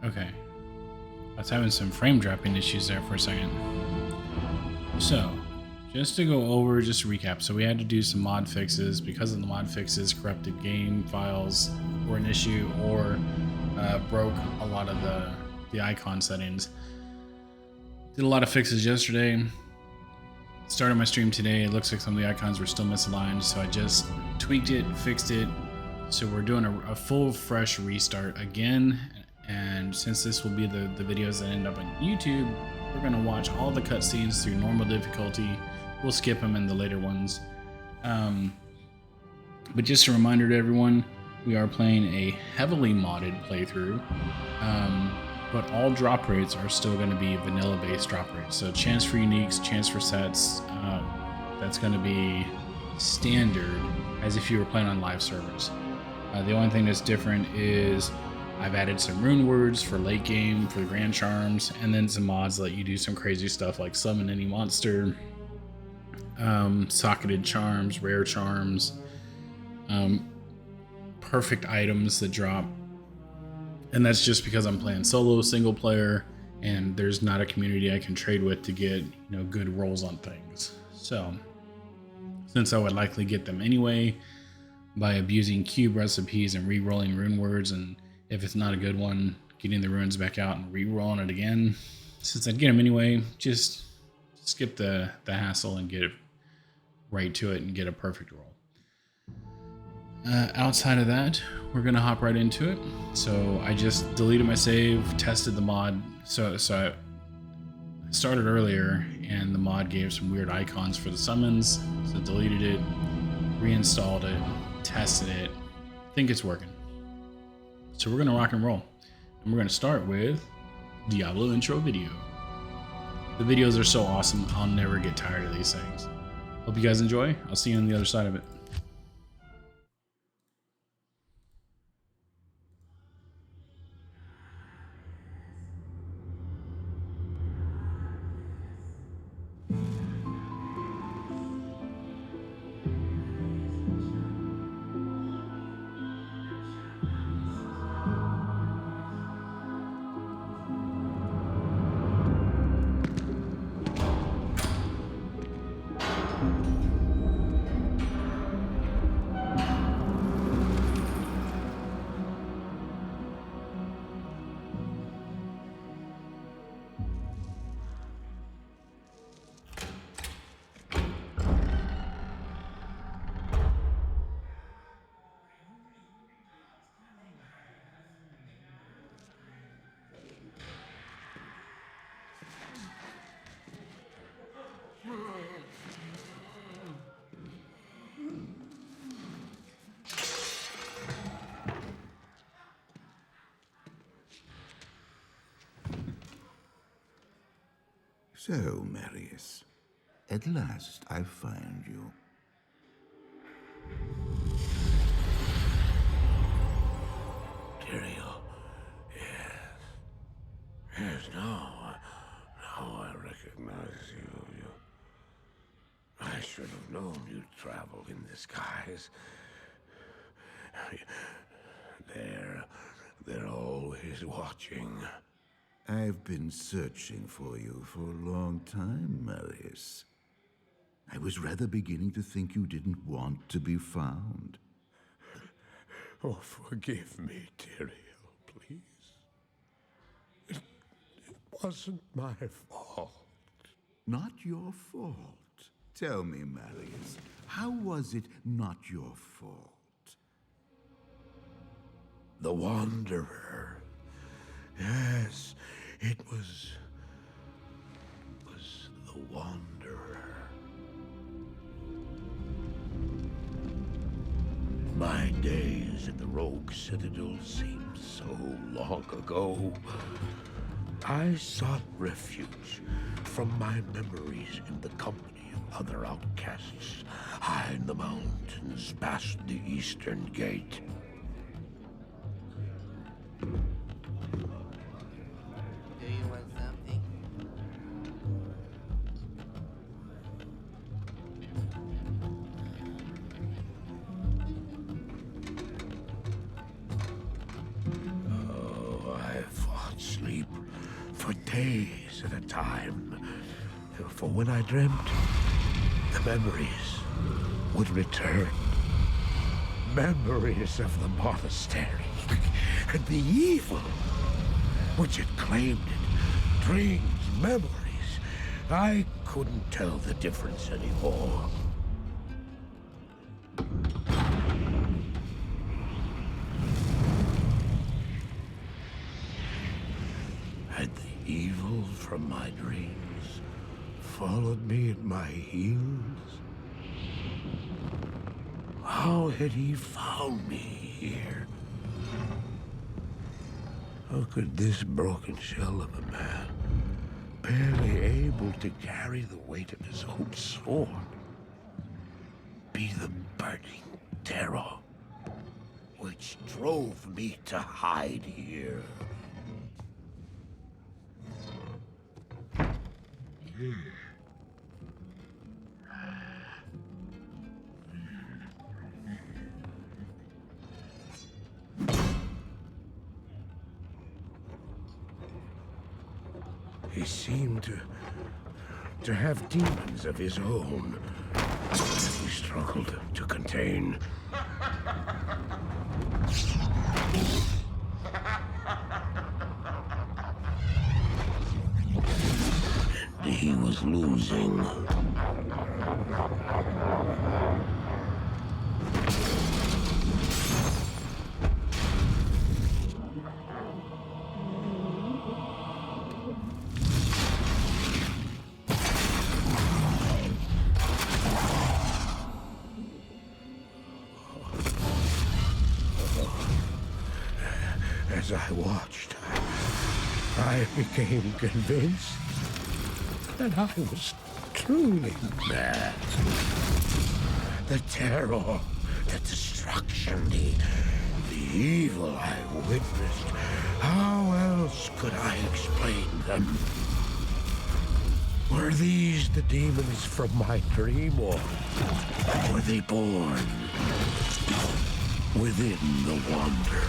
Okay. I was having some frame dropping issues there for a second. So, just to go over, just to recap. So we had to do some mod fixes. Because of the mod fixes, corrupted game files were an issue, or broke a lot of the icon settings. Did a lot of fixes yesterday. Started my stream today. It looks like some of the icons were still misaligned, so I just tweaked it, fixed it. So we're doing a full fresh restart again. And since this will be the videos that end up on YouTube, we're gonna watch all the cutscenes through normal difficulty. We'll skip them in the later ones. But just a reminder to everyone, we are playing a heavily modded playthrough. But all drop rates are still going to be vanilla-based drop rates. So chance for uniques, chance for sets, that's going to be standard as if you were playing on live servers. The only thing that's different is I've added some rune words for late game, for the grand charms, and then some mods that let you do some crazy stuff like summon any monster, socketed charms, rare charms, perfect items that drop. And that's just because I'm playing solo single player and there's not a community I can trade with to get, good rolls on things. So since I would likely get them anyway by abusing cube recipes and re-rolling rune words, and if it's not a good one, getting the runes back out and re-rolling it again, since I'd get them anyway, just skip the hassle and get it right to it and get a perfect roll. Outside of that, we're gonna hop right into it. So I just deleted my save, tested the mod. So I started earlier and the mod gave some weird icons for the summons. So deleted it, reinstalled it, tested it. I think it's working. So we're gonna rock and roll. And we're gonna start with Diablo intro video. The videos are so awesome, I'll never get tired of these things. Hope you guys enjoy. I'll see you on the other side of it. So, Marius, at last I find you. Tyrael, yes. Yes, now I recognize you. I should have known you'd travel in disguise. They're always watching. I've been searching for you for a long time, Marius. I was rather beginning to think you didn't want to be found. Oh, forgive me, Tyrael, please. It wasn't my fault. Not your fault. Tell me, Marius, how was it not your fault? The Wanderer. Yes, it was the Wanderer. My days at the Rogue Citadel seem so long ago. I sought refuge from my memories in the company of other outcasts, high in the mountains past the Eastern Gate. sleep for days at a time. For when I dreamt, the memories would return. Memories of the monastery and the evil which had claimed it. Dreams, memories. I couldn't tell the difference anymore. Had the evil from my dreams followed me at my heels? How had he found me here? How could this broken shell of a man, barely able to carry the weight of his own sword, be the burning terror which drove me to hide here? He seemed to have demons of his own that he struggled to contain. And he was losing. As I watched, I became convinced that I was truly mad. The terror, the destruction, the evil I witnessed, how else could I explain them? Were these the demons from my dream, or were they born within the Wanderer?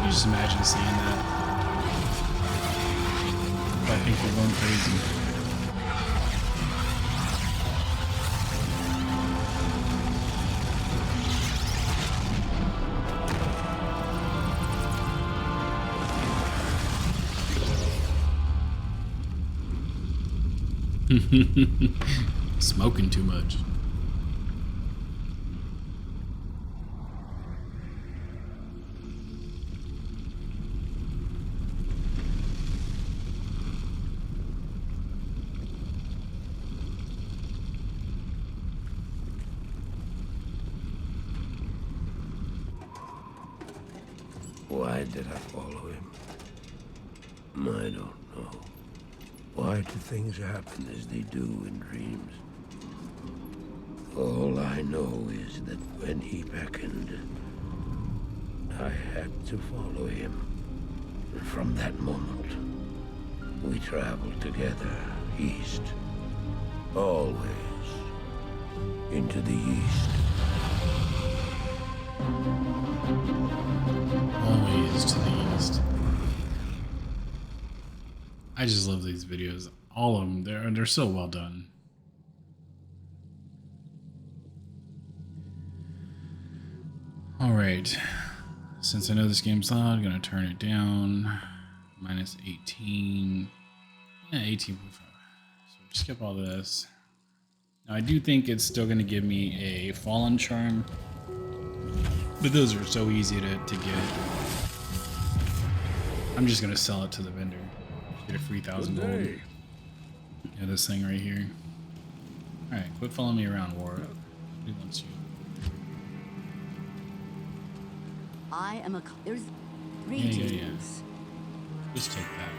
Just imagine seeing that. I think you're going crazy. Smoking too much. Why did I follow him? I don't know. Why do things happen as they do in dreams? All I know is that when he beckoned, I had to follow him. And from that moment, we traveled together east. Always into the east. Always to the east. I just love these videos. All of them. They're so well done. Alright. Since I know this game's loud, I'm gonna turn it down. Minus 18. Yeah, 18.5. So skip all this. Now I do think it's still gonna give me a fallen charm. But those are so easy to get. I'm just gonna sell it to the vendor. Get a free 1,000 gold. Yeah, this thing right here. Alright, quit following me around, War. Who wants you? I am a. There's Yeah. greetings. Just take that.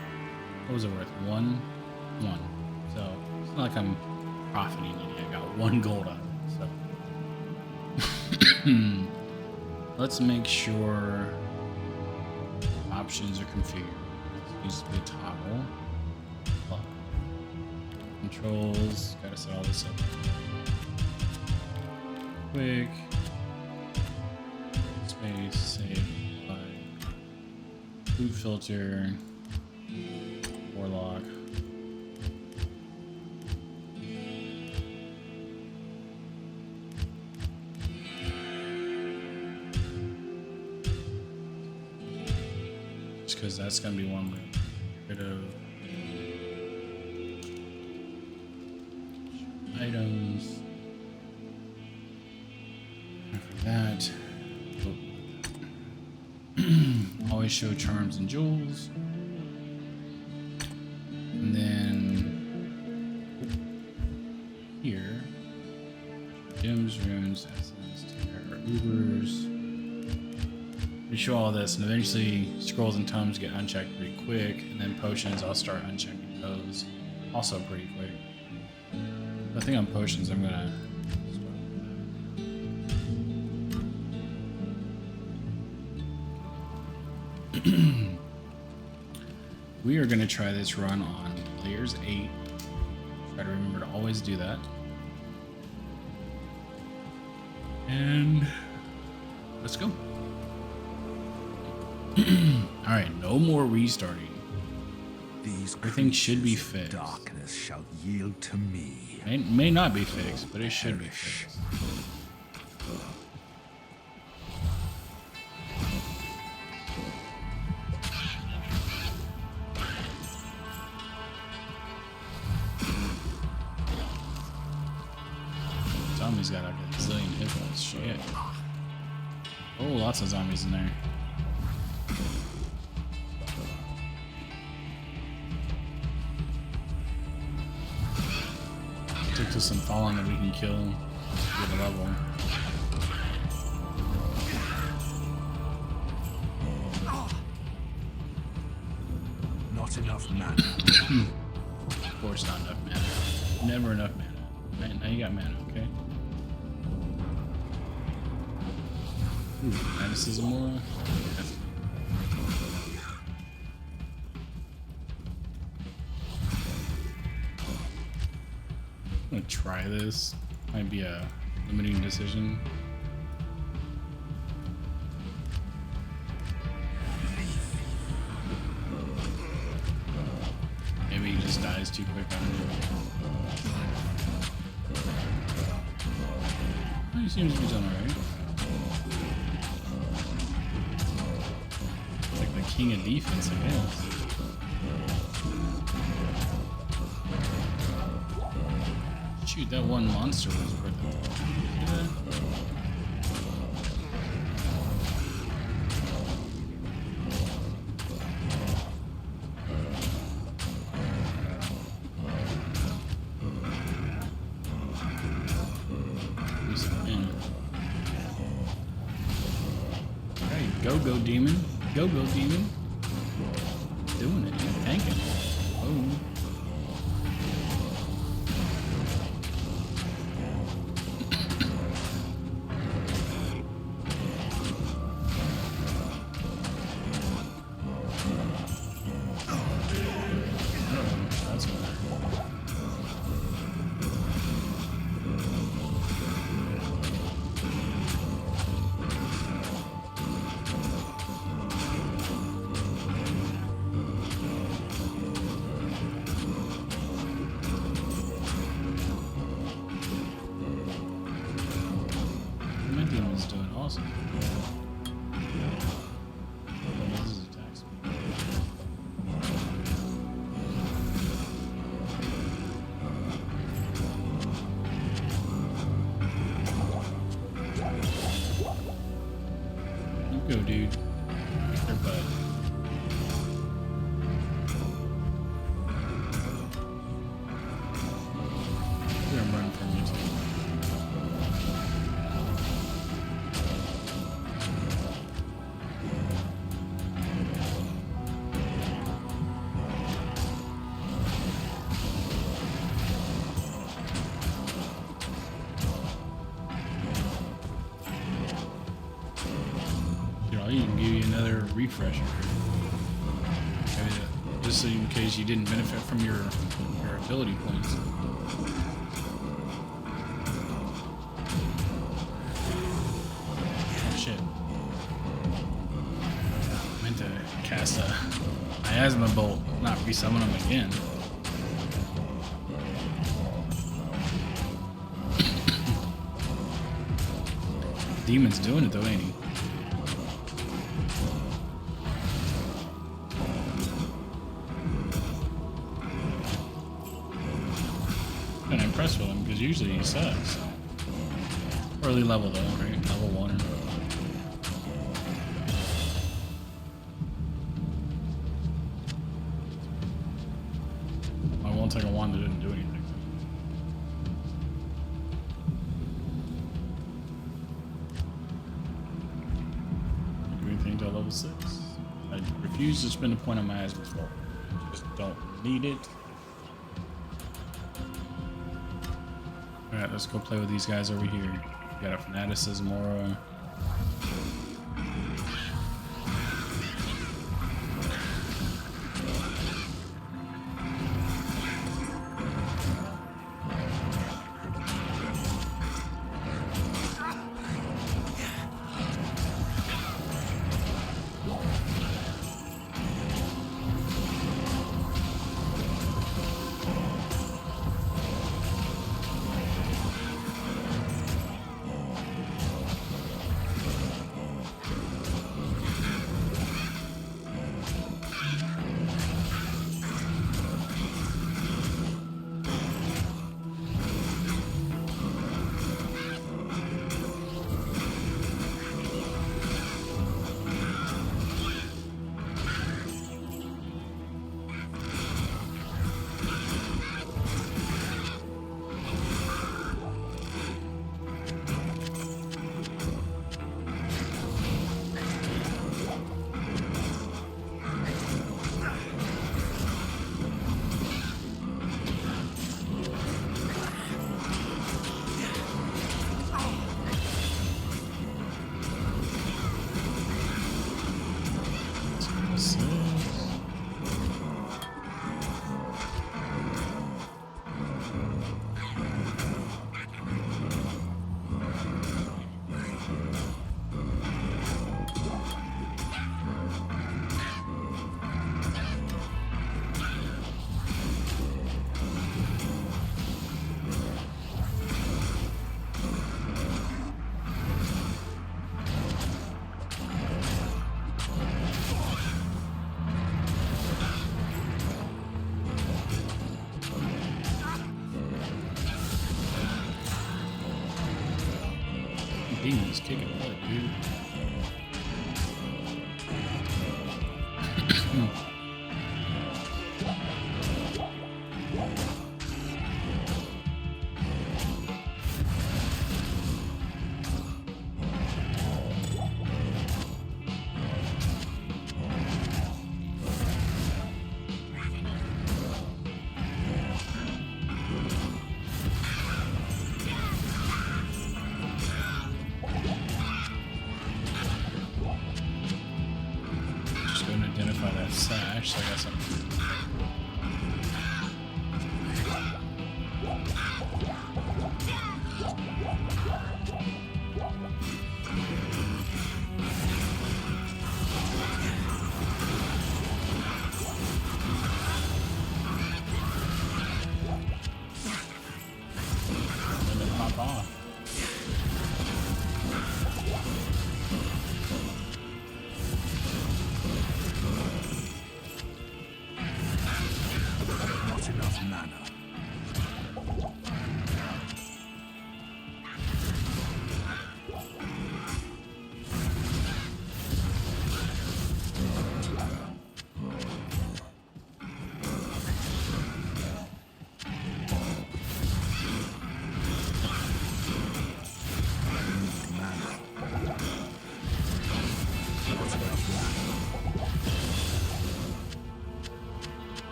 What was it worth? 1? 1. So it's not like I'm profiting any. I got 1 gold out of it. So let's make sure options are configured. Let's use the toggle. Clock. Controls. Gotta set all this up. Quick. Space. Save. Food filter. Warlock. Just because that's going to be one way. Get rid of items. After that, always show charms and jewels. And then here, gems, runes, essence, terror, Ubers. We show all this, and eventually scrolls and tomes get unchecked pretty quick, and then potions, I'll start unchecking those also pretty quick. I think on potions, I'm gonna we are gonna try this run on layers 8. Try to remember to always do that. And let's go. Alright, no more restarting. These Everything should be creatures of fixed. darkness shall yield to me. May not be fixed, but it should be fixed. Zombies got like a zillion hit points. Shit. Oh, lots of zombies in there. Took to some fallen that we can kill to get a level. Not enough mana. Of course, not enough mana. Never enough mana. Man, now you got mana, okay? Ooh, Manicism Aura. I'm gonna try this. Might be a limiting decision. Maybe he just dies too quick on it. Oh, he seems to be done alright. It's like the king of defense, I guess. Shoot, that one monster was worth it. Yeah. Alright, go demon. Go demon. Doing it, dude. Tanking. Oh. My demon's doing awesome. This is attack speed. You go, dude. Their butt. We're gonna run from you too. refresher. Just so in case you didn't benefit from your ability points. Oh shit. I meant to cast a miasma bolt, not resummon them again. Demon's doing it though, ain't he? I'm impressed with him because usually he sucks. Early level though, right? Level 1. I won't take a wand that didn't do anything. Until level 6. I refuse to spend a point on my asthma spell. Just don't need it. Alright, let's go play with these guys over here. We got a Fanaticism Aura. He's kicking butt, dude. Sash, so I got some. And then pop off.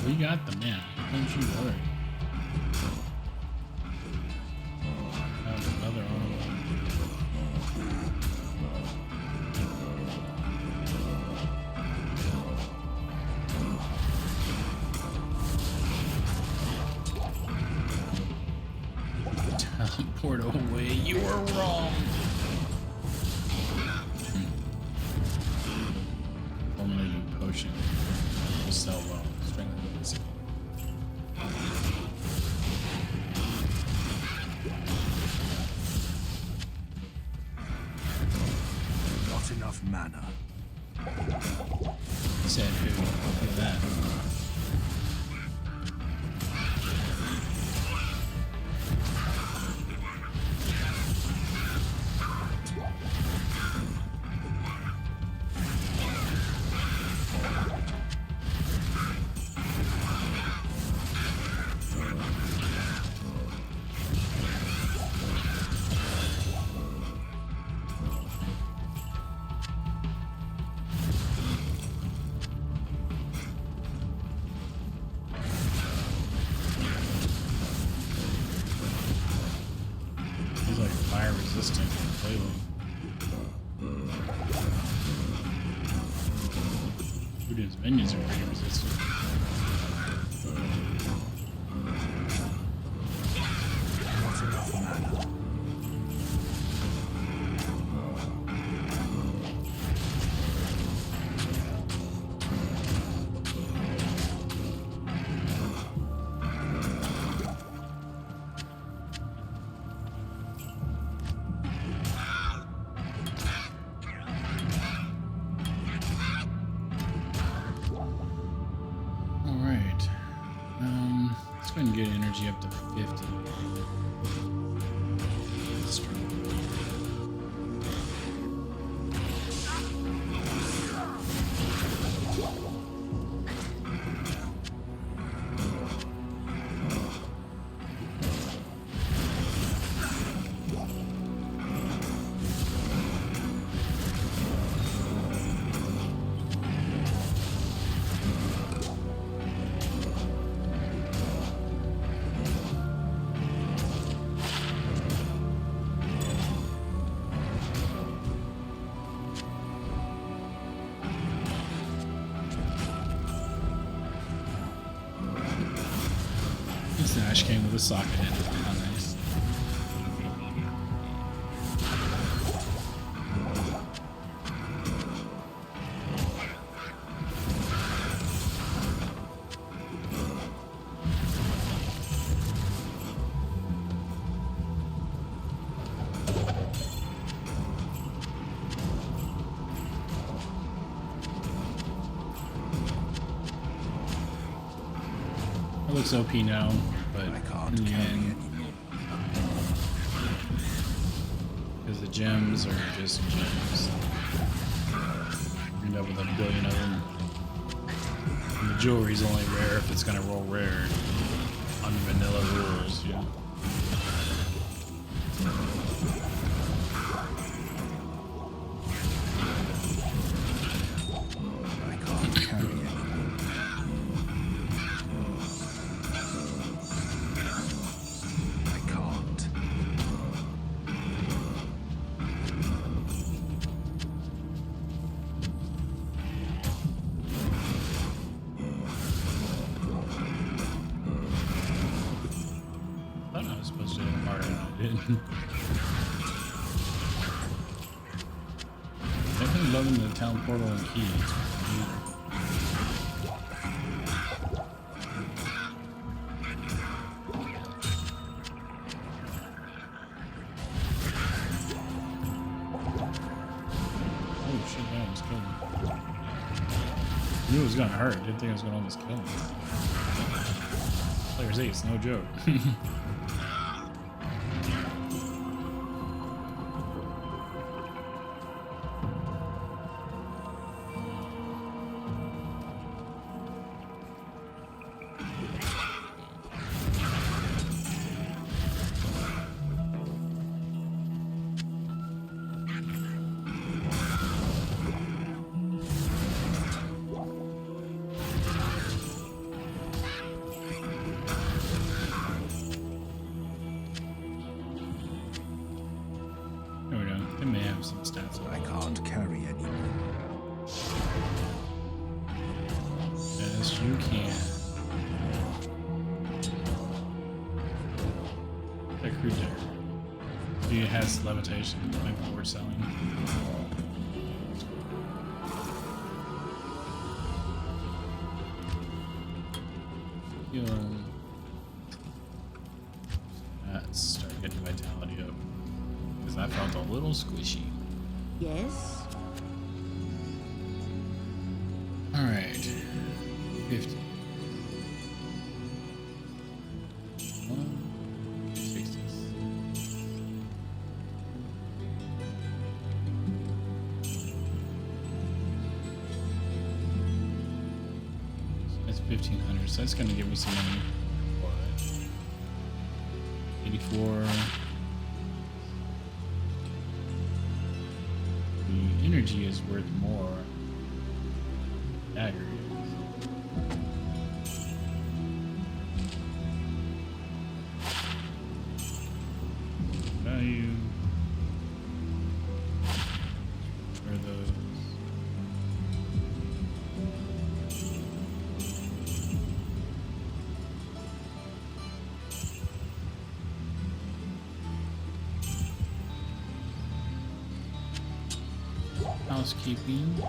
We got the man. Don't you worry. Teleport away. You were wrong. Fulminating potion. So well. Strength and physical. Not enough mana. Said who? Look at that. He's like fire resistant completely. Dude, his minions are pretty resistant. Not enough mana. Alright. Let's go ahead and get energy up to 50. Strong. This Ash came with a socket in it. How nice. It looks OP now, but I can't in the carry end, anymore. because the gems are just gems. You end up with a billion of them. And the jewelry's only rare if it's gonna roll rare on vanilla rules, yeah. I can't carry anymore. I can't. I thought I was supposed to hit him harder than I did. Definitely loving the town portal and key. Oh shit, that almost killed me. I knew it was gonna hurt. Didn't think it was gonna almost kill me. Player's ace, no joke. There we go. It may have some stats on I it. can't carry anymore. Yes, you can. That crew there. See, it has levitation. Maybe we're selling. Let's start getting vitality up because I felt a little squishy. Yes? All right, 50. 60. That's 1,500. So that's gonna give me some money. What? 84. The energy is worth more. Dagger is. Value. Where are those? Housekeeping.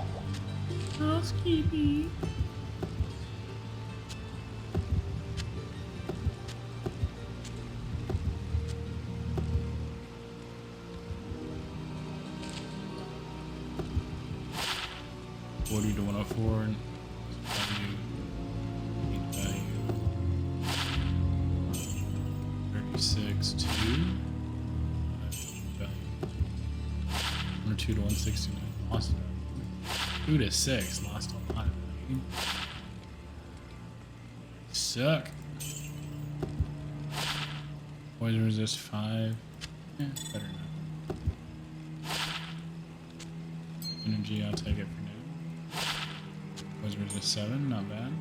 Housekeeping. $40 to 104. Value. 36 to value. 102 to 169. Lost 2 to 6. Lost a lot. Suck. Poison resist 5. Yeah, better not. Energy, I'll take it for now. Poison resist 7, not bad.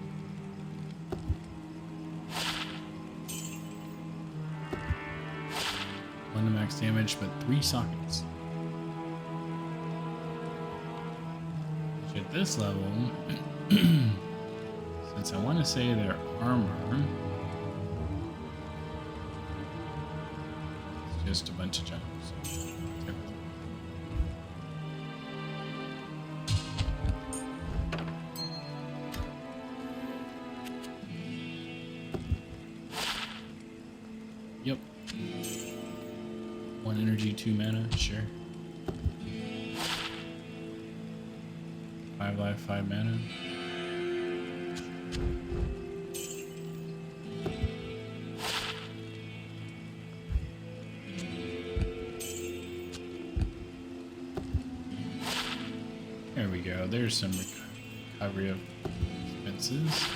One to max damage, but 3 sockets. Which at this level, since I want to say their armor, it's just a bunch of junk. So yep. 1 energy, 2 mana, sure. 5 life, 5 mana. There we go. There's some recovery of expenses.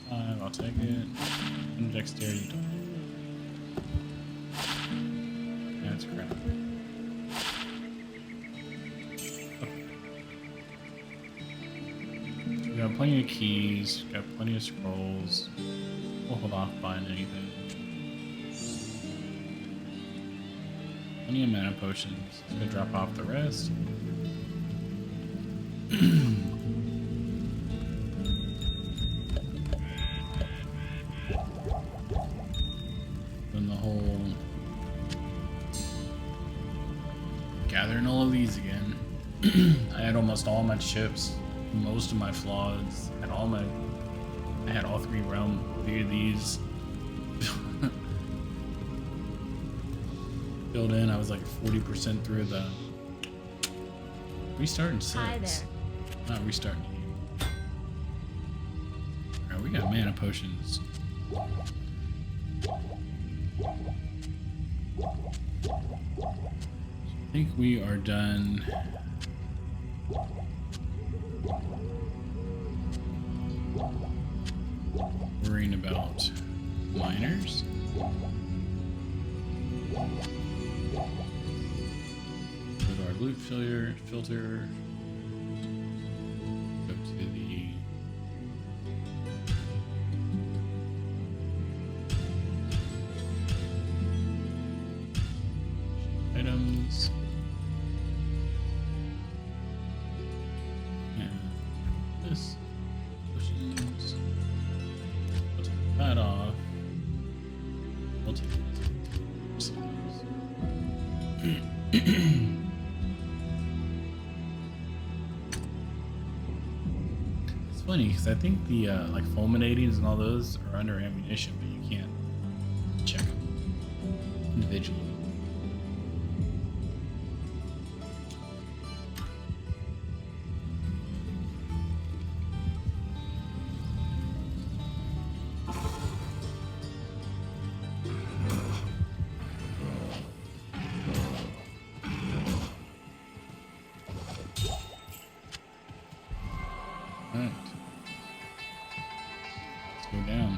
5, I'll take it. And dexterity. That's crap. We got plenty of keys, got plenty of scrolls. We'll hold off buying anything. Plenty of mana potions. It's gonna drop off the rest. Then the whole gathering all of these again. I had almost all my chips, most of my flaws, I had all 3 realm, 3 of these filled in. I was like 40% through the restarting 6. Hi there. Not restarting the game. Alright, we got mana potions. I think we are done. Worrying about miners. Go to our loot filter. Go to the items. And this. Potions. We'll take that off. We'll take this. It's funny because I think the like fulminatings and all those are under ammunition, but you can't check them individually. Alright. Let's go down.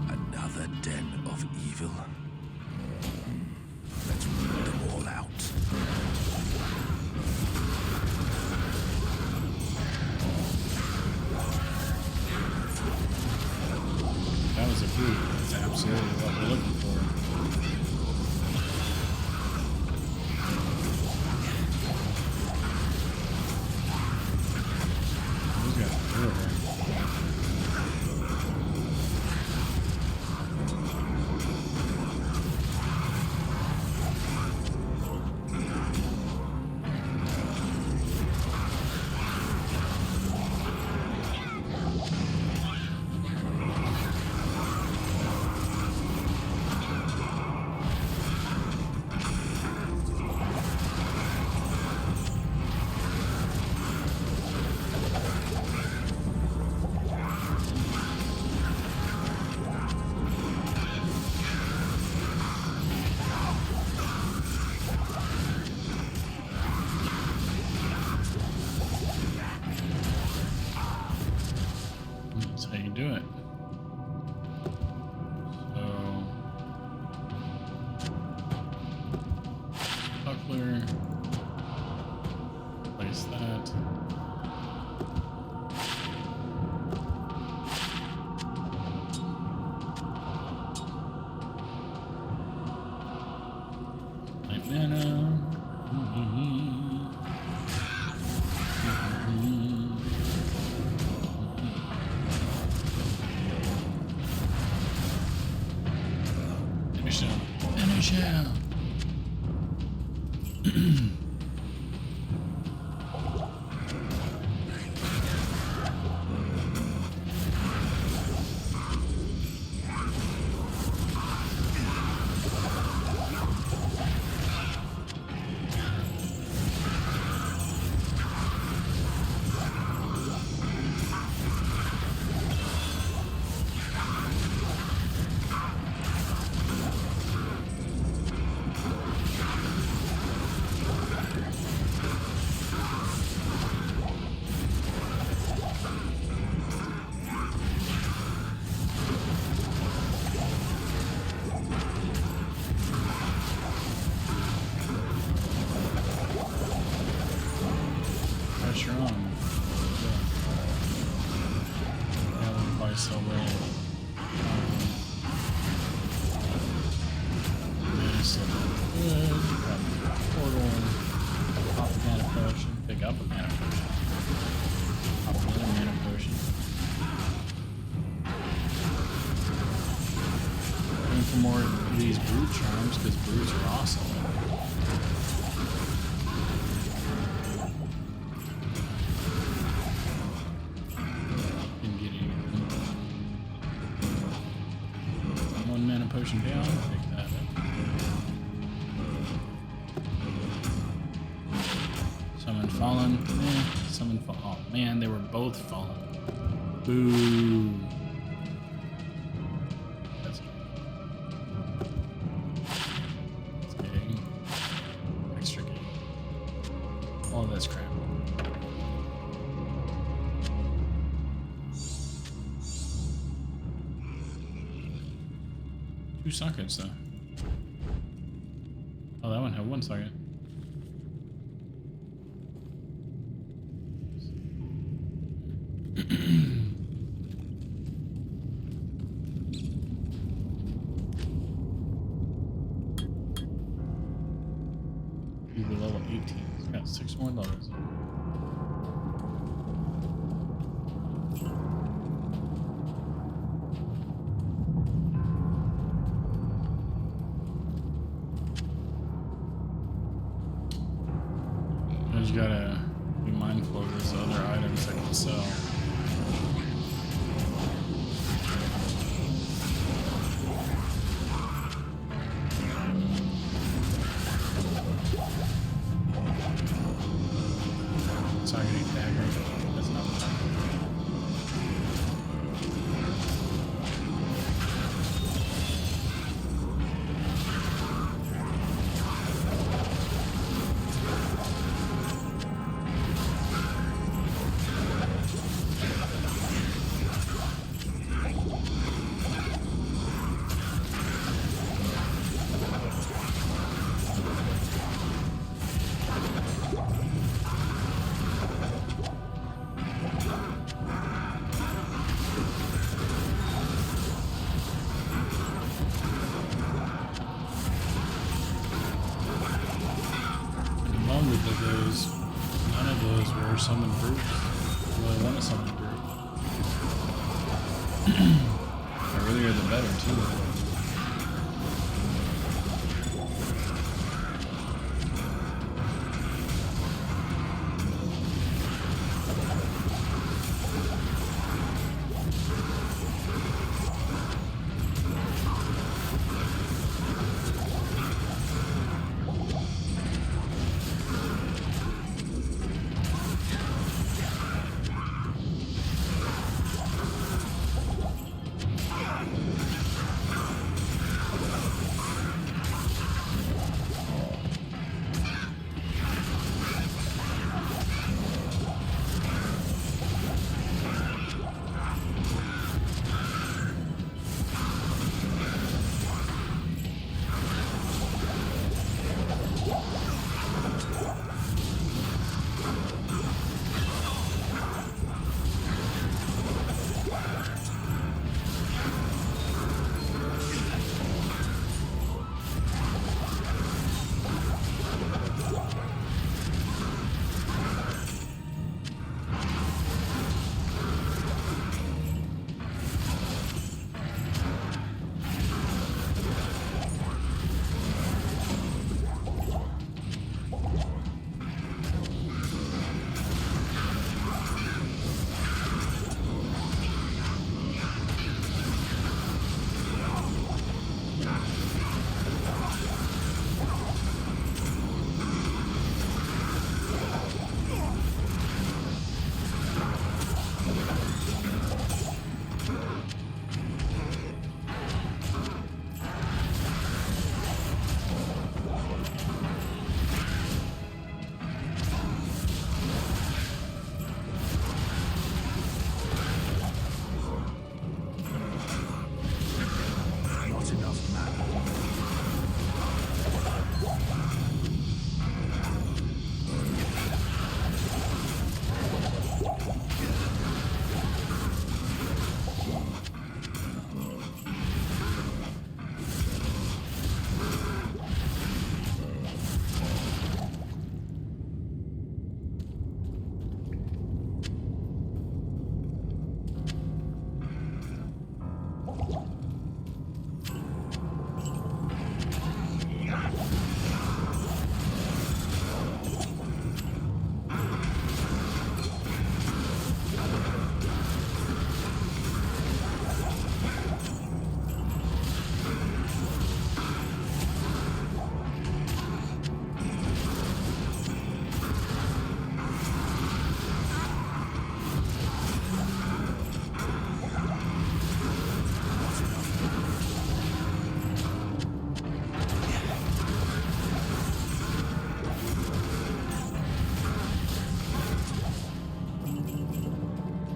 Another den of evil. Let's root them all out. That was a brute. That's absolutely what we're looking for. Those guys are everywhere. That's how you do it. So, buckler, place that. Light mana. Finish him. Finish him. Pressure on. Yeah, we're probably so red. So good. Grab the portal. Pop a mana potion. Pick up a mana potion. Pop another mana potion. Looking for more of these brute charms because brutes are awesome. Didn't get anything. One mana potion down. Pick that up. Summon fallen. Summon fall. Oh man, they were both fallen. Boo. That's game. Extra game. All this crap. Two sockets though. Oh, that one had one socket. We're level 18. He's got 6 more levels. gotta be mindful of those other items that can sell. Targeting dagger. That's not what I'm doing. None of those were summon groups. Well, I want to summon group. The earlier the better, too.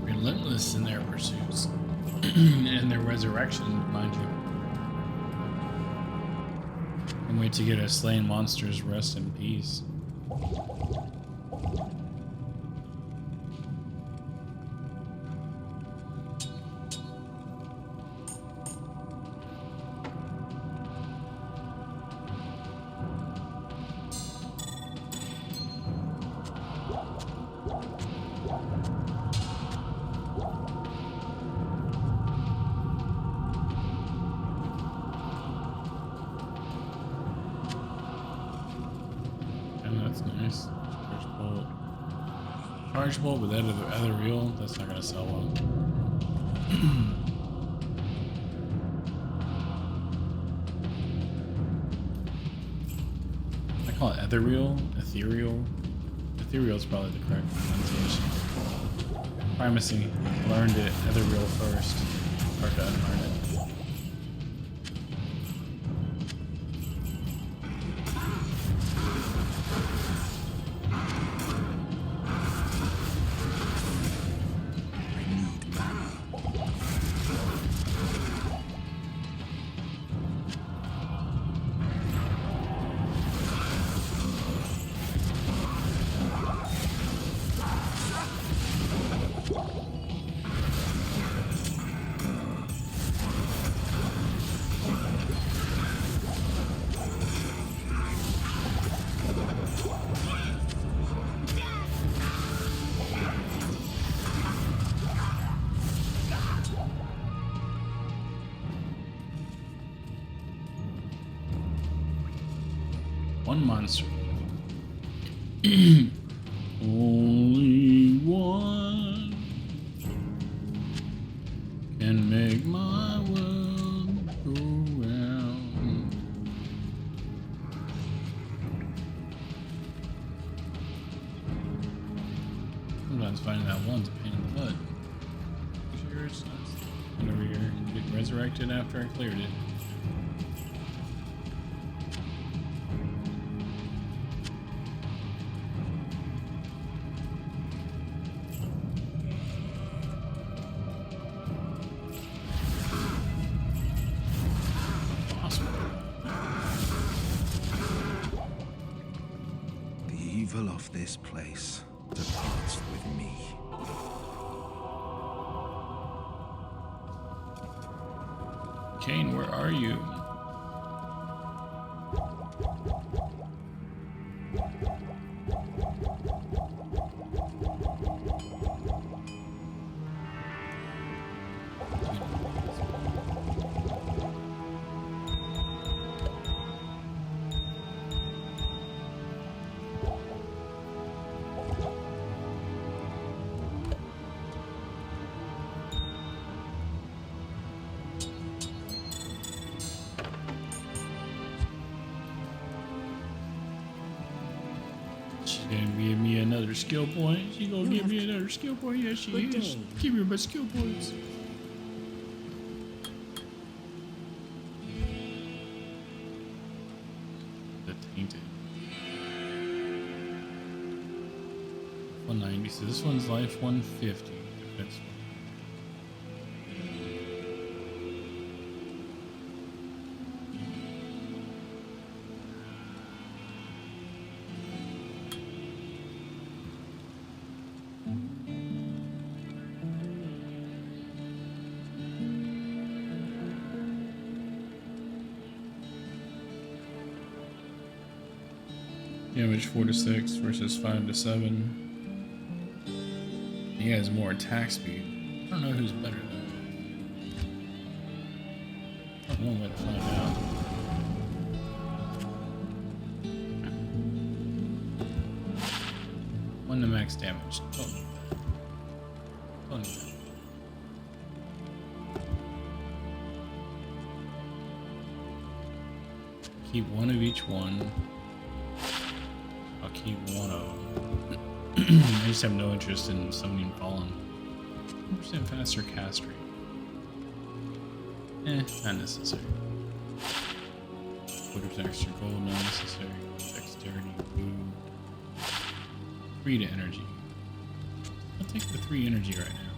Relentless in their pursuits and their resurrection, mind you. And wait to get a slain monster's rest in peace. And that's nice. Chargeable, but that other reel, that's not gonna sell well. I call it ethereal, ethereal. Ethereal is probably the correct pronunciation. Primacy, learned it ethereal first, hard to unlearn it. One monster. Only one can make my world go round. Sometimes finding that one's a pain in the butt. Sure, it's nice. And over here, get resurrected after I cleared it. Evil of this place departs with me. Kane, where are you? She's gonna give me another skill point. She's gonna give me another skill point. Yes, she is. Give me my skill points. The tainted. 190. So this one's life 150. Defense 1. Damage 4 to 6 versus 5 to 7. He has more attack speed. I don't know who's better though. I don't know what to find out. One to max damage. Don't need that. Don't need that. Keep one of each one. I'll keep one of them. I just have no interest in summoning Fallen. 100% faster cast rate. Not necessary. 40% extra gold, not necessary. Dexterity, blue. 3 to energy. I'll take the 3 energy right now.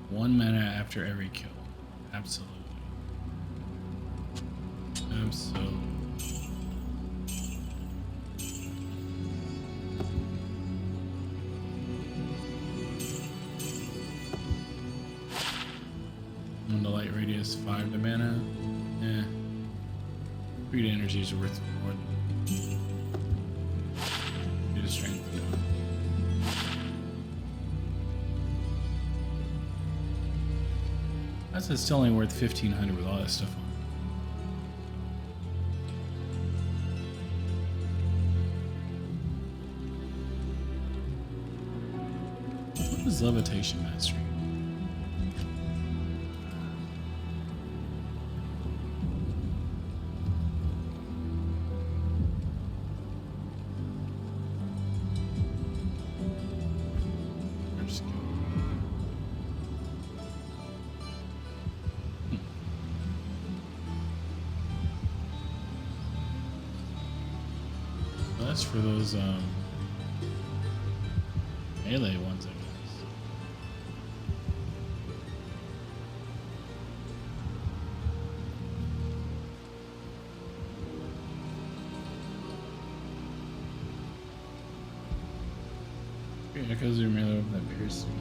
One mana after every kill. Absolutely. Absolutely. One to light radius, 5 to mana. 3 to energy is worth more than 2 to strength. That's still only worth 1,500 with all that stuff on. is levitation mastery? Just go. Well, that's for those melee ones, I guess. Yeah, because you're melee with that piercing.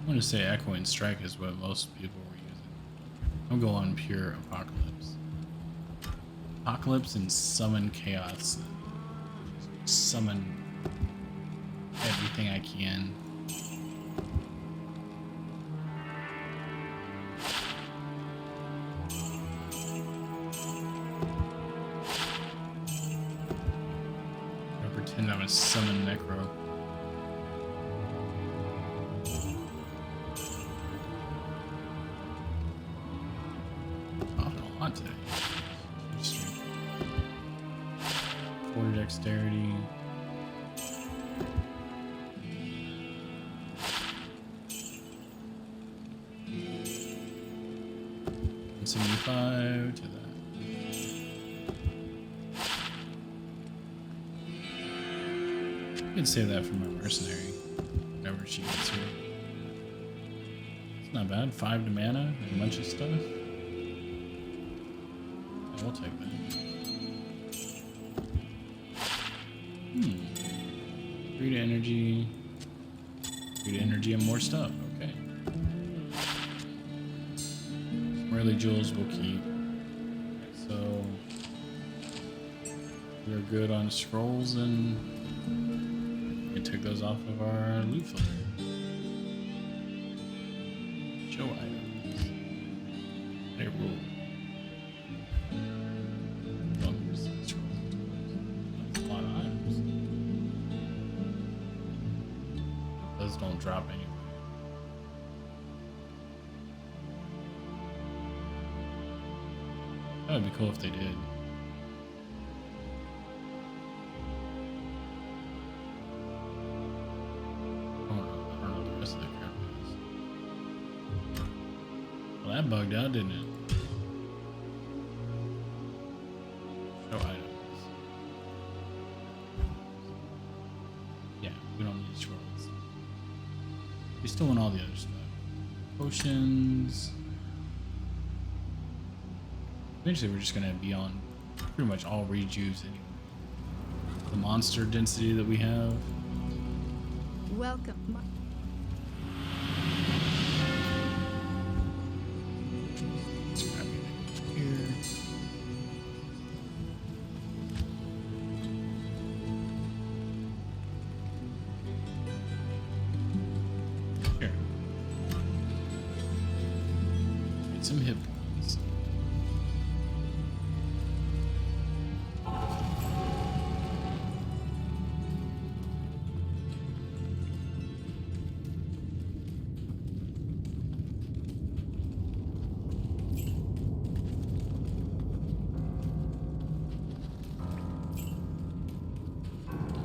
I'm gonna say Echoing Strike is what most people were using. I'll go on pure Apocalypse. Apocalypse and Summon Chaos. Summon everything I can. I pretend I'm a Summon Necro. Today. Quarter dexterity. And 75 to that. I can save that for my mercenary. Whenever she gets here. It's not bad. 5 to mana and a bunch of stuff. We'll take that. 3 to energy. 3 to energy and more stuff. Okay. Early jewels we'll keep. So we're good on scrolls, and we can take those off of our loot filter. Show items. They rule. Don't drop anywhere. That would be cool if they did. I don't know the rest of the crap is. Well, that bugged out, didn't it? Show items. Yeah, we don't need scrolls. We still want all the other stuff. Potions. Eventually we're just gonna be on pretty much all rejuves anyway. The monster density that we have. Welcome. Scrap it here. Here. Get some hit points.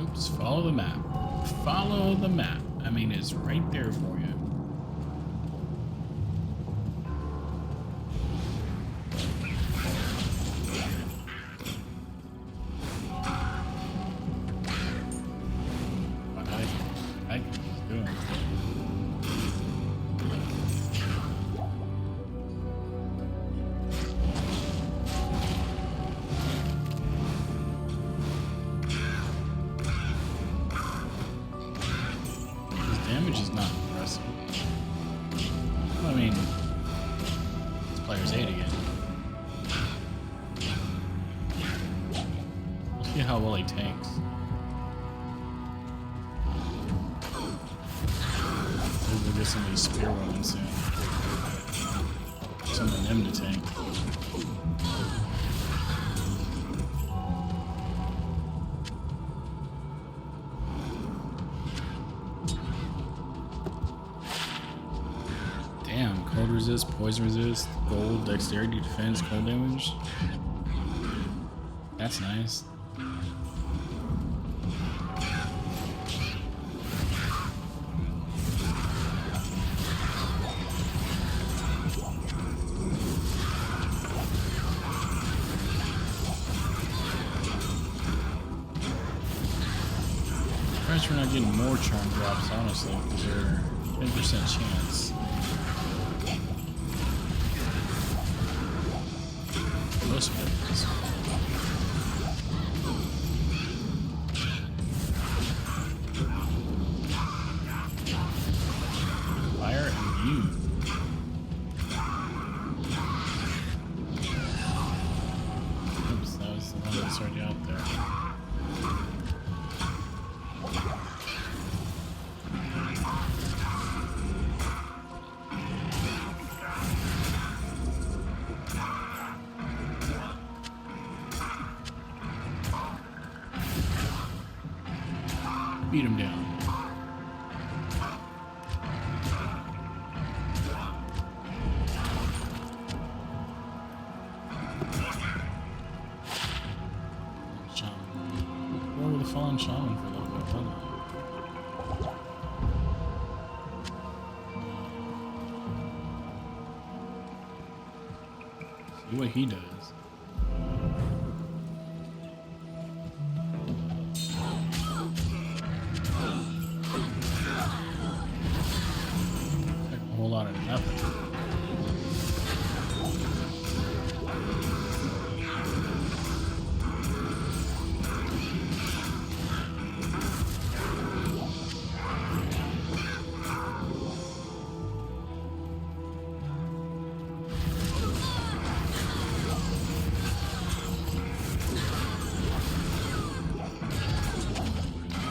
Oops, follow the map. Follow the map. I mean, it's right there for you. I can just do it. Damage is not impressive. I mean, this player's 8 again. We'll see how well he tanks. get some of these spear women soon. Some of them to tank. Damn, cold resist, poison resist, gold, dexterity, defense, cold damage. That's nice. Surprised we're not getting more charm drops, honestly, because they're 10% chance. Most of it is. Fire immune. Oops, that was the one that's already out there. Beat him down. Shaman. What were the fallen shaman for a little bit, huh? See what he does. A whole lot of nothing.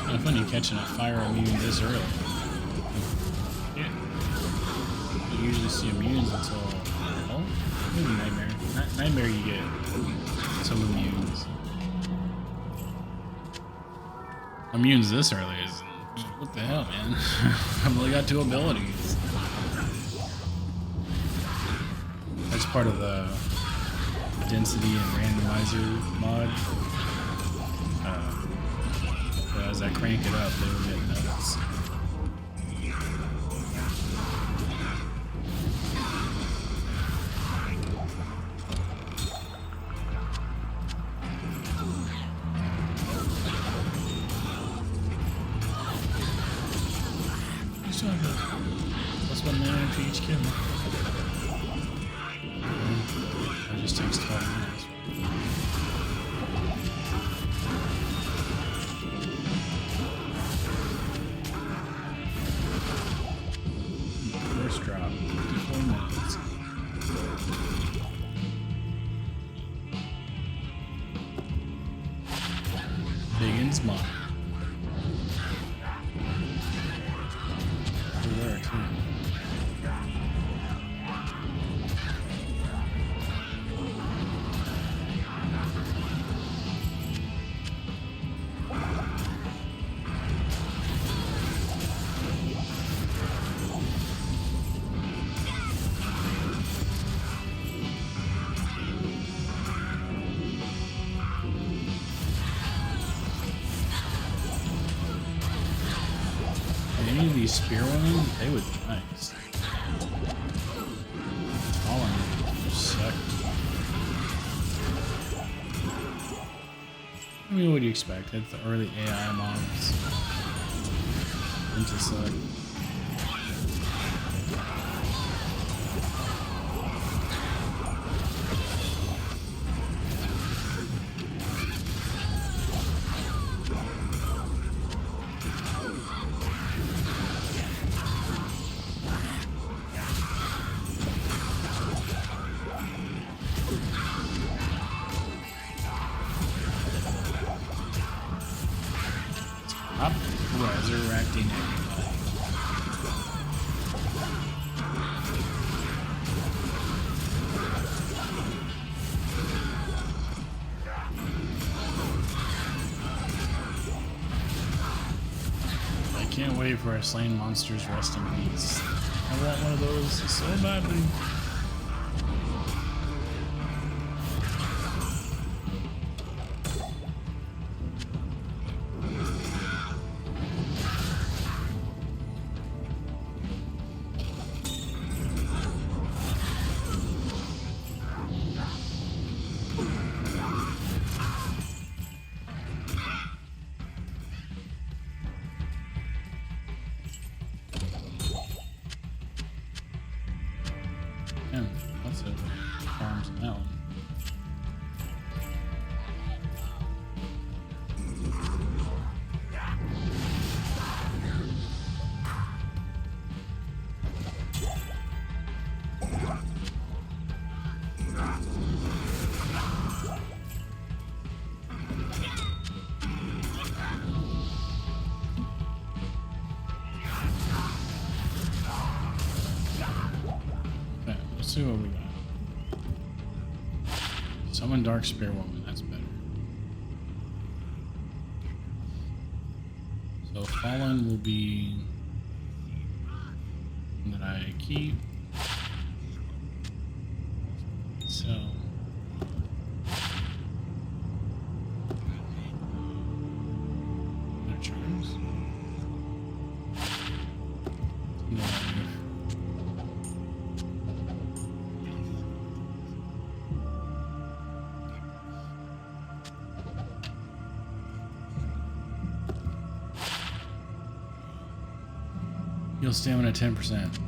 Kind of funny catching a fire immune this early. Yeah. You don't usually see immunes until, oh, maybe Nightmare. Nightmare you get some immunes. Immunes this early is, what the hell, man? I've only got 2 abilities. That's part of the density and randomizer mod. But as I crank it up, they will get nuts. Just like plus 1 mana for each kill. That just takes 12 minutes. First drop, 54 minutes. Biggins mine. Where too? Any of these spear women, they would be nice. All of them suck. I mean, what do you expect? It's the early AI mobs. Into suck. Stop resurrecting everybody. Can't wait for our slain monsters rest in peace. I want one of those so badly. Man, lots of farms in that one. Okay, let's see what we got. Summon Dark Spear Woman, that's better. So Fallen will be one that I keep. So no charms. No. Heal stamina 10%.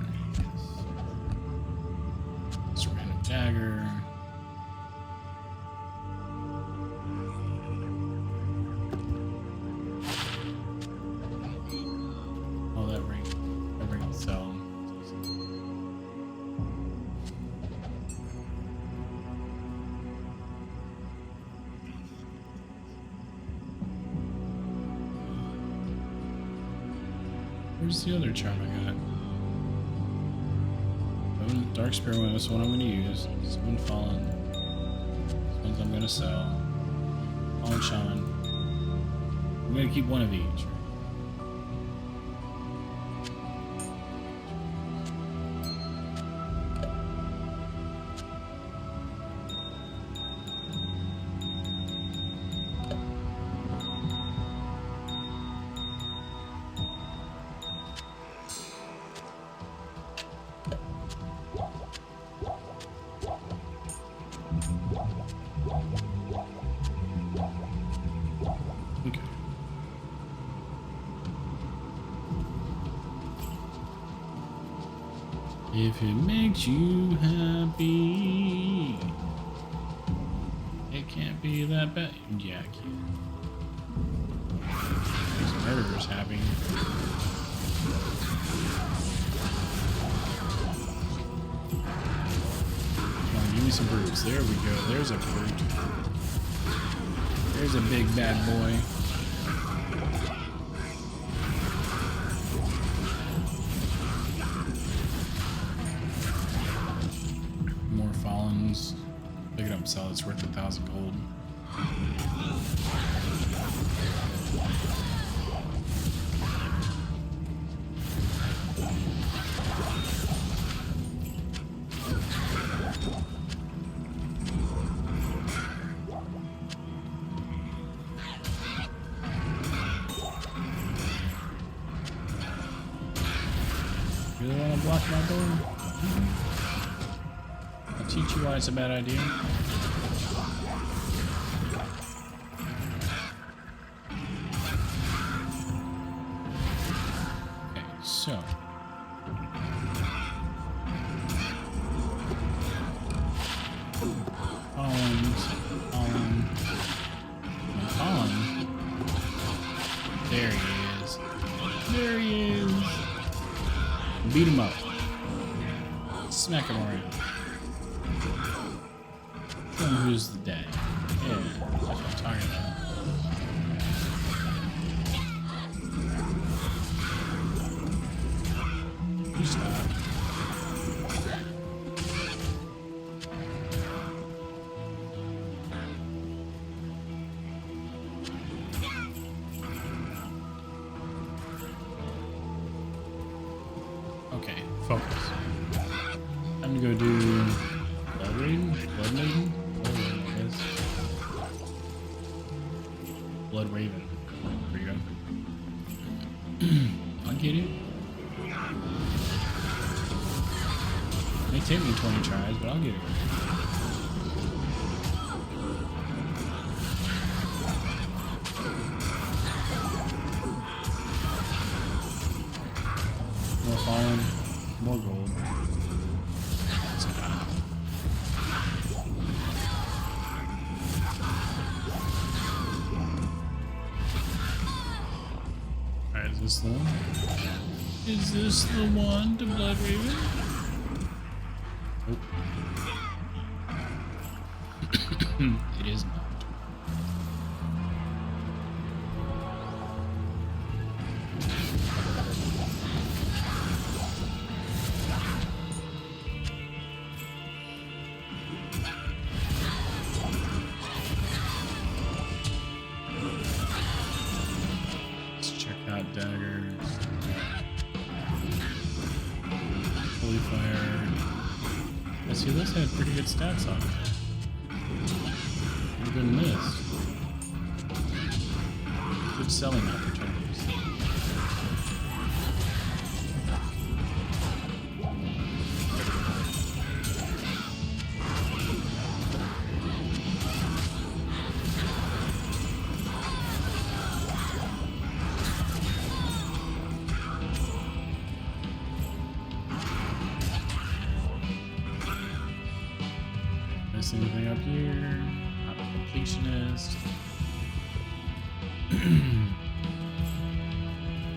Just random dagger. Oh, that ring itself. Where's the other charm I got? Dark Spear Woman, that's the one I'm going to use. Summon Fallen. This one's I'm going to sell. Fallen Shaman. I'm going to keep one of each. Okay. If it makes you happy, it can't be that bad. Yeah, it can. Makes murderers happy. Come on, give me some brutes. There we go. There's a brute. There's a big bad boy. More Fallens. Pick it up and sell it. It's worth 1,000 gold. Really want to block my door? I'll teach you why it's a bad idea. Okay, so. Colin. There he is. There he is. Beat him up. Smack him around. Show him who's the dad. Yeah, that's what I'm talking about. You stop. Focus. I'm gonna go do Blood Raven? Blood Maiden? Blood Raven, I guess. Blood Raven. There you go. I'll get it. May take me 20 tries, but I'll get it. More fallen, more gold. Alright, is this the one? Is this the one to Blood Raven? Nope. It is not. Let's check out daggers. Holy fire. I see this had pretty good stats on it. Pretty good list. Good selling opportunities. Miss anything up here? Not a completionist.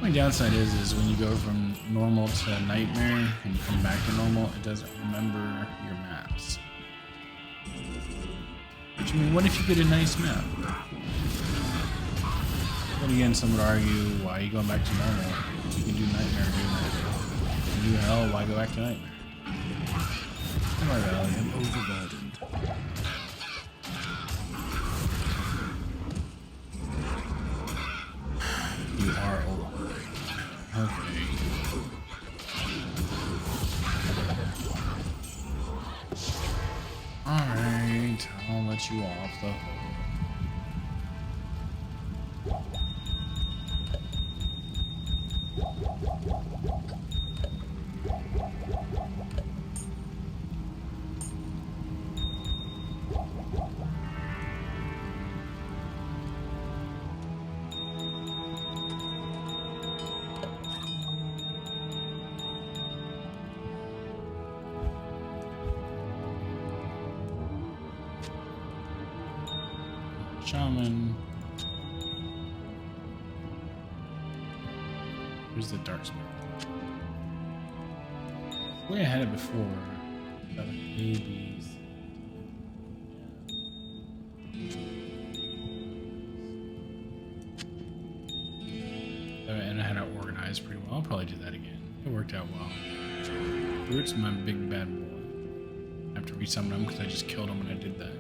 My downside is when you go from normal to nightmare and you come back to normal, it doesn't remember your maps. Which, I mean, what if you get a nice map? Then again, some would argue, why are you going back to normal? You can do nightmare, do nightmare. You can do hell, why go back to nightmare? Come on, Valley. I'm overburdened. You are over. Okay. Alright, I'll let you off the hook. Shaman. Where's the dark smoke? Way I had it before. Got babies. And I had it organized pretty well. I'll probably do that again. It worked out well. Root's my big bad boy. I have to resummon him because I just killed him when I did that.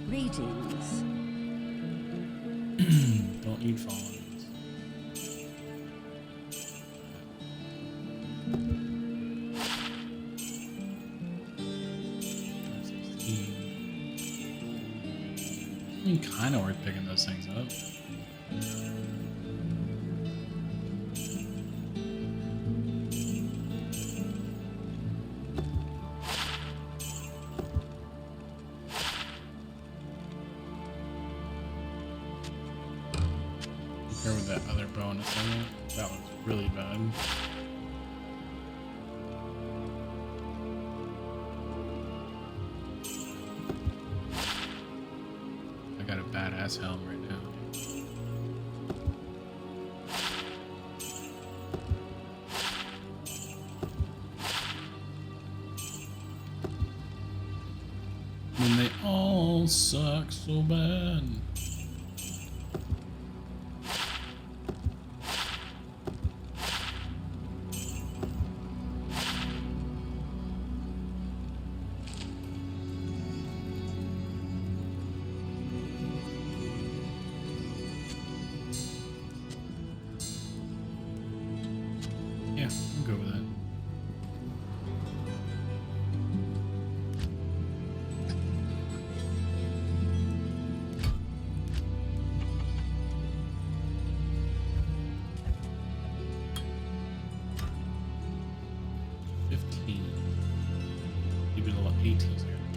Greetings. Don't eat fallens. I mean, kind of worth picking those things up. Compare with that other bonus on it. That was really bad. I got a badass helm right now. And they all suck so bad.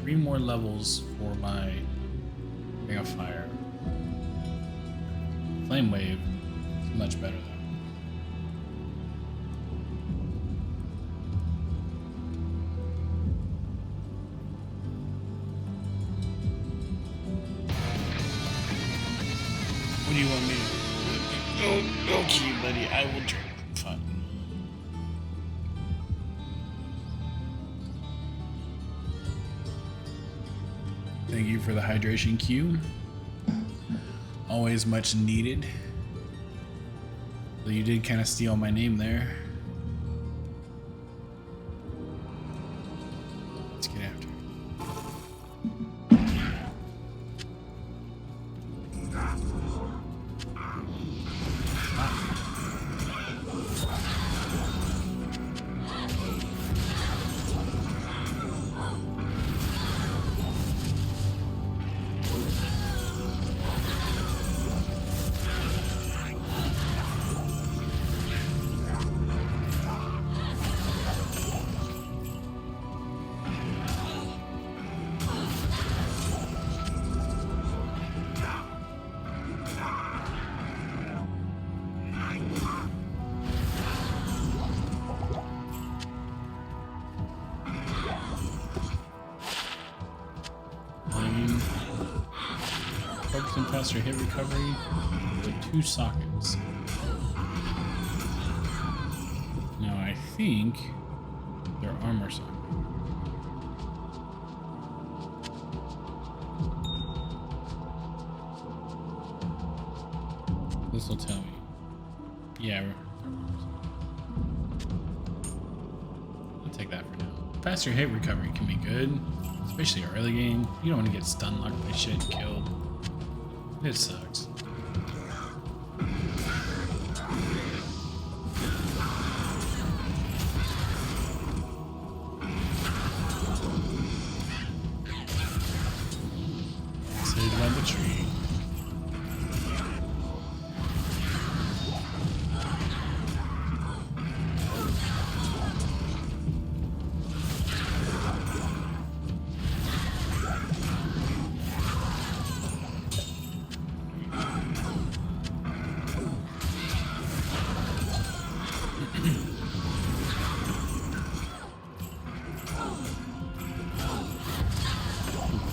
3 more levels for my Ring of Fire. Flame Wave is much better though. What do you want me to do? Oh, okay, buddy, I will drink. Fine. Thank you for the hydration cue. Always much needed. So you did kind of steal my name there. Let's get after it. Focus and faster hit recovery with 2 sockets. Now I think they're armor sockets. This will tell me. Yeah, I'll take that for now. Faster hit recovery can be good, especially early game. You don't want to get stun locked by shit and killed. It sucks. Saved by the tree.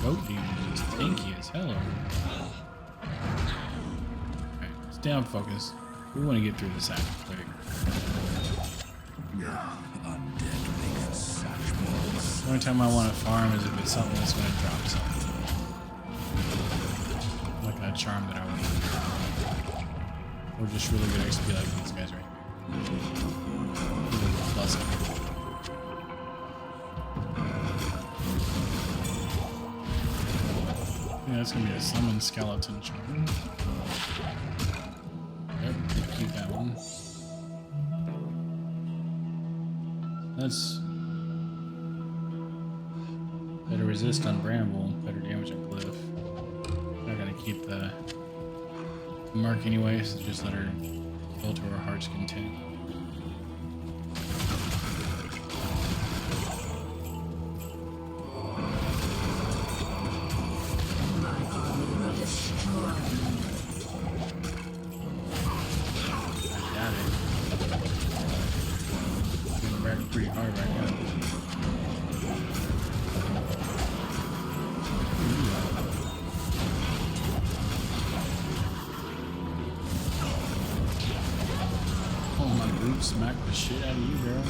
Goat demon is tanky as hell. Alright, stay on focus. We want to get through this act quick. Undead make for such balls. The only time I want to farm is if it's something that's going to drop something. Like that charm that I want. Or just really good XP like these guys right here. Plus it. Yeah, that's gonna be a summon skeleton charm. Yep, keep that one. That's better resist on bramble, better damage on cliff. Not gonna keep the mark anyway, so just let her kill to her heart's content. Pretty hard right now. Oh, my group smacked the shit out of you, girl.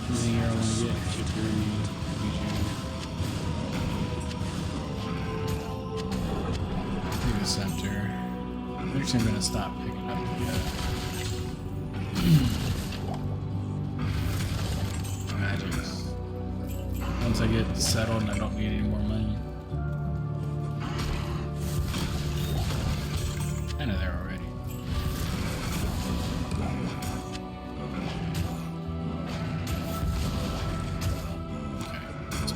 Anything here I want to get? Chicory, Take the scepter. Actually, I'm gonna stop picking up the magics. Once I get settled and I don't need any more money. Kinda there already. Okay, so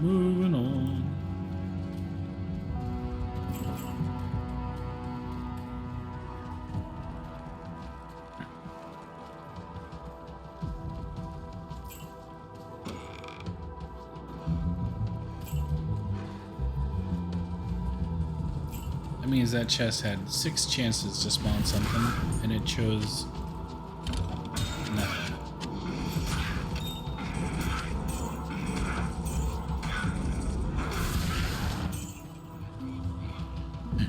moving on. That means that chest had 6 chances to spawn something, and it chose nothing.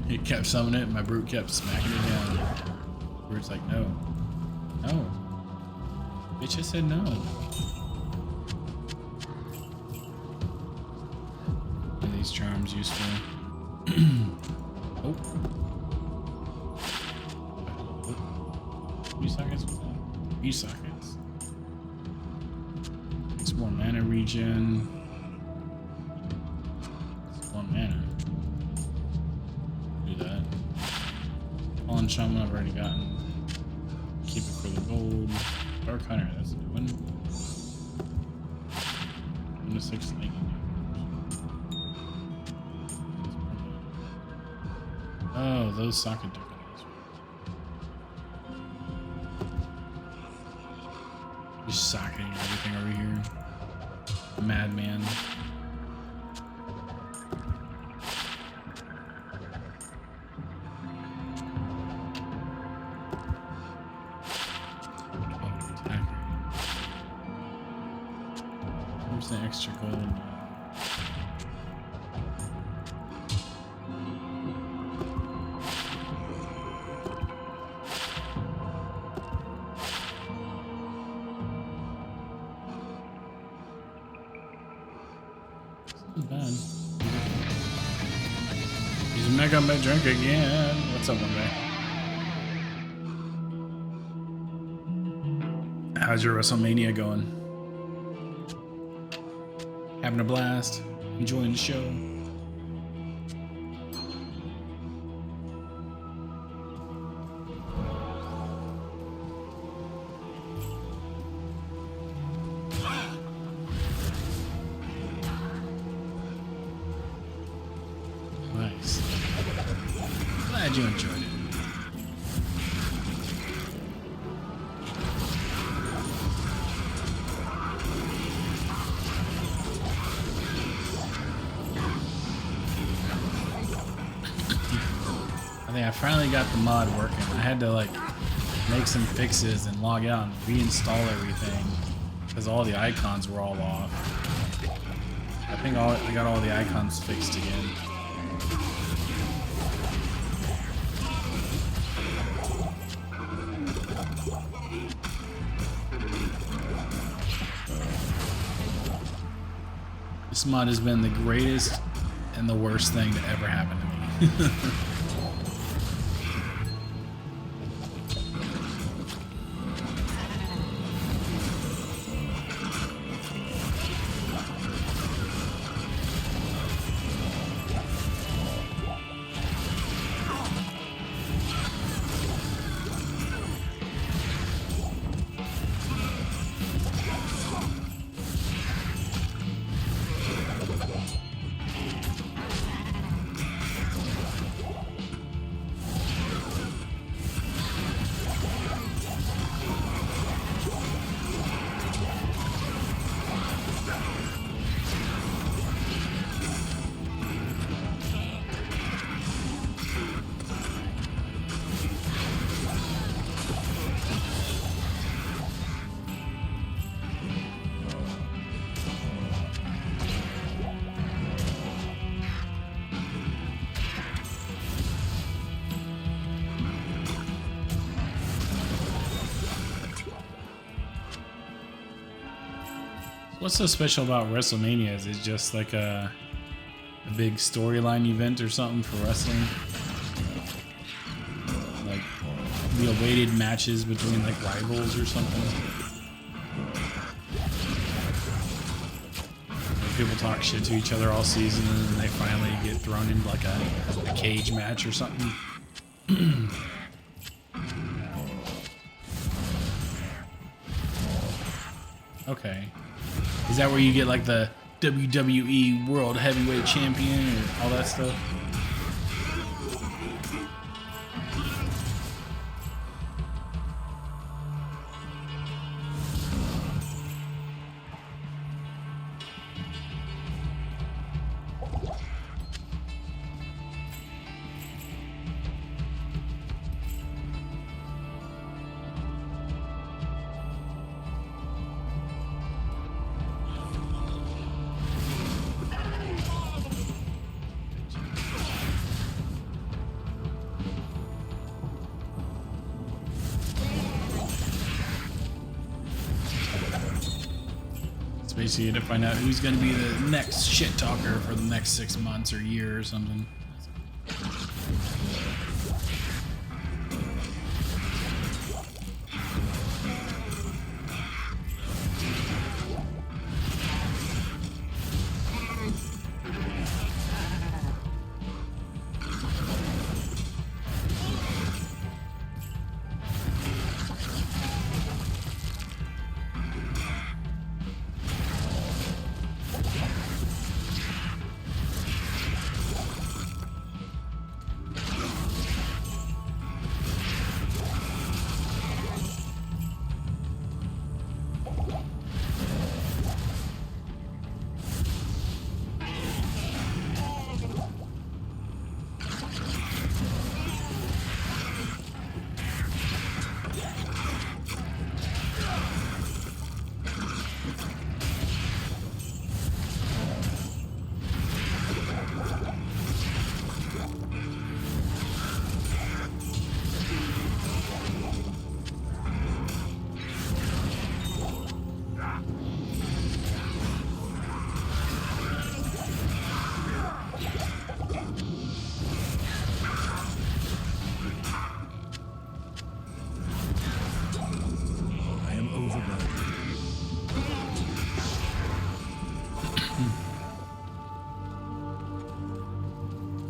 It kept summoning it, and my brute kept smacking it down. The brute's like, no. No. Bitch, I said no. Are these charms useful? Oh. Few sockets with that. Few sockets. It's more mana regen. It's 1 mana. Do that. Fallen Shaman I've already gotten. Keep it for the gold. Dark Hunter, that's a new one. 1 to 6 lightning. Oh, those socket duckers. Just socketing everything over here. Madman. Where's the extra gold? Not bad. He's mega my drink again. What's up, one guy? How's your WrestleMania going? Having a blast? Enjoying the show? Nice. Glad you enjoyed it. I think I finally got the mod working. I had to like make some fixes and log out and reinstall everything because all the icons were all off. I think I got all the icons fixed again. This mod has been the greatest and the worst thing to ever happen to me. What's so special about WrestleMania? Is it just like a big storyline event or something for wrestling? Like the awaited matches between like rivals or something? Where people talk shit to each other all season and then they finally get thrown into like a cage match or something? Okay. Is that where you get like the WWE World Heavyweight Champion or all that stuff? spicy to find out who's gonna be the next shit talker for the next 6 months or year or something.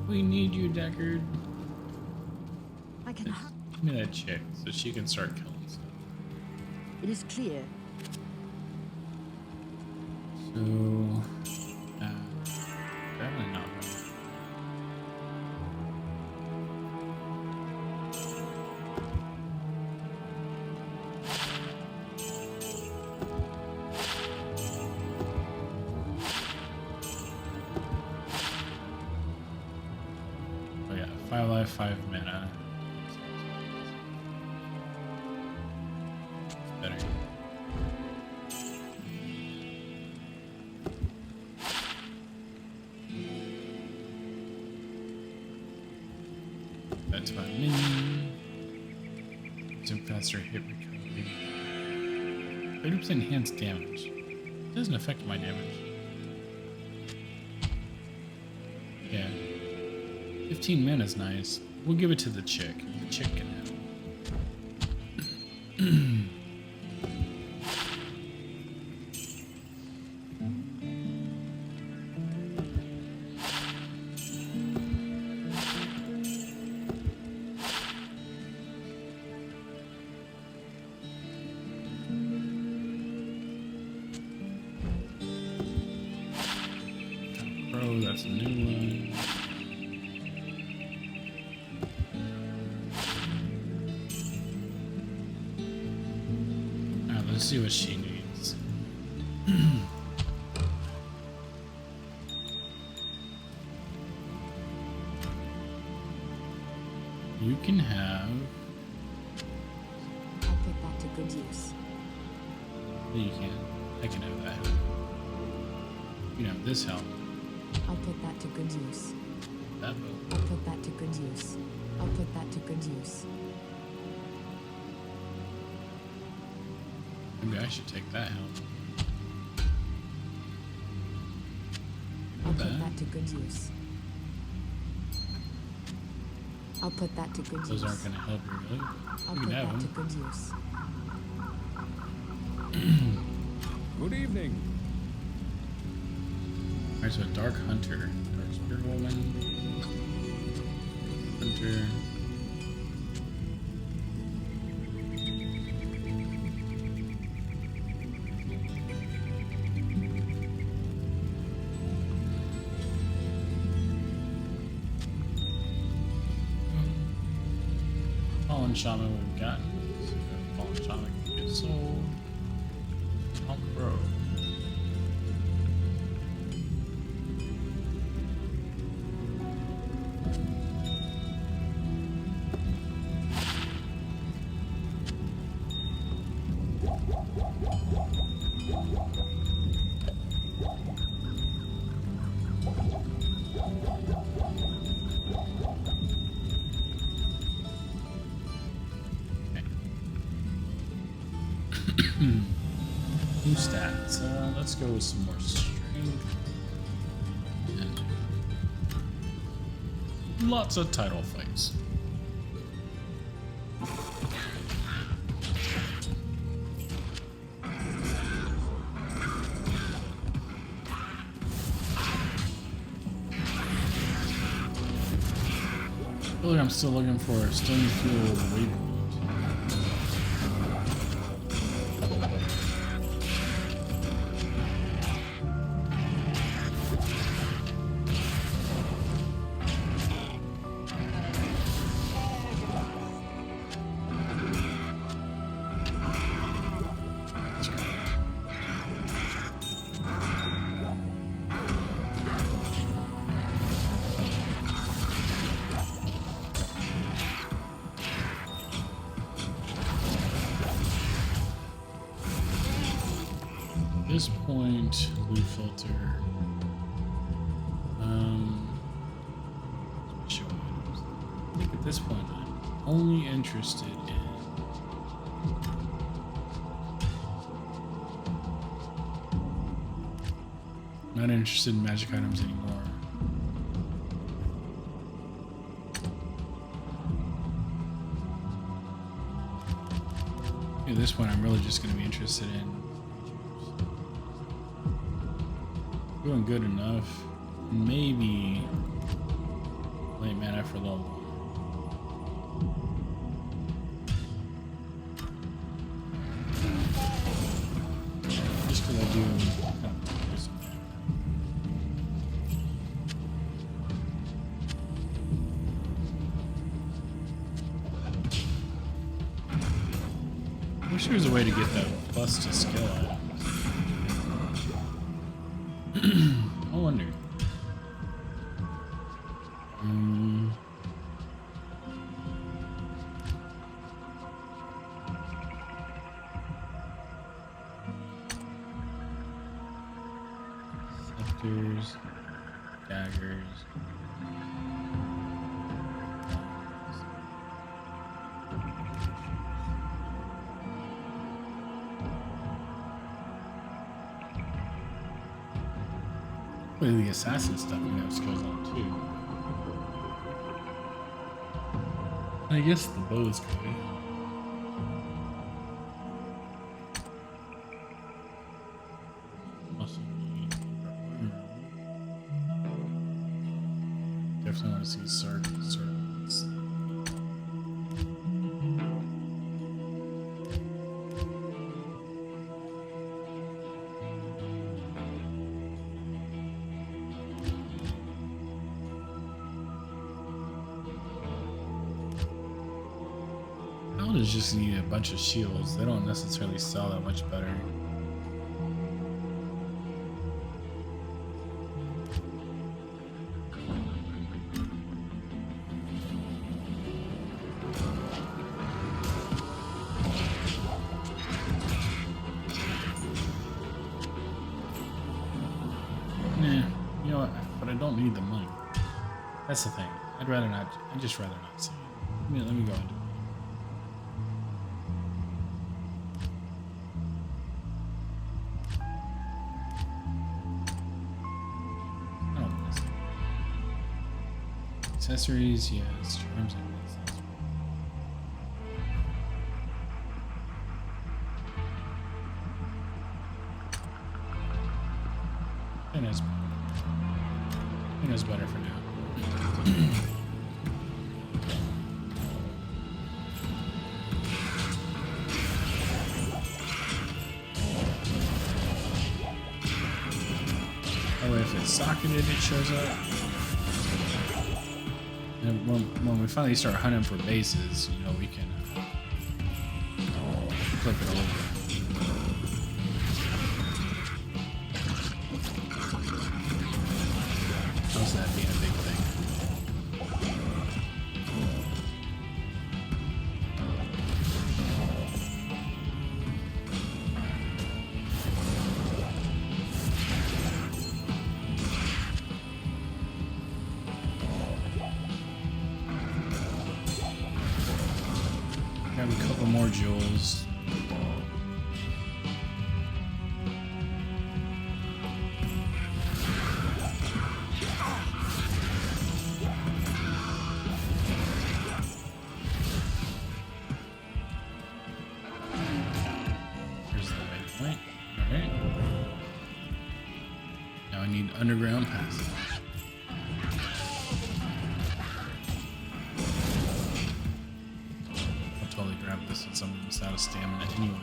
We need you, Deckard. I can. Give me that chick so she can start killing stuff. It is clear. So, definitely not bad. Oh yeah, 5 life, 5 mana. It's better. That's my minion. Some faster hit recovery. 30% enhanced damage. Doesn't affect my damage. Yeah. 15 mana is nice. We'll give it to the chick. The chick can have it. Pro, that's a new one. Alright, let's see what she needs. You can have. I'll put that to good use. You can. I can have that. You can have this help. I'll put that to good use. That will. I'll put that to good use. I'll put that to good use. Maybe I should take that help. I'll put That. that to good use. I'll put that to good use. Those aren't going to help you really. I'll You put can have that to them. good use. Good evening. Alright, so a Dark Hunter. Dark Spirit Woman. Hunter. Fallen Shaman we've gotten. So Fallen Shaman can get sold. Pump Bro. some stats. Let's go with some more strength. And lots of title fights. I feel like I'm still looking for a stone fuel waypoint. At this point, blue filter. Show items. I think at this point I'm only interested in not interested in magic items anymore. At this point I'm really just going to be interested in doing good enough. Maybe late mana for level 1. Just because I do kind of do some damage. I wish there was a way to get that plus to skill items. I wonder. Scepters, daggers. Well, the assassin stuff we have skills on too. I guess the bow is good. Definitely want to see sergeants. Paladins just need a bunch of shields. They don't necessarily sell that much better. You know what? But I don't need the money. That's the thing. I'd rather not. I'd just rather not see it. Let me go into it. I don't want to see it. Accessories, yes. Charms and accessories. I think that's better for now. That way, if it's socketed, it shows up. And when we finally start hunting for bases, you know, we can flip it over. How's that being a big thing? Grab a couple more jewels. underground passage. I'll totally grab this since I'm almost out of stamina anyway.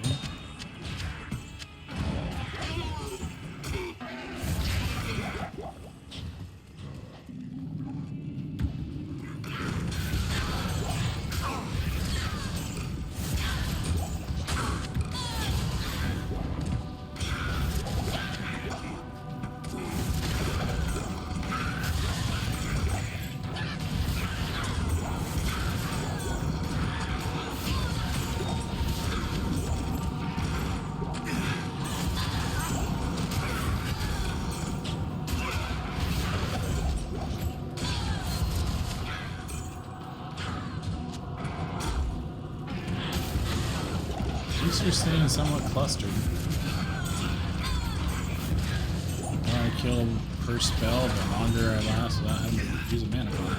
At least you're staying somewhat clustered. The more I kill per spell, the longer I last without having to use a mana point.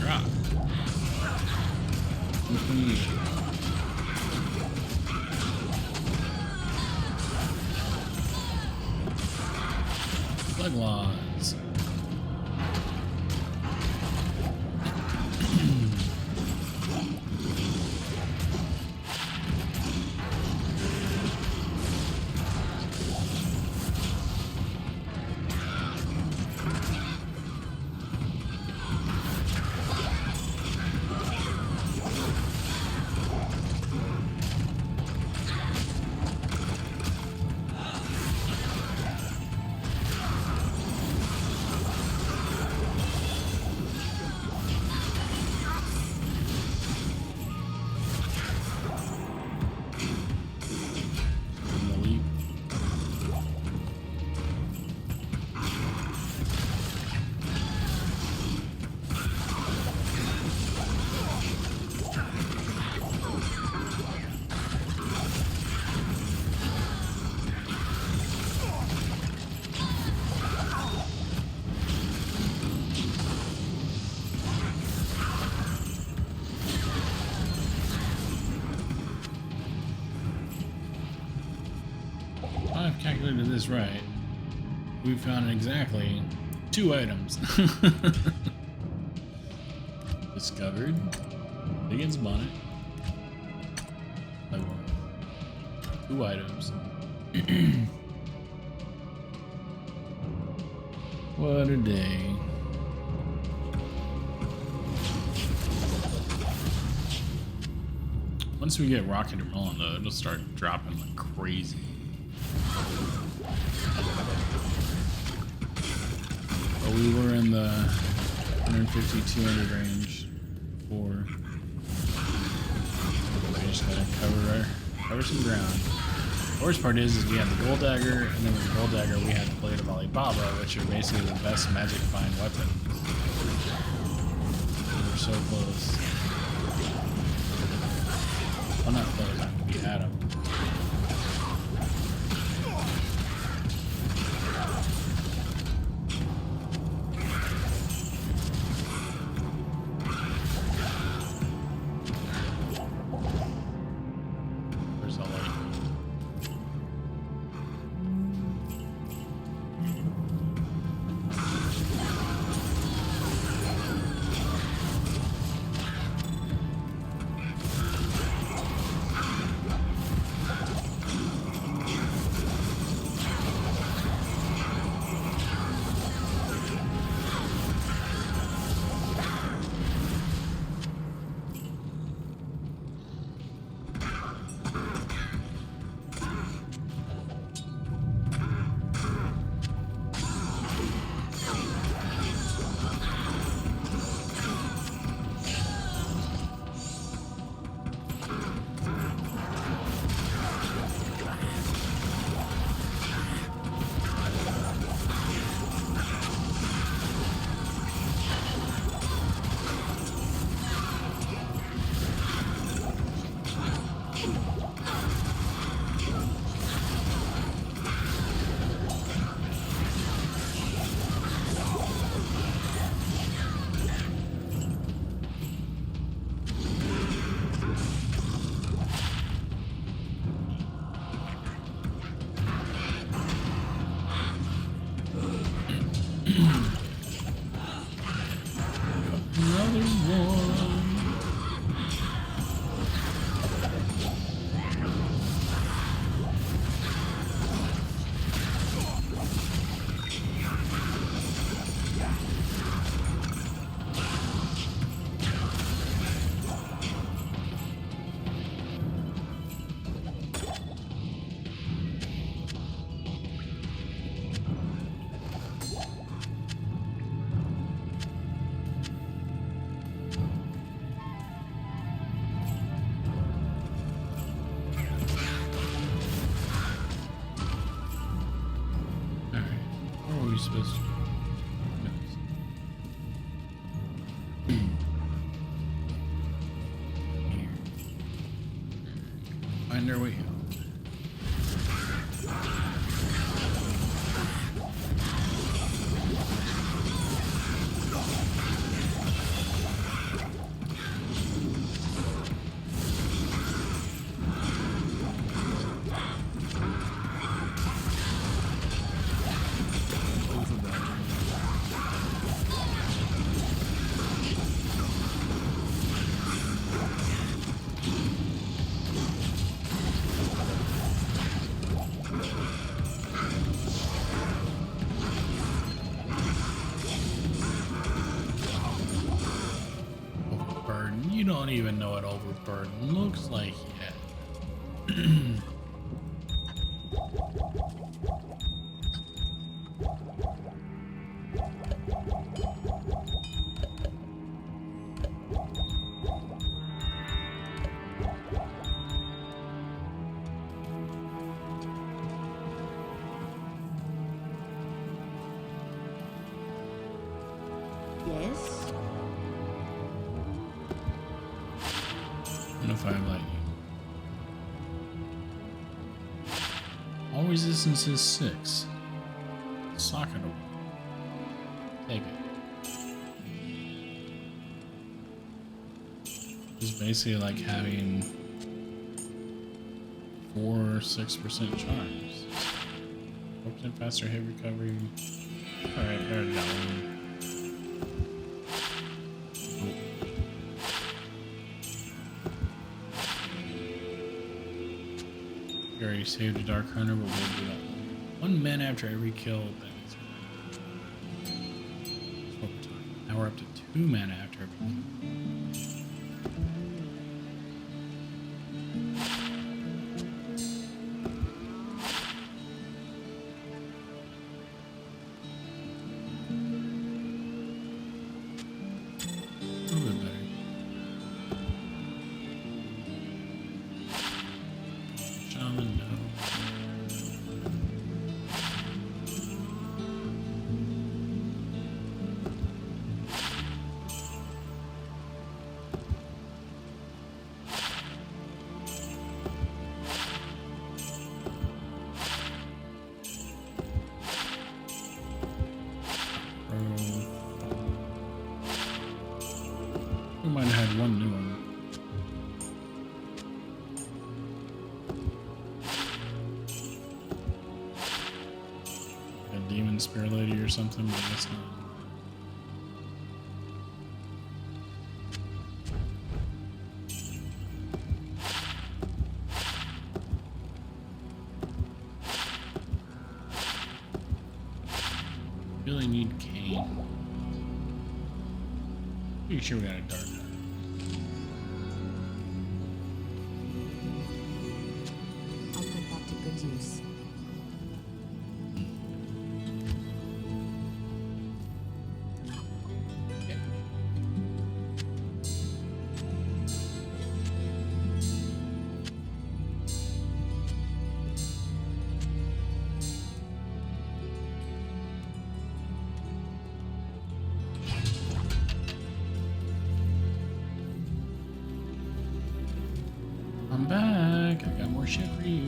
Drop. Plug laws. I've calculated this right. We found exactly 2 items. Discovered Diggins' bonnet. Like 2 items. What a day. Once we get Rocket and Melon though, it'll start dropping like crazy. But we were in the 150-200 range before. We just gotta cover some ground. The worst part is we had the Gold Dagger, and then with the Gold Dagger we had the Blade of Alibaba, which are basically the best magic find weapons. We were so close. Well, not close, I mean, we had them. you supposed to? Here. Find our way out. Overburden. You don't even know what overburden looks like yet. Yes? And if I let you. All resistance is 6. Socket away. Take it. It's basically like having 4 or 6% charms. 4% faster hit recovery. Alright, there's that one. We already saved a Dark Hunter, but we'll do that 1 minute after every kill. That's what we're talking. Now we're up to 2 mana after every kill. A little bit better. Shaman, no. We might have had one new one. A demon spirit lady or something, but that's not. Really need Kane. Pretty sure we got a dark hunter. I'll put that to good use. I'm back. I got more shit for you.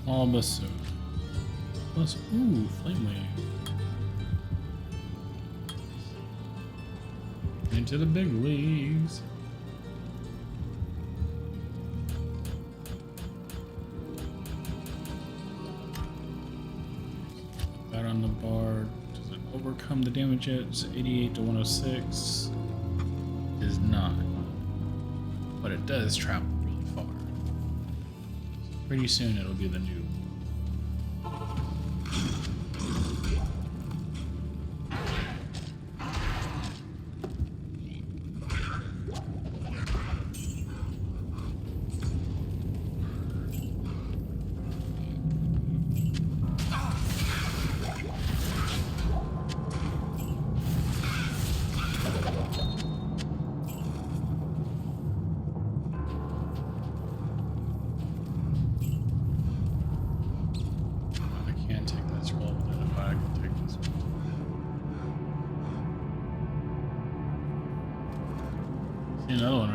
All Basu. Plus, ooh, Flame Wave. Into the big leagues. That on the bar. Does it overcome the damage yet? It's 88 to 106. It does not. But it does travel really far. Pretty soon it'll be the new.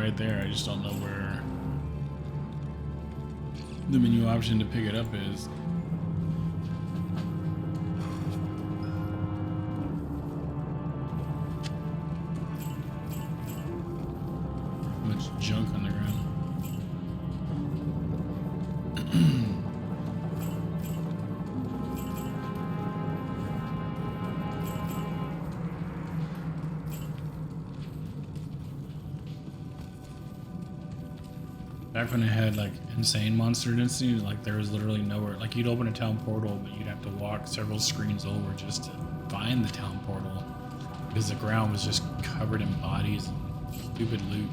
right there. I just don't know where the menu option to pick it up is. Much junk on the ground. Back when it had like insane monster density, like there was literally nowhere. Like you'd open a town portal, but you'd have to walk several screens over just to find the town portal because the ground was just covered in bodies and stupid loot.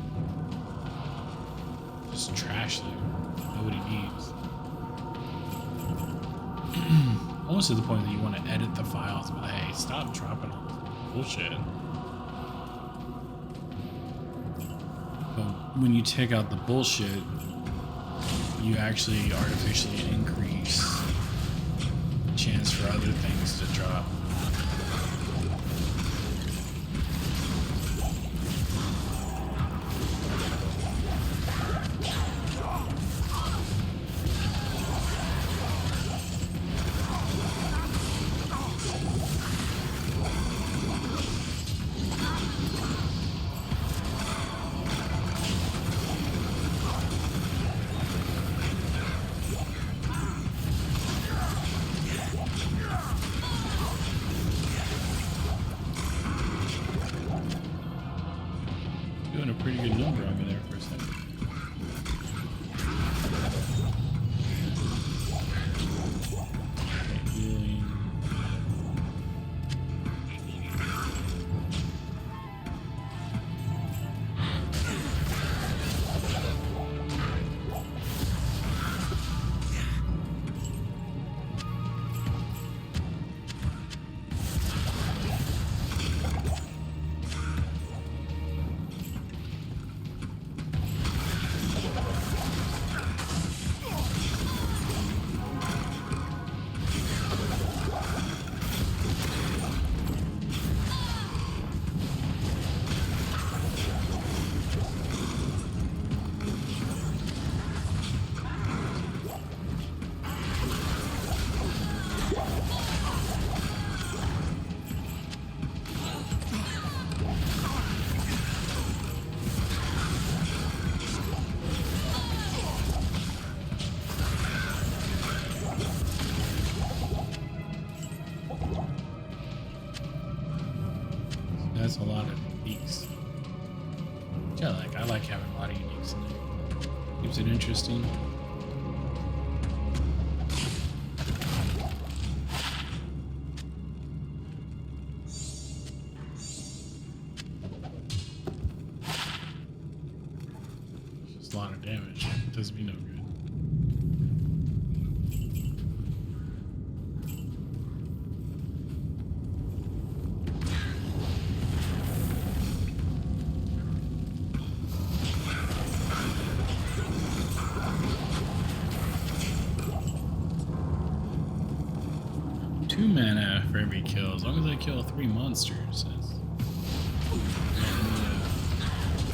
Just trash loot nobody needs. Almost to the point that you want to edit the files, but hey, stop dropping all this bullshit. But when you take out the bullshit, you actually artificially increase the chance for other things to drop. Doing a pretty good number on me there for a second. Healing. That's a lot of uniques. Which I like. I like having a lot of uniques in there. Keeps it interesting. It's just a lot of damage. It does me no good. Two mana for every kill, as long as I kill 3 monsters. That's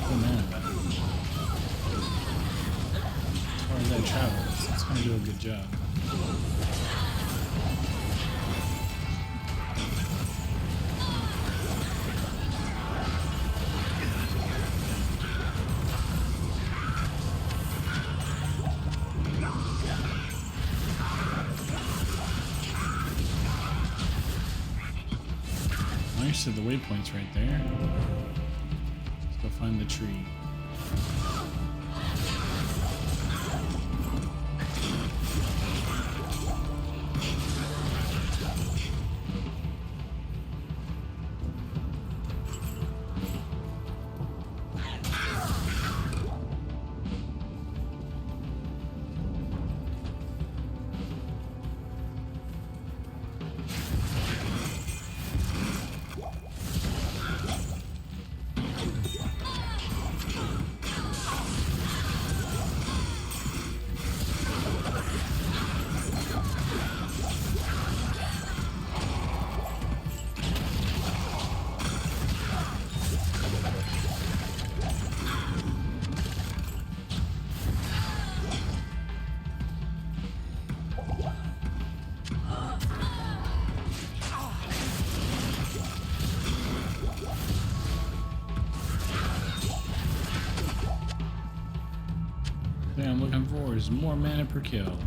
4 mana back. As far as that travels, it's gonna do a good job. Nice to the waypoints right there. Let's go find the tree. thing I'm looking for is more mana per kill.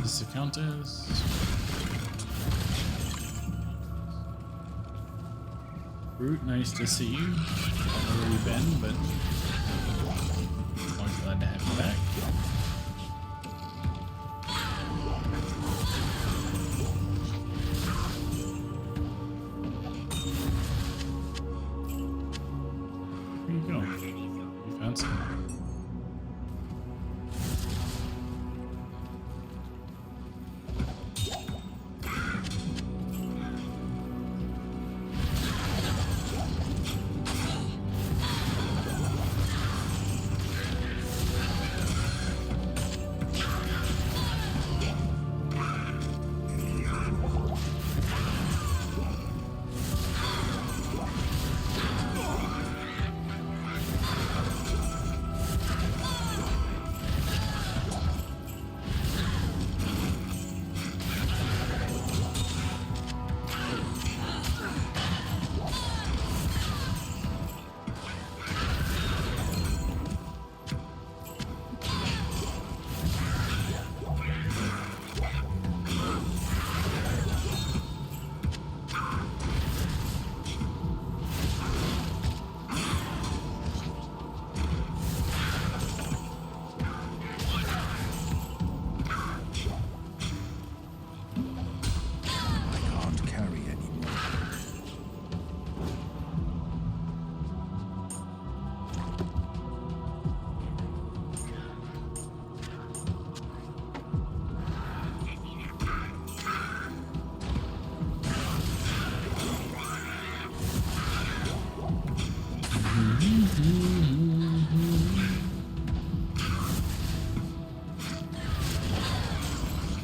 This the Countess. Root, nice to see you. I don't know where you've been, but always glad to have you back. Where you going? You found some.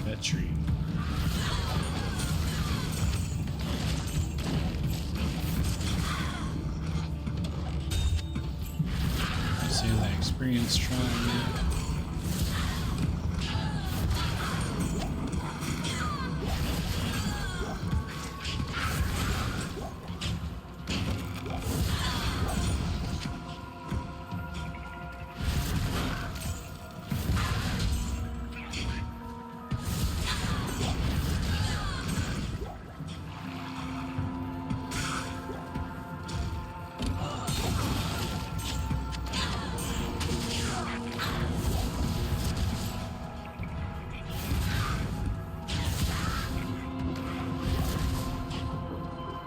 That tree. See that experience trying.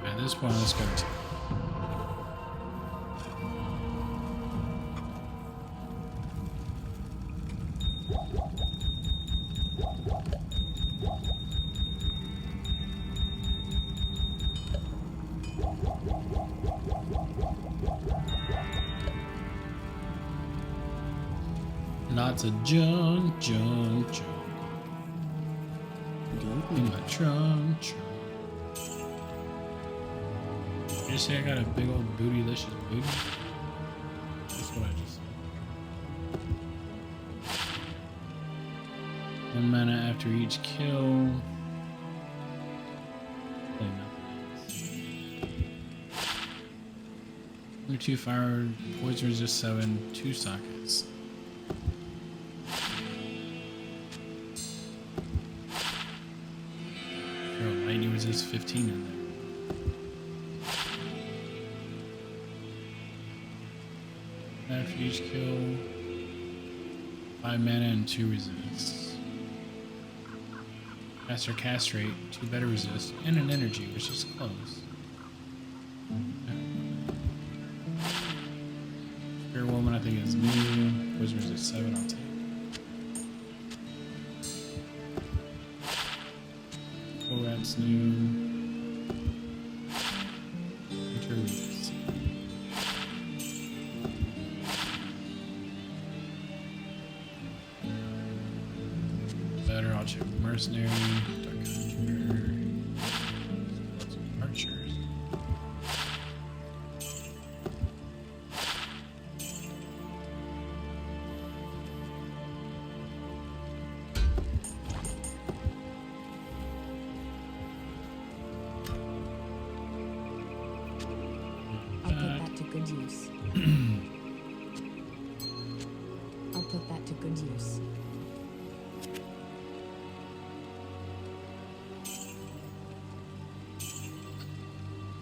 At this point, let's go to. Lots of junk in my trunk. You just say I got a big old bootylicious booty? That's what I just said. 1 mana after each kill. Play nothing else. Under 2 fire, poison resist 7, 2 sockets. Lightning resist 15 in there. After each kill, 5 mana and 2 resists. Faster cast rate, 2 better resist, and an energy, which is close. Spirit Woman, I think is new. Poison resist 7, I'll take. Rat's new. Interludes. bunch of mercenary, dark hunter, archers. I'll put that to good use. I'll put that to good use.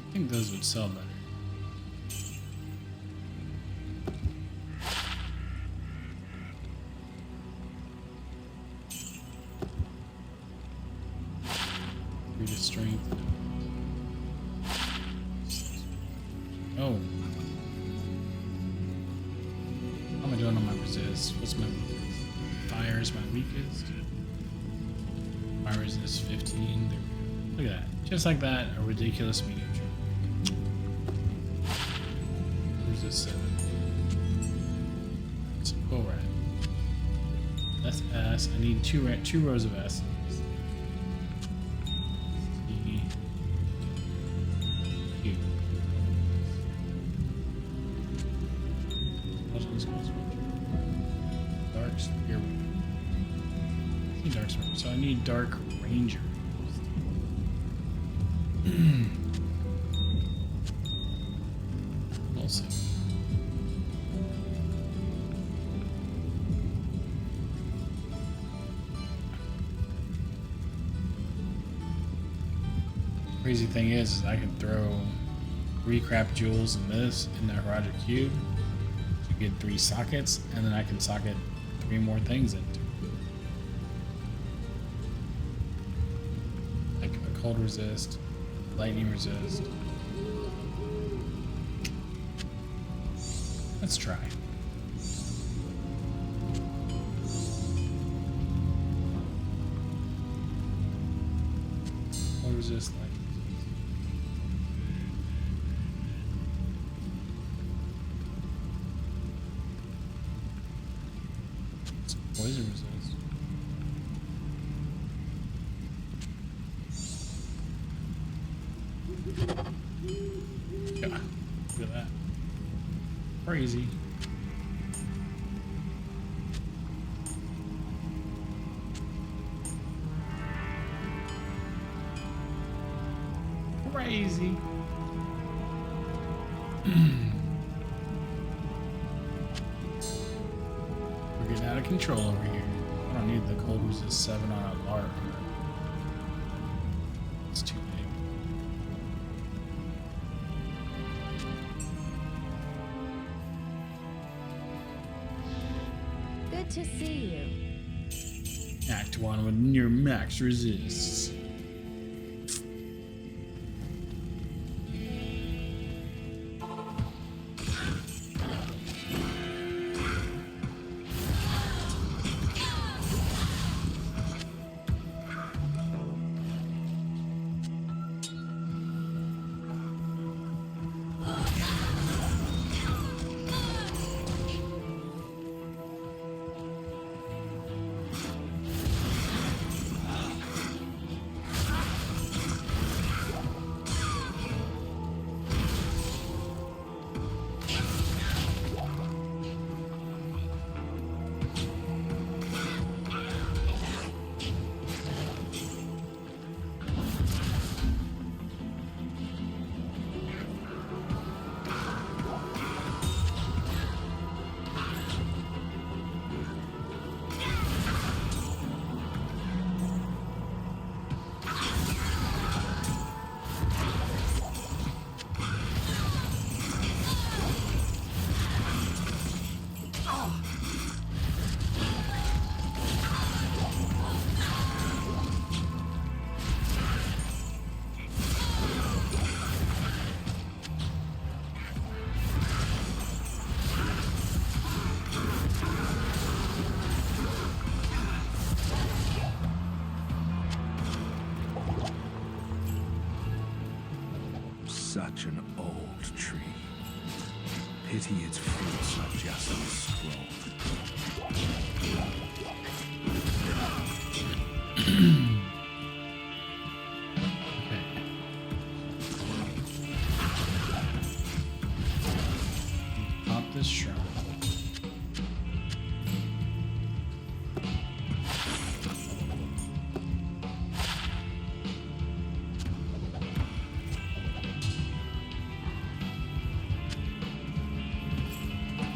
I think those would sell better. Three to strength. Oh. How am I doing on my resist? What's my weakest? Fire is my weakest. Fire resist 15. There we go. Look at that. Just like that, a ridiculous miniature. Resist 7. It's a pull rat. That's S. I need two rows of S. So I need Dark Ranger. We'll see. Crazy thing is I can throw 3 crap jewels in this in the RotW cube to get 3 sockets, and then I can socket 3 more things into it. Cold resist, lightning resist. Let's try. Cold resist, lightning resist. Poison resist. Yeah, look at that. Crazy. Crazy. We're getting out of control over here. I don't need the cold resist 7 on a lark. It's too big. Good to see you. Act 1 with near max resists. Such an old tree. Pity its fruits are just as strong. this shrine.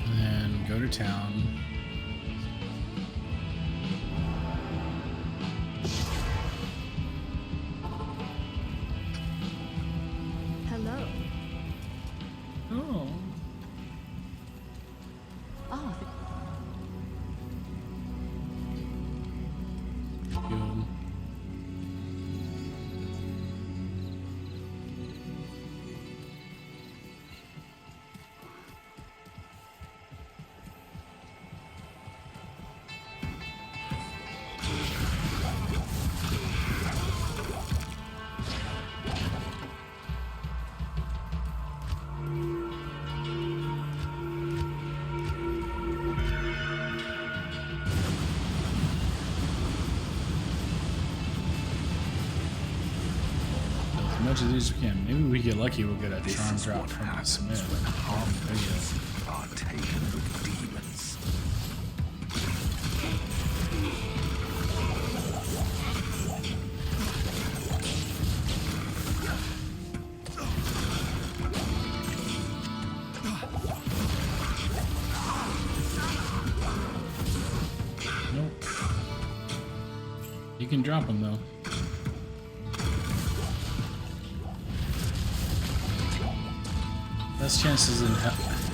And then go to town. Hello. Oh. Oh, Good. As much of these as we can. Maybe we get lucky. We'll get a charm drop from the Smith. Are taken with demons. Nope. You can drop them though. Less chances in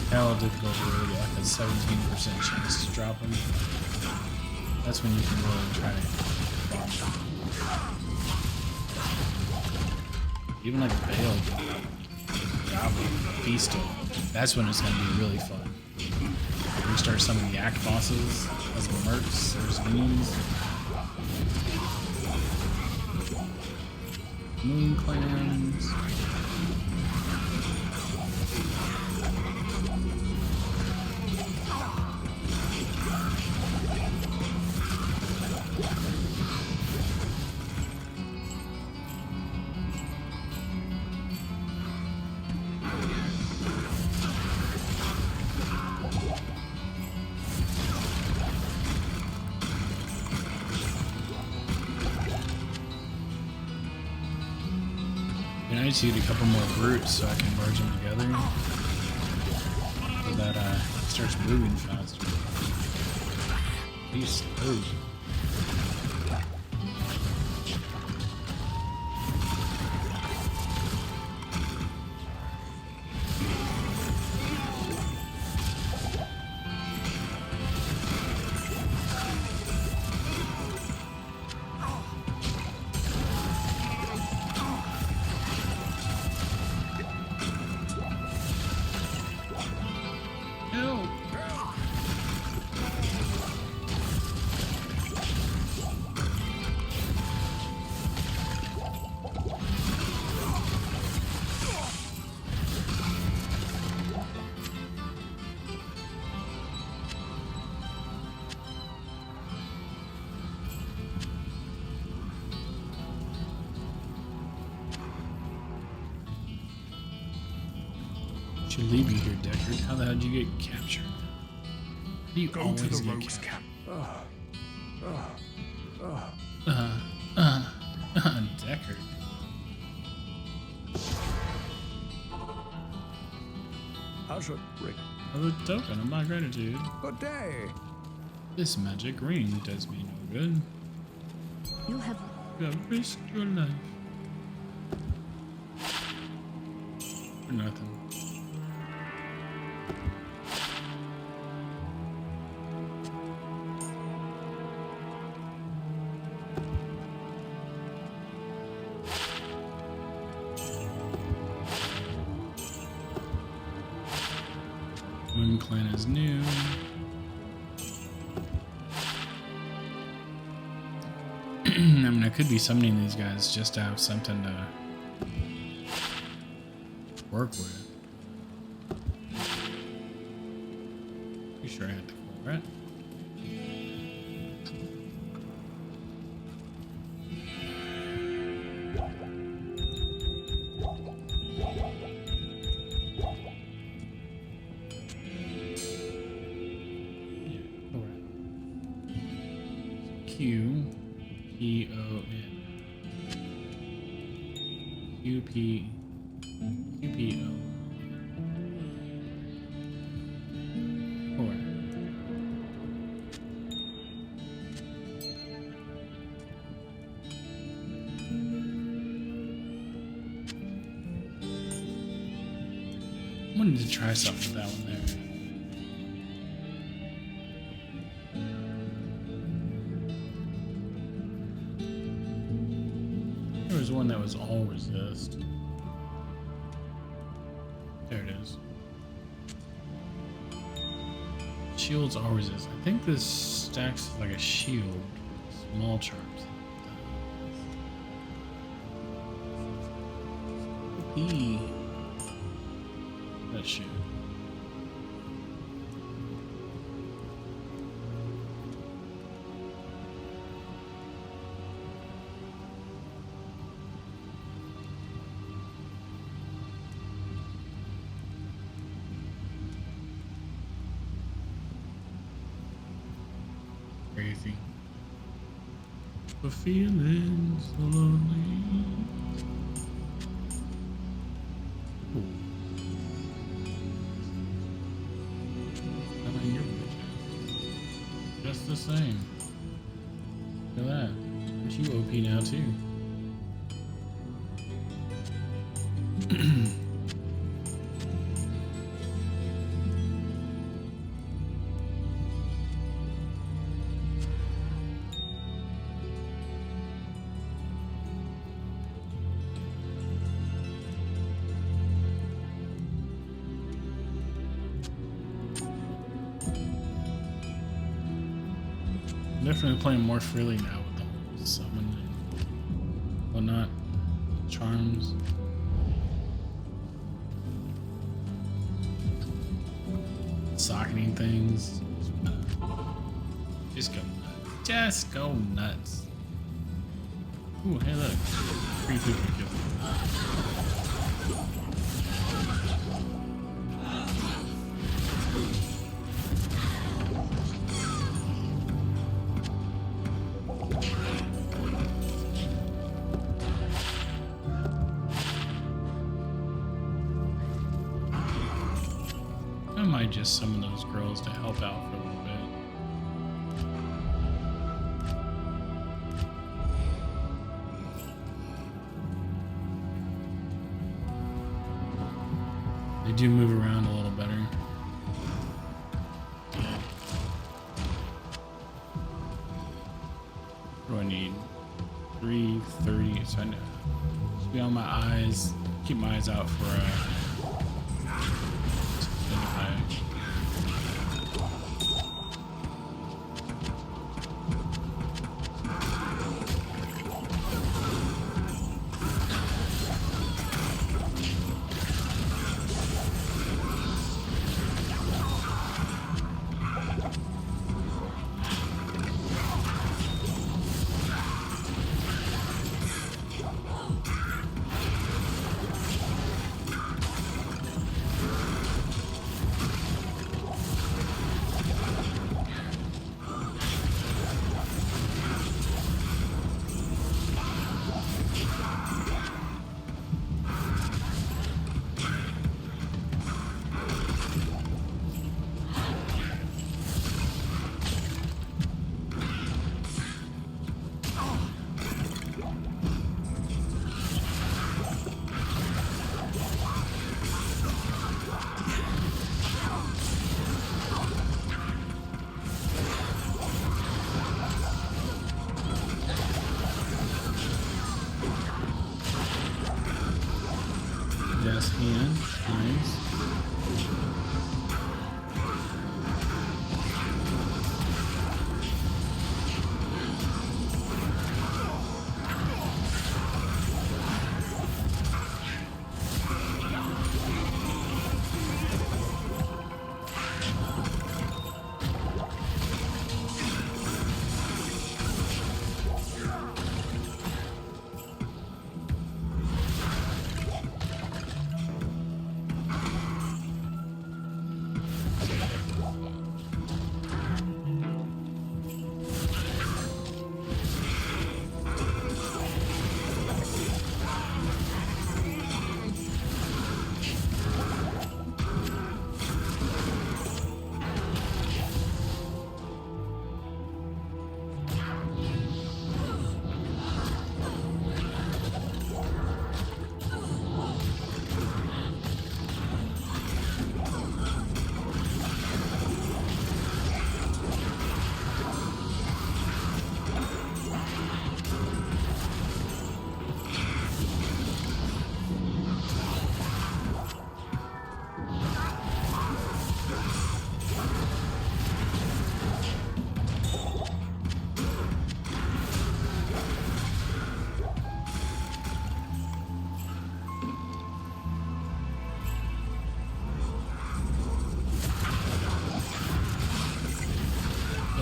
hell difficulty really, like a 17% chance to drop them. That's when you can really try to drop them. Even like a Veiled Goblin, Beastal, that's when it's going to be really fun. Restart some of the Act bosses, as the Mercs, there's Moons. Moon Clans. And I need to get a couple more brutes so I can merge them together. So that it starts moving faster. He's slow. Help! Should leave you here, Deckard. How the hell did you get captured? How do you Go always to the get rogues captured? camp. Deckard. Usher, Rick. Another token of my gratitude. Good day. This magic ring does me no good. you have You have risked your life. For nothing. Moon Clan is new. I mean, I could be summoning these guys just to have something to work with. Pretty sure I had the cool, right? Q P O N. Q P O. Four. I wanted to try something with that one there. There was one that was all resist. There it is. Shields all resist. I think this stacks like a shield. Small charms. E. That shit. Crazy. The feeling so lonely. Ooh. I mean, your bitches. Just the same. Look at that. But you OP now too. Definitely playing more freely now with the whole summon and whatnot. Charms. Socketing things. Just go nuts. Just go nuts. Ooh, hey look. Free poopy kill. I might just summon those girls to help out for a little bit. They do move around a little better. What do I need? 330. So I know. Just be on my eyes. Keep my eyes out for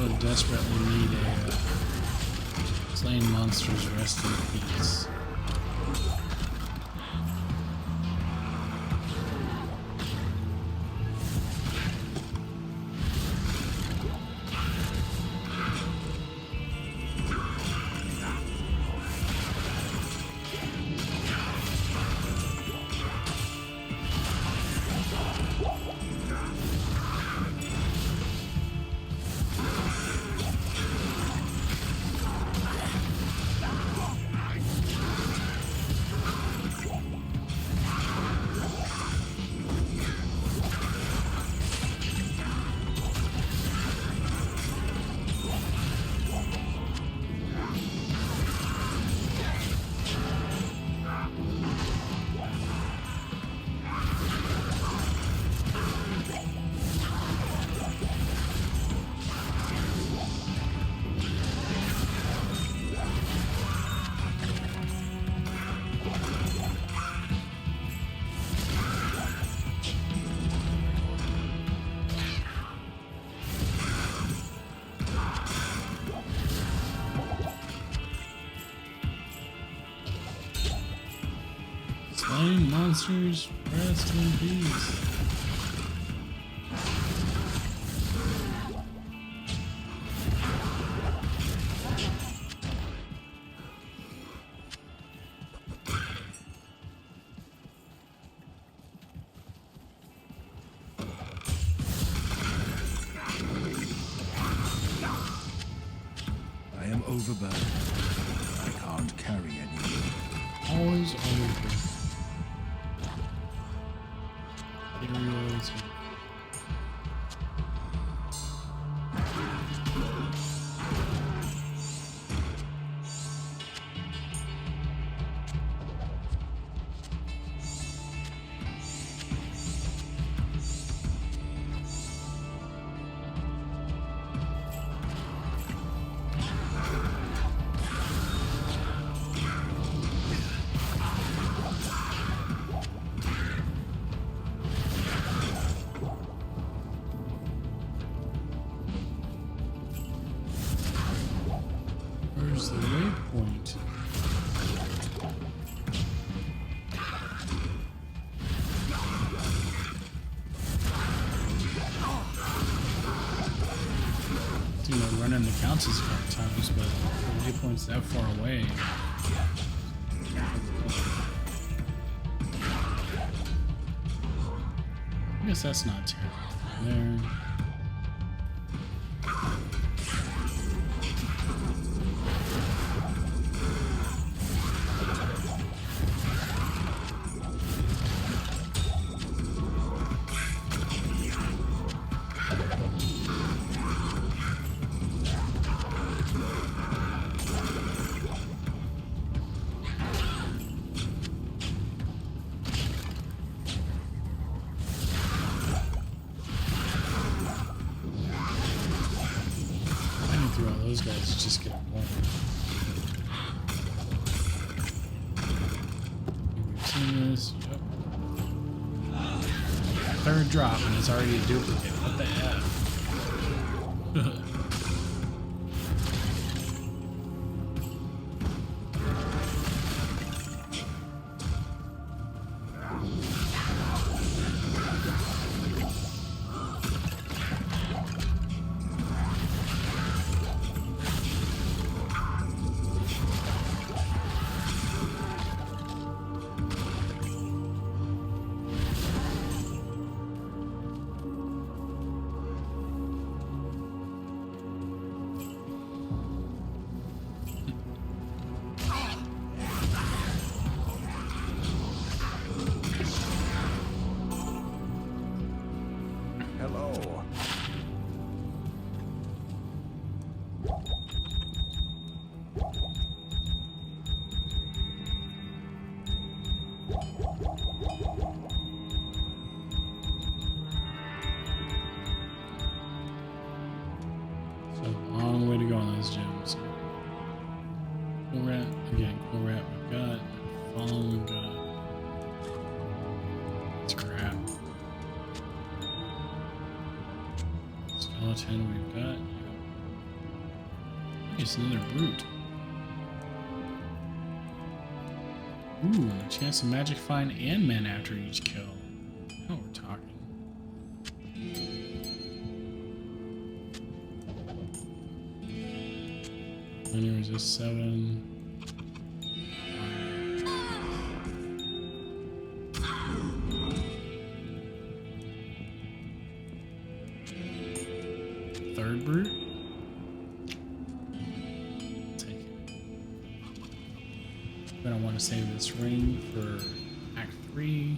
So desperately need a slain monsters rest in peace. Slain monsters, rest in peace. I am overburdened. I can't carry anymore. Always over. Materials. Where's the waypoint? You know, running the counts is couple times, but the waypoint's that far away. I guess that's not terrible. There. Through all those guys, just get one. We've seen this. Yep. Third drop, and it's already a duplicate. What the F? Hello. So long way to go on those gems. Cool rat, again, cool rat we've got. Fallen we've got. It's crap. Skeleton we've got. Yep. It's another brute. Ooh, a chance to magic find and mana after each kill. Now we're talking. Linear resist 7. Third brute. Take it. But I want to save this ring for Act 3.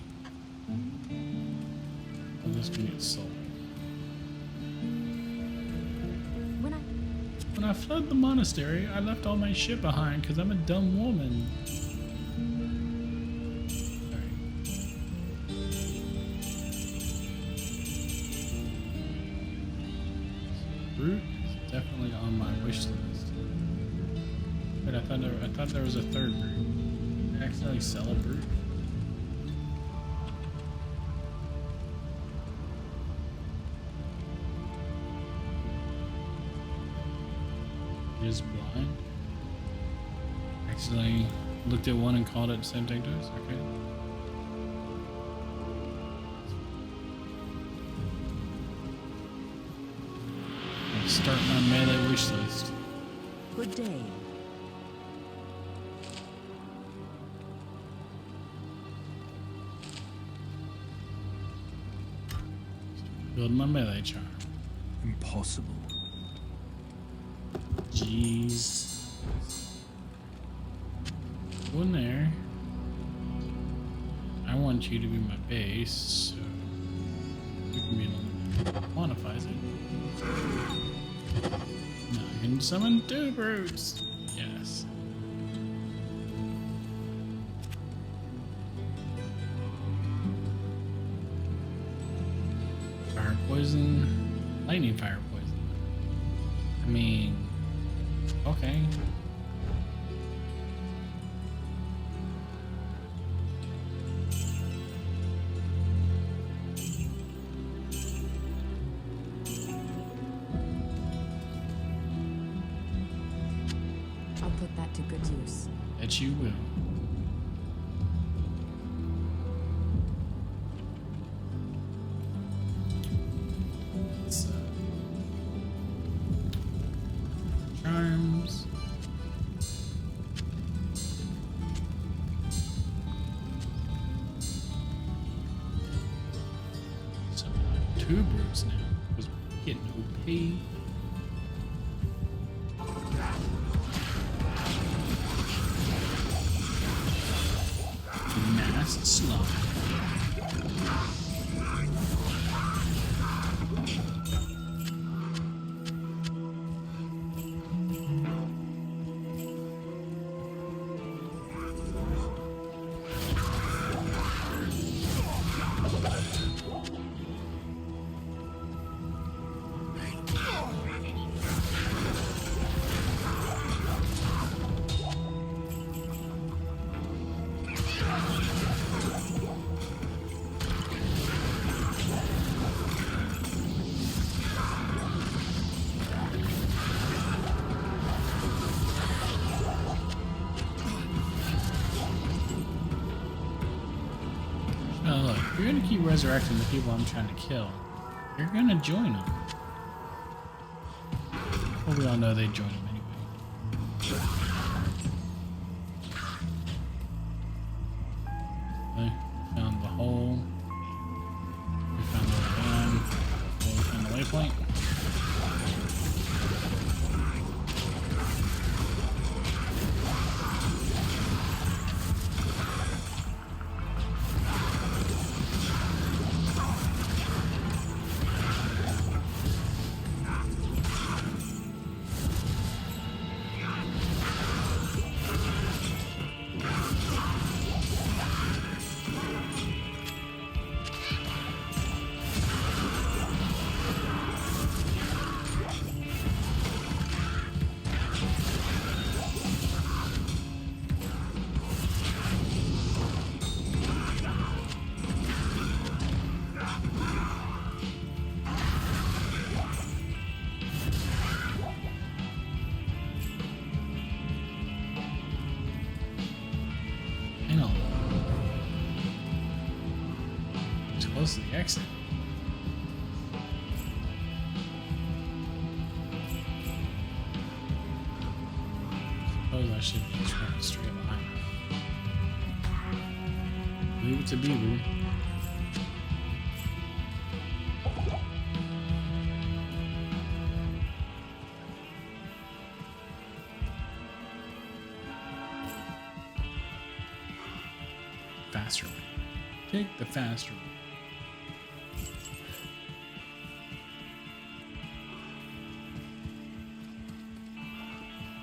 I'm just gonna get sold. When I fled the monastery, I left all my shit behind because I'm a dumb woman. Brute is definitely on my wish list. Wait, I thought there was a third brute. Did I accidentally sell a brute? Is blind. Accidentally looked at one and called it the same thing to us. Okay. Start my melee wish list. Good day. Build my melee charm. Impossible. Jeez. Go in there. I want you to be my base, so you can be another quantifies it. Now I can summon 2 brutes. Yes. Fire poison, lightning fire poison. I mean, okay. I'll put that to good use. That you will. Let's, charms. So I have 2 brutes now because we're getting OP. Masked slime. Now look, if you're gonna keep resurrecting the people I'm trying to kill, you're gonna join them. Well, we all know they join them anyway. Okay, found the hole. We found the van. We found the waypoint. this is the exit. Suppose I should be just running straight line. Leave it to Beaver. Faster way. Take the faster way.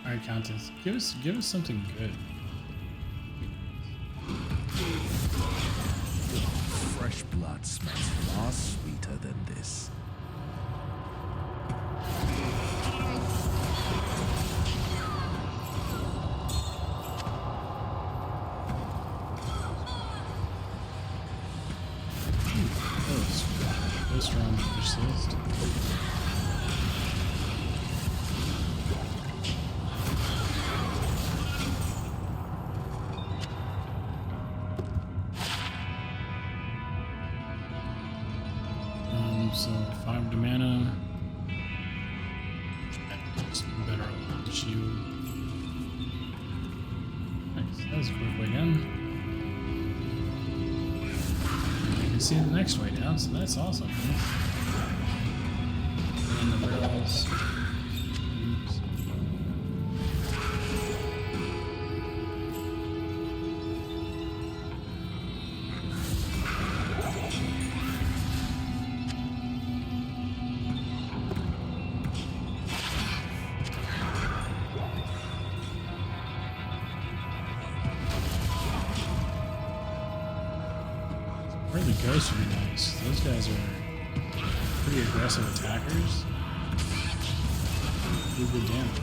Alright, Countess, give us something good. Fresh blood smells far sweeter than this. Close strong persist. So 5 to mana. Just better shield. Nice. That was a quick way down. You can see the next way down, so that's awesome. And the barrels. Oops. Or the ghosts would be nice. Those guys are pretty aggressive attackers. Do good damage.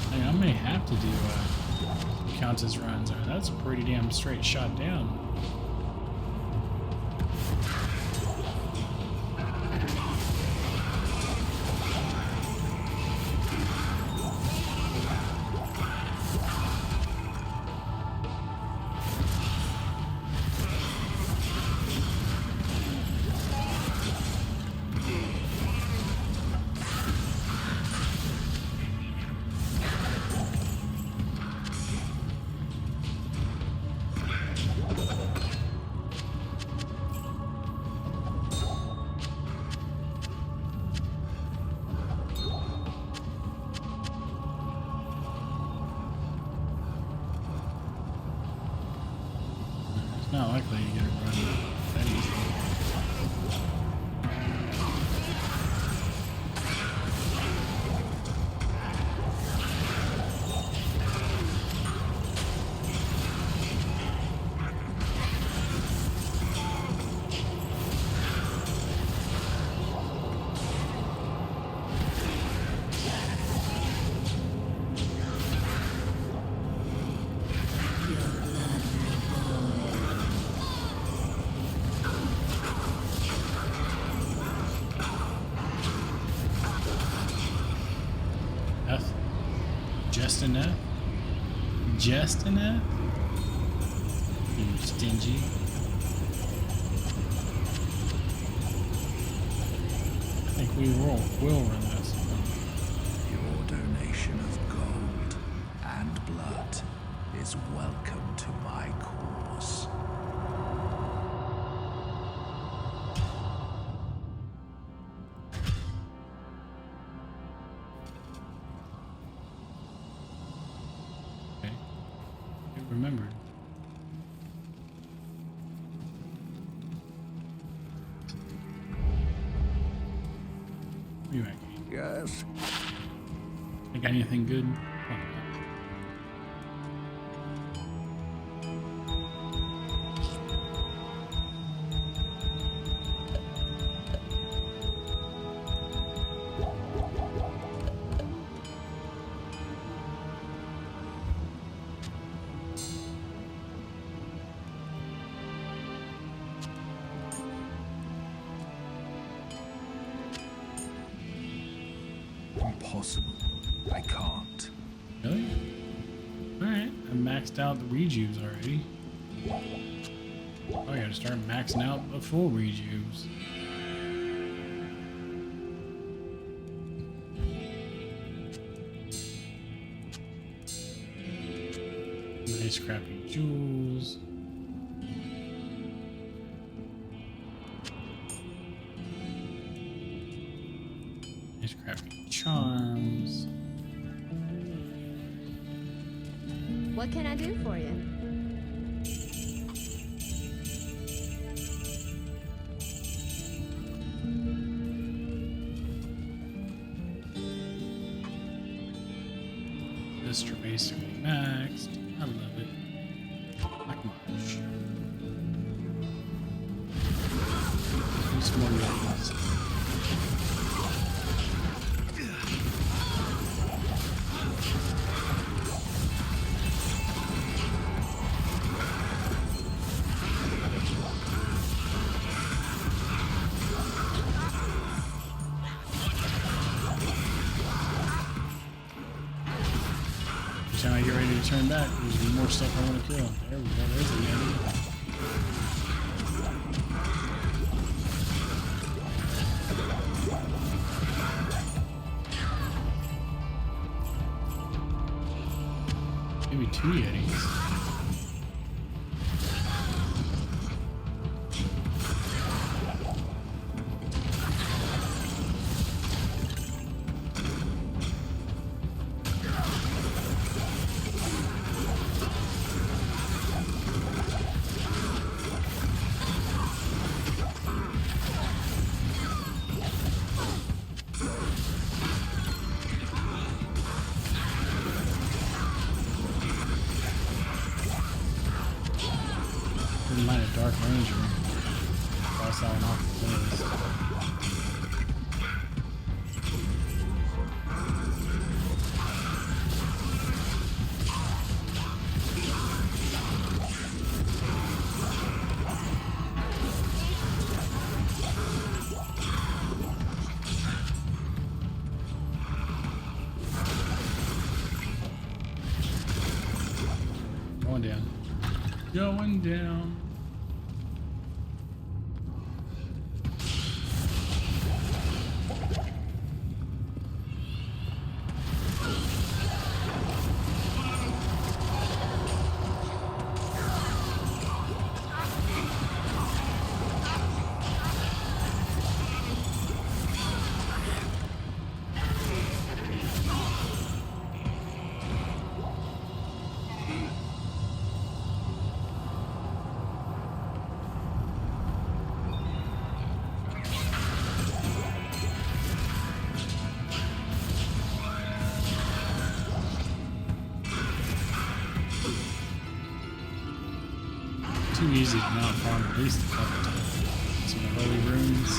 Hey, I may have to do Countess runs. That's a pretty damn straight shot down. Not likely to get a run that easily. Just enough? Just enough? You stingy. I think we will run this. Your donation of gold and blood is welcome to my cause. Okay. Get remembered. Where you at, Kate? Yes. I got anything good? Oh, impossible. I can't. Really? Alright, I maxed out the rejuves already. Oh, I gotta start maxing out the full rejuves. Nice crappy jewels. Nice crappy charms. What can I do for you? Mr. Basically maxed. I love it. Like March. Need some more ladies. Every time I get ready to turn back, there's more stuff I want to kill. There we go. There's a yeti. Maybe 2 yetis. Didn't mind a Dark Ranger. Cross that one off the list. Going down. Going down. Too easy to not farm at least a couple times. Some holy runes.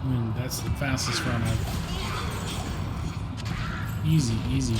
I mean, that's the fastest run I've... Easy, easy.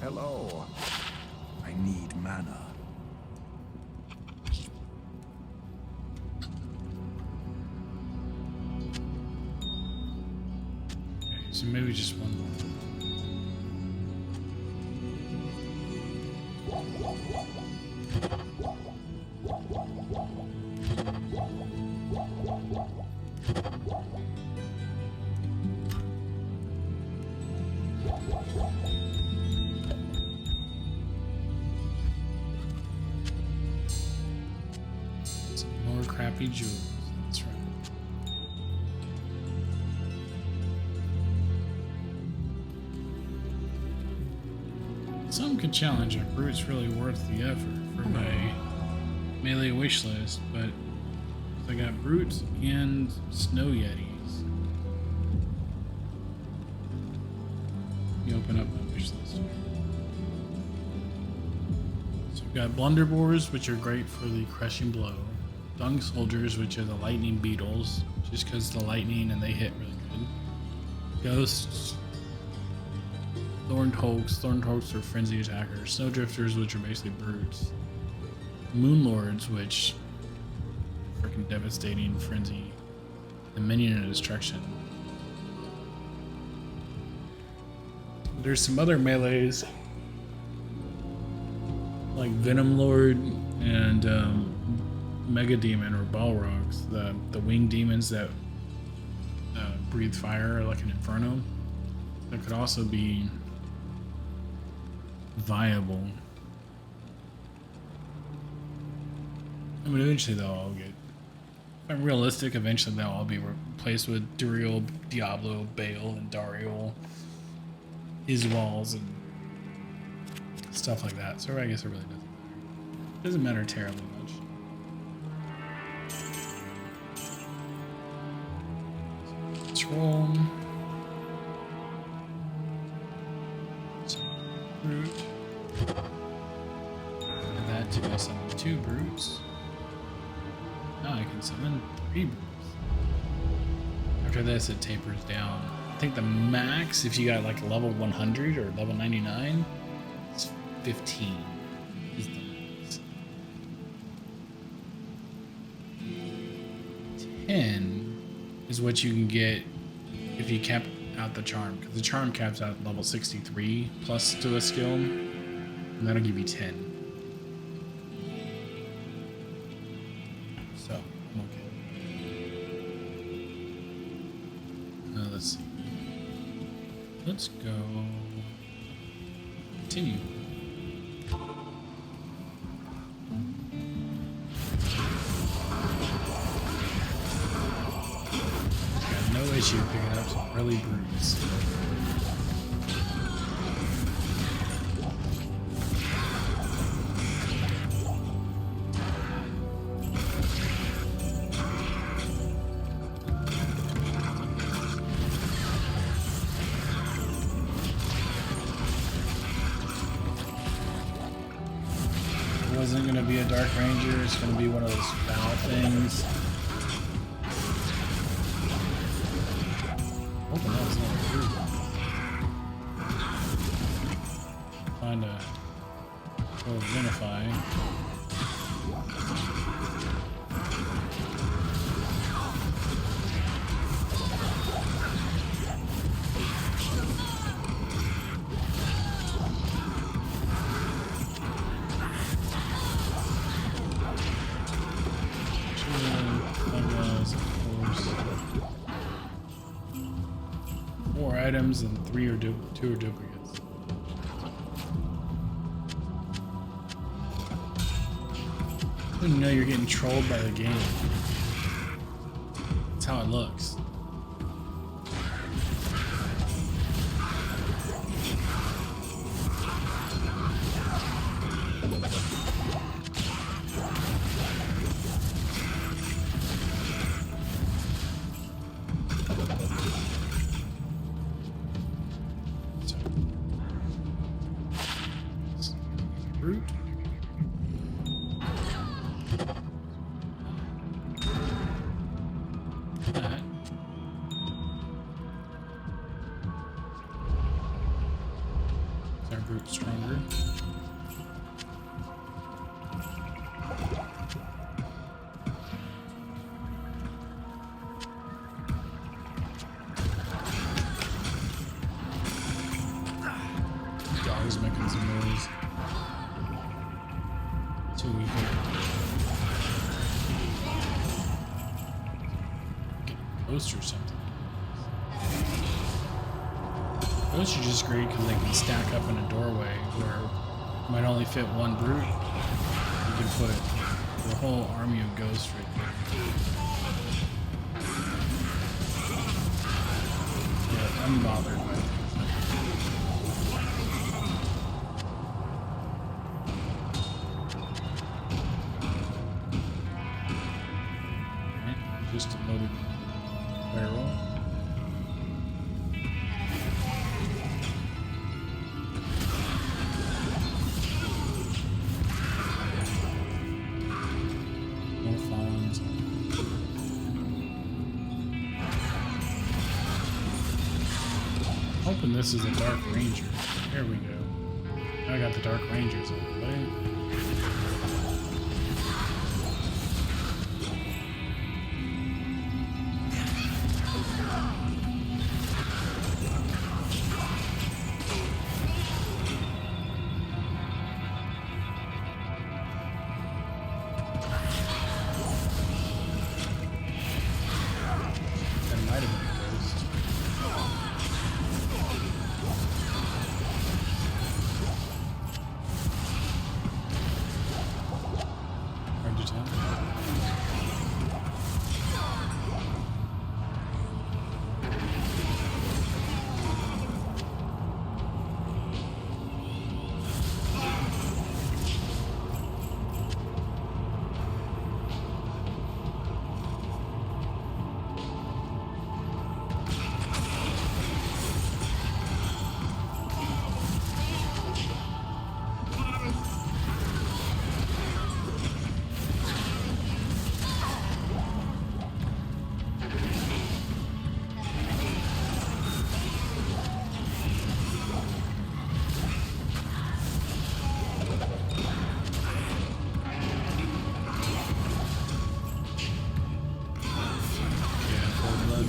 Hello. I need mana. Okay, so maybe just one more. Some more crappy jewels. That's right. Some could challenge if Brute's really worth the effort for my melee wish list, but I got Brutes and Snow Yetis. Let me open up my wish list here. So we've got Blunderboars, which are great for the crushing blow. Dung Soldiers, which are the lightning beetles, just because the lightning and they hit really good. Ghosts. Thorned Hulks are frenzy attackers. Snowdrifters, which are basically brutes. Moonlords, which freaking devastating frenzy. And minion of destruction. There's some other melees like Venom Lord and Mega Demon or Balrogs, the winged demons that breathe fire like an inferno. That could also be viable. I mean, eventually they'll all get. If I'm realistic, eventually they'll all be replaced with Duriel, Diablo, Bale, and Dariel, Iswals, and stuff like that. So I guess it really doesn't matter. Doesn't matter terribly much. Let's roll. Brute. And that to go summon 2 brutes. Now I can summon 3 brutes. After this, it tapers down. I think the max, if you got like level 100 or level 99, is 15. Is the max. 10 is what you can get if you cap out the charm, because the charm caps out level 63 plus to a skill, and that'll give you 10. So, I'm okay. Let's see. Let's go. Continue. Got no issue picking up some early brutes. It wasn't going to be a Dark Ranger, it's going to be one of those foul things. Hoping that was not a brute. Find a little Zenify. Items and 2 are duplicates. You know you're getting trolled by the game. That's how it looks. Brute stronger. Dog's making some noise. Too weak. Get a ghost or something. Ghosts are just great because they can stack up in a doorway where it might only fit one brute. You can put the whole army of ghosts right there. Yeah, unbothered by things. Just a loaded barrel. More fawns. Hoping this is a Dark Ranger. There we go. I got the Dark Rangers on the way. That might have been a ghost. Hard to tell. Yeah, full blood.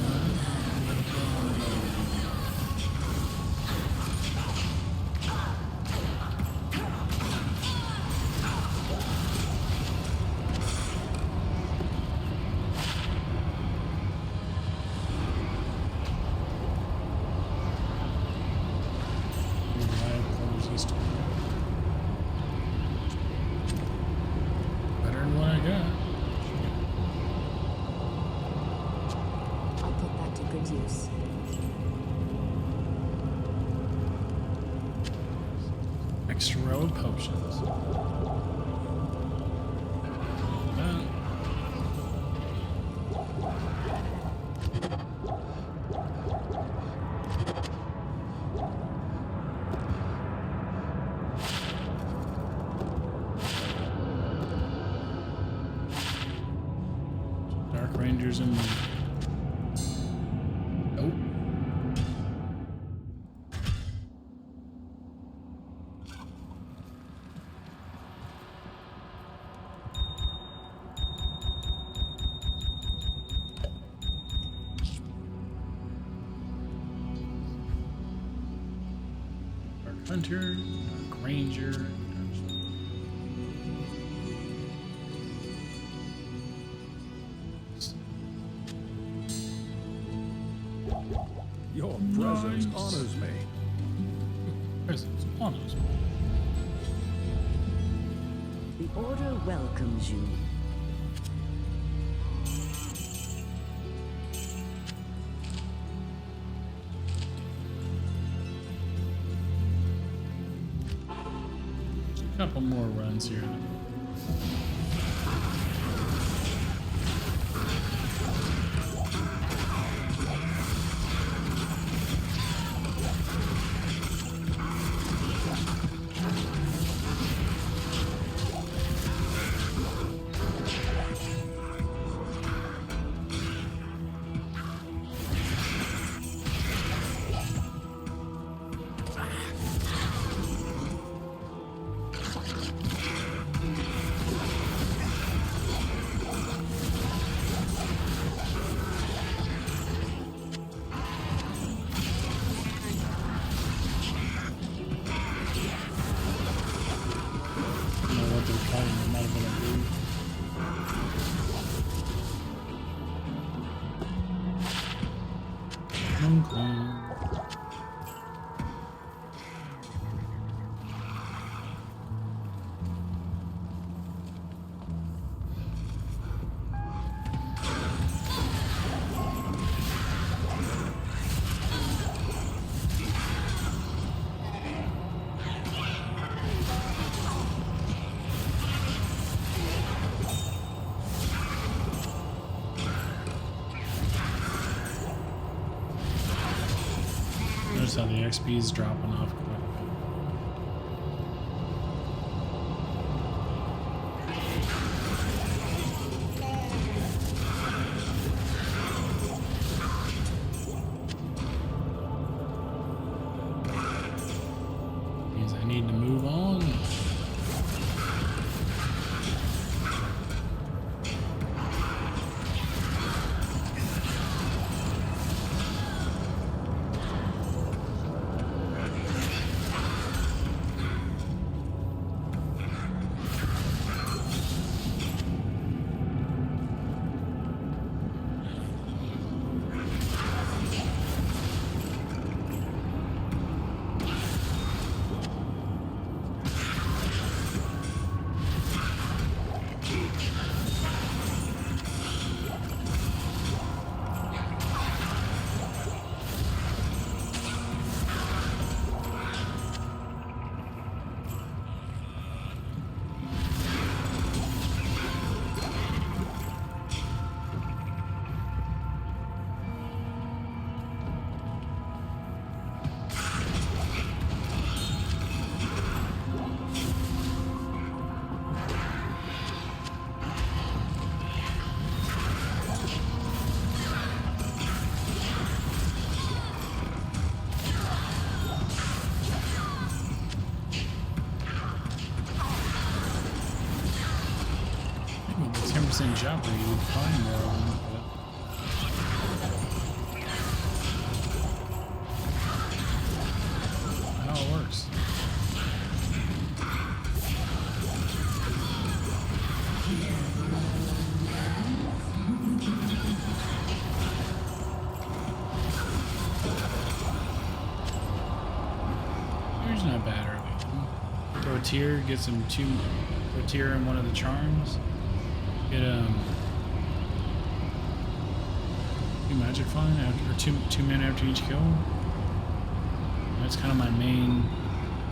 Better than what I got. I'll put that to good use. Extra row of potions. Dark Rangers and nope. Dark Hunter, Dark Ranger. Your presence honors me. Presence honors me. The Order welcomes you. A couple more runs here. Clunk, clunk. Notice how the XP is dropping off quite a bit. Means I need to move on. With the 10% jump rate, you would find more of them, but how it works. Here's not bad early. Throw a tear, get some throw a tear in one of the charms. Get two magic fine after, or two men after each kill. That's kind of my main.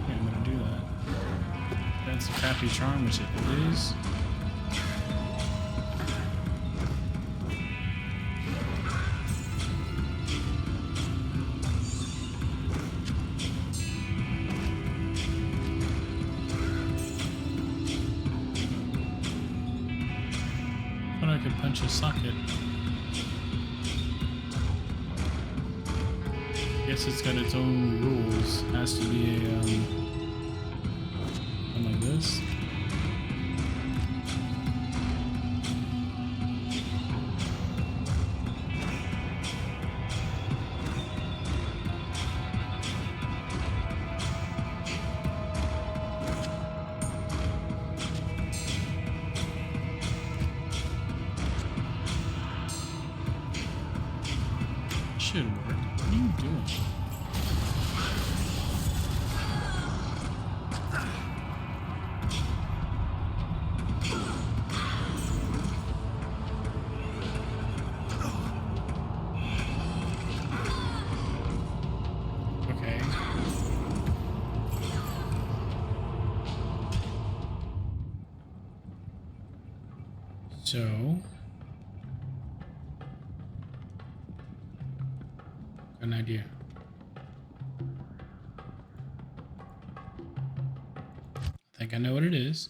Yeah, I'm gonna do that. That's a crappy charm, which it is. I could punch a socket. Guess it's got its own rules. Has to be a something like this. Should work. What are you doing? Okay. So an idea. I think I know what it is. So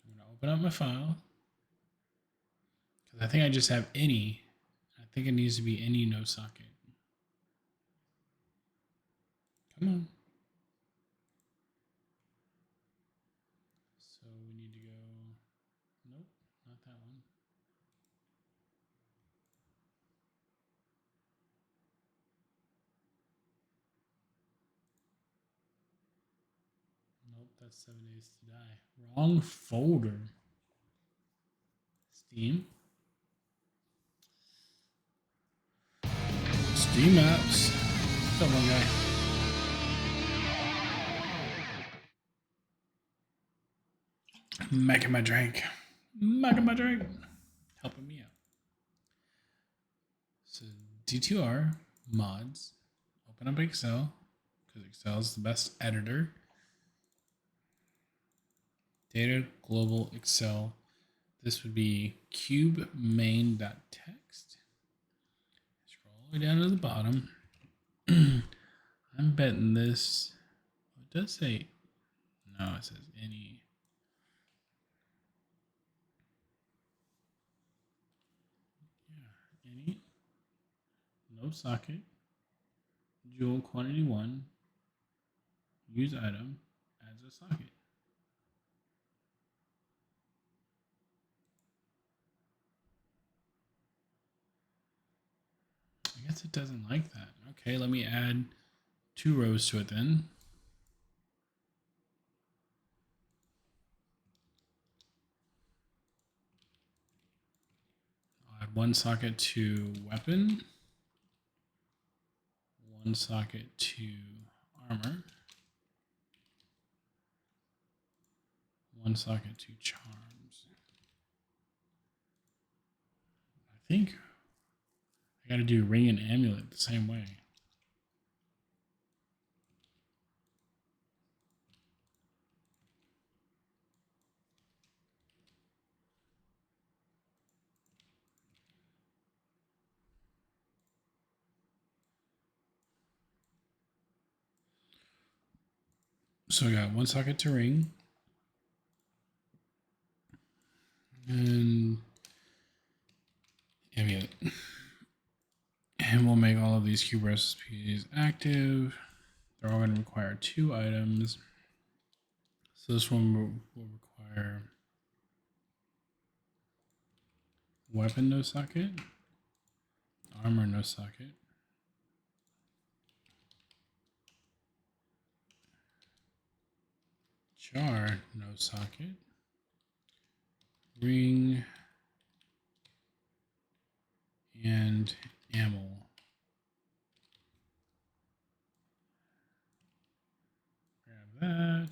I'm going to open up my file. Because I think I just have any. I think it needs to be any no socket. Come on. So we need to go. Nope, not that one. Nope, that's 7 Days to Die. Wrong folder. Steam. D-maps. What's up, one guy? Making my drink. Making my drink. Helping me out. So D2R mods. Open up Excel because Excel is the best editor. Data global Excel. This would be cube main.txt. Scroll all the way down to the bottom. I'm betting this. It does say no. It says any. Yeah, any. No socket. Joule quantity 1. Use item as a socket. I guess it doesn't like that. Okay, let me add 2 rows to it then. I'll add 1 socket to weapon, 1 socket to armor, 1 socket to charms. I think I gotta do ring and amulet the same way. So I got 1 socket to ring and amulet. And we'll make all of these cube recipes active. They're all going to require 2 items. So this one will require weapon no socket, armor no socket, char no socket, ring, and ammo. Grab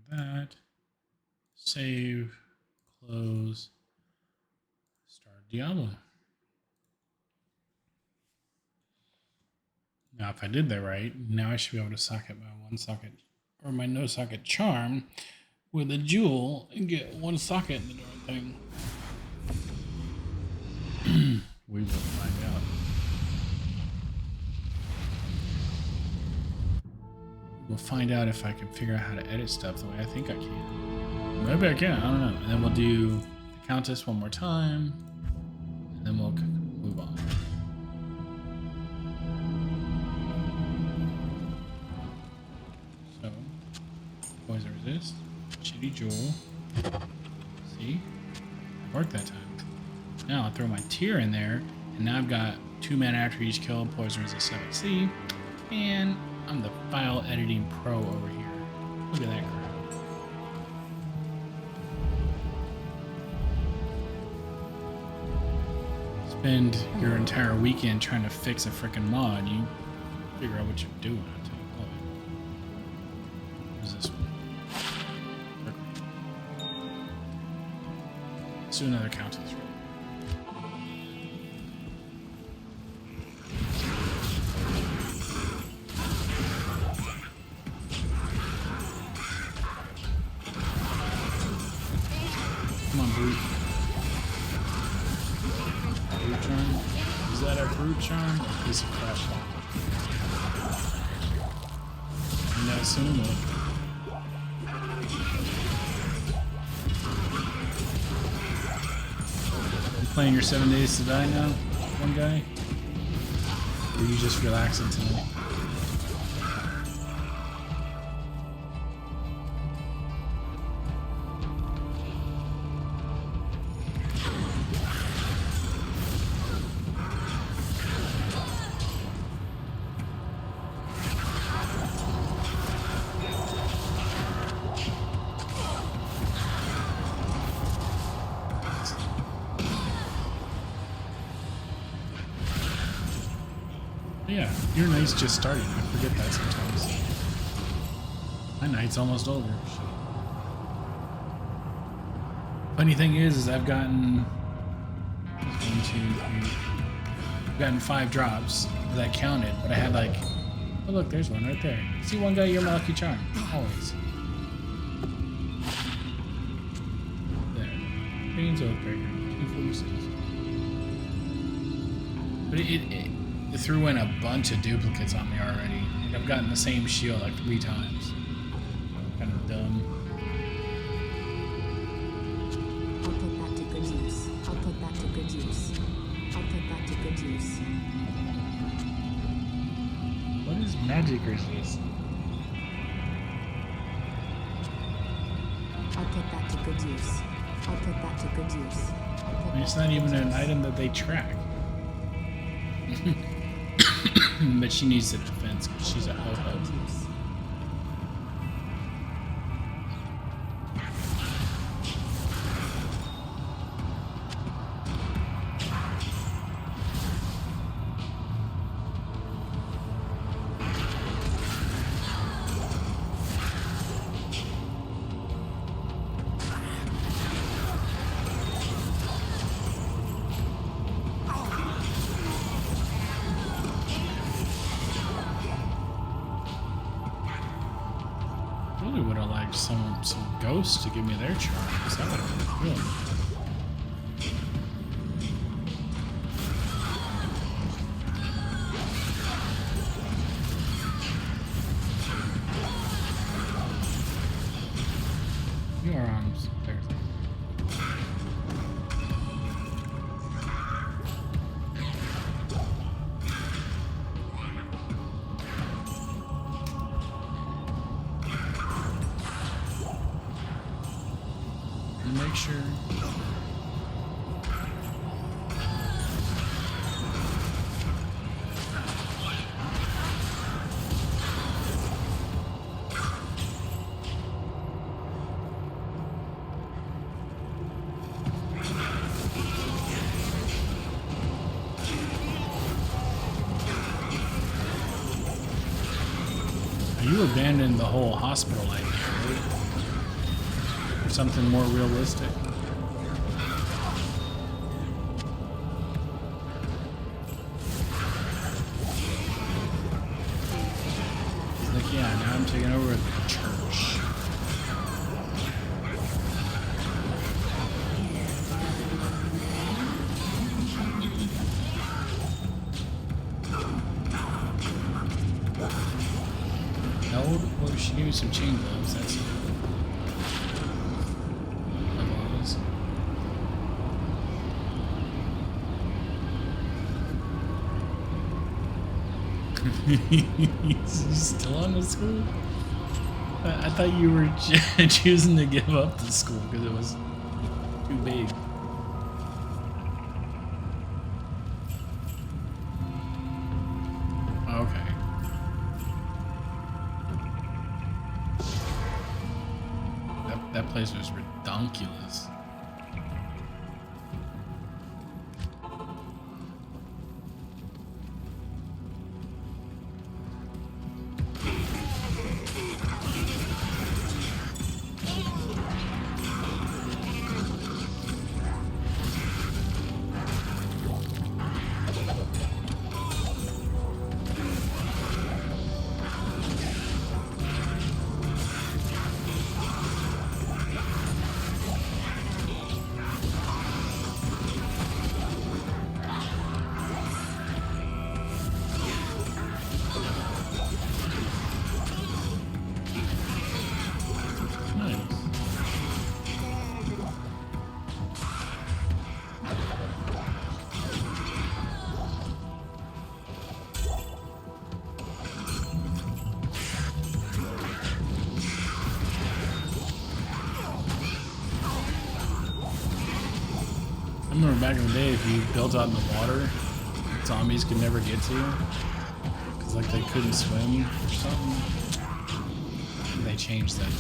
that, save, close, start Diablo. Now if I did that right, now I should be able to socket my 1 socket or my no socket charm with a jewel and get 1 socket in the darn thing. We will find out. We'll find out if I can figure out how to edit stuff the way I think I can. Maybe I can, I don't know. And then we'll do the Countess one more time, and then we'll move on. So, poison resist, shitty jewel. See? Worked that time. Now I'll throw my tier in there, and now I've got 2 mana after each kill, poison resist 7C, and I'm the file editing pro over here. Look at that crap. Spend your entire weekend trying to fix a freaking mod, you figure out what you're doing. I'll tell you what. What is this one? Let's do another Countess. Come on, brute. Brute charm? Is that a brute charm or a piece of crap? And I assume it. You playing your 7 Days to Die now, one guy? Or are you just relaxing tonight? Yeah, your night's just starting. I forget that sometimes. My night's almost over. Shit. Funny thing is I've gotten 1, 2, 3. I've gotten 5 drops that counted, but I had like, oh look, there's one right there. See one guy, you're my lucky charm. Always. There. Green's Oathbreaker. 246. But it threw in a bunch of duplicates on me already. I've gotten the same shield like 3 times. Kind of dumb. I'll put that to good use. I'll put that to good use. I'll put that to good use. What is magic resist? I'll put that to good use. I'll put that to good use. I mean, it's not even an item that they track. But she needs the defense because she's a ho-ho. Really would have liked some ghosts to give me their charms. That would have been cool. Your arms. There. Make sure. You abandoned the whole hospital idea, right? For something more realistic. He's like, yeah, now I'm taking over the church. Well, she gave me some chain gloves. That's always. He's still on the school? I thought you were choosing to give up the school because it was too big. Okay. That place was redonkulous. I remember back in the day, if you built out in the water, zombies could never get to you. Because, like, they couldn't swim or something. They changed that.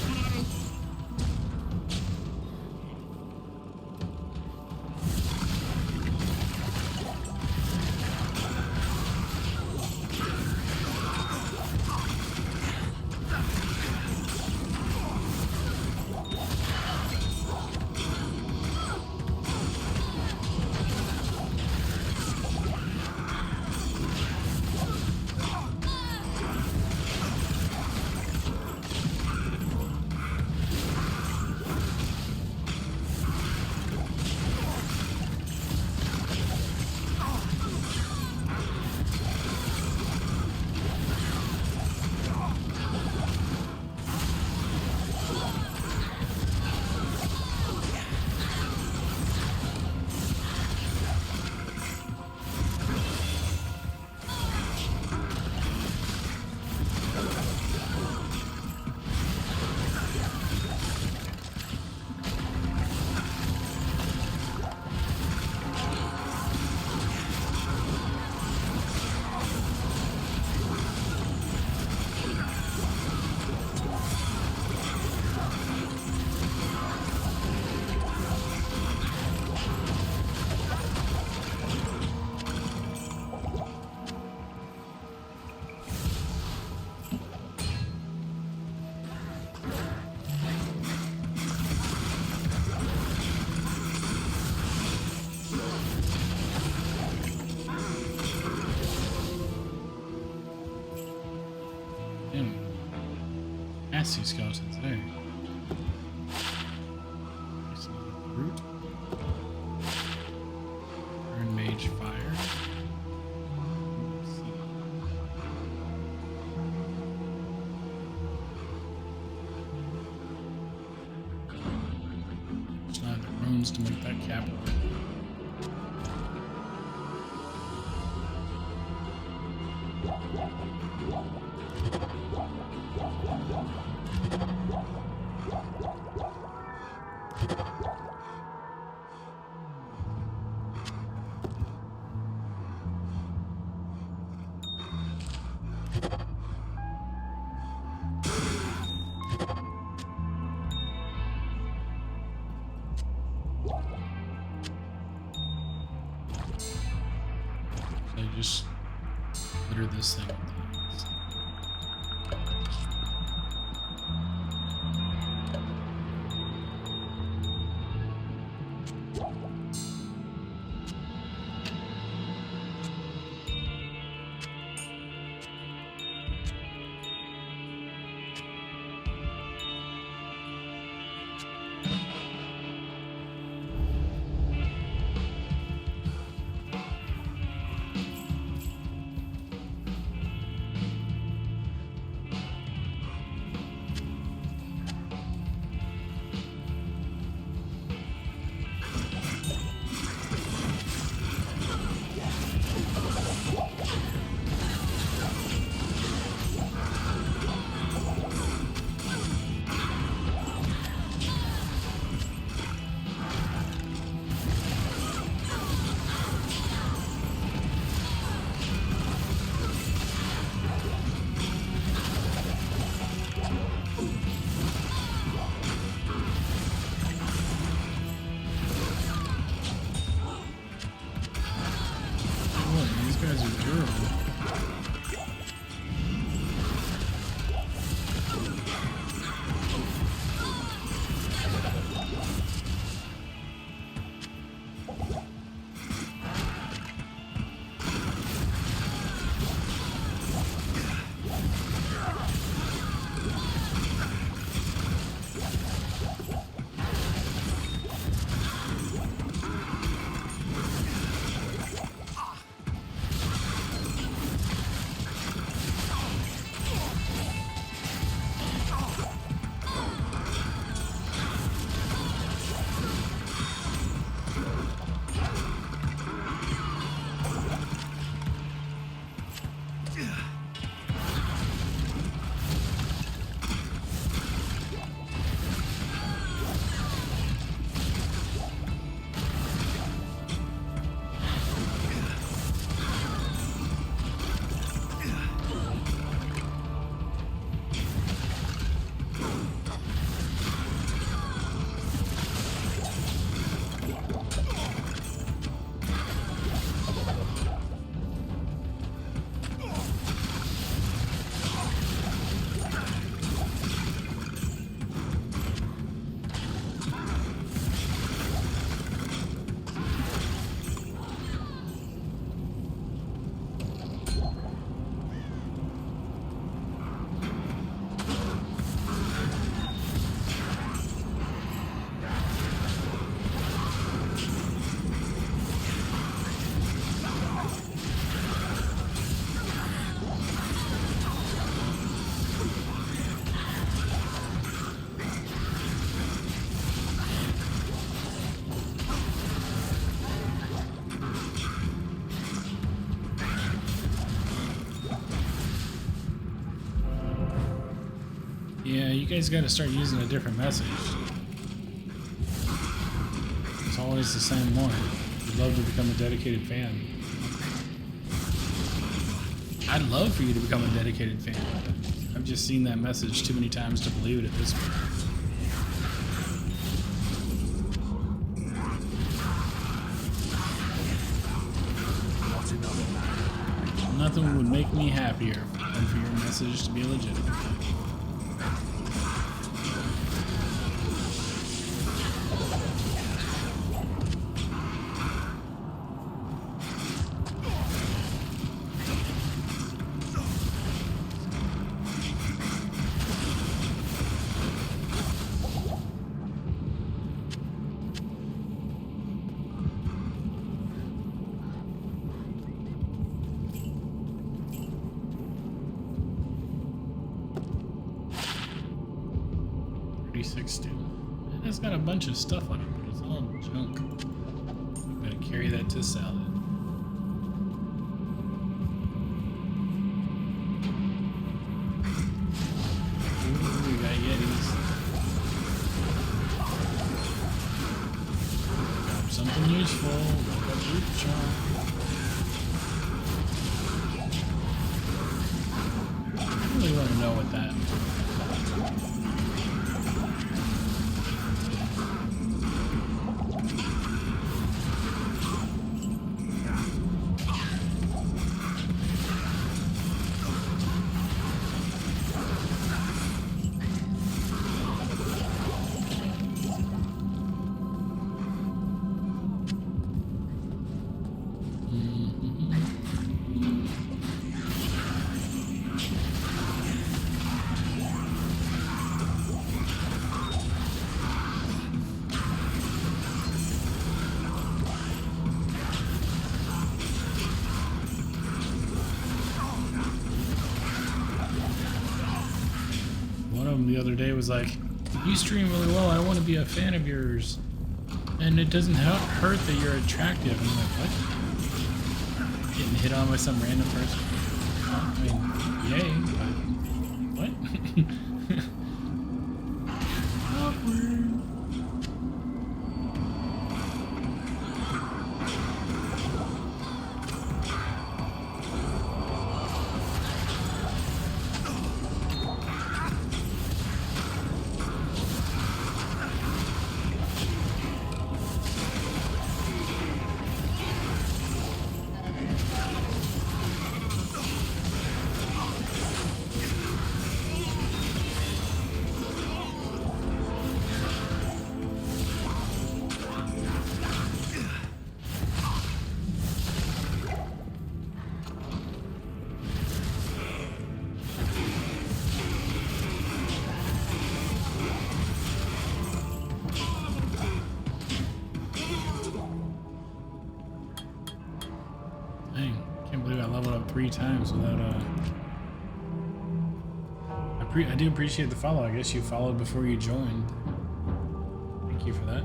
nasty skeletons there. Nice little brute. Burn mage fire. Let's see. There's not enough runes to make that cap. So just litter this thing with these. Guys are durable. Yeah, you guys got to start using a different message. It's always the same one. I'd love to become a dedicated fan. I'd love for you to become a dedicated fan. I've just seen that message too many times to believe it at this point. Nothing would make me happier than for your message to be legitimate. 36 still. And it's got a bunch of stuff on it, but it's all junk. I'm gonna carry that to salad. Ooh, we got Yetis. Got something useful. Look up root charm. I really want to know what that. The other day was like, you stream really well, I want to be a fan of yours, and it doesn't hurt that you're attractive. And I'm like, what? Getting hit on by some random person? I mean, yay, but what? Awkward. Dang, can't believe I leveled up 3 times without I do appreciate the follow. I guess you followed before you joined. Thank you for that.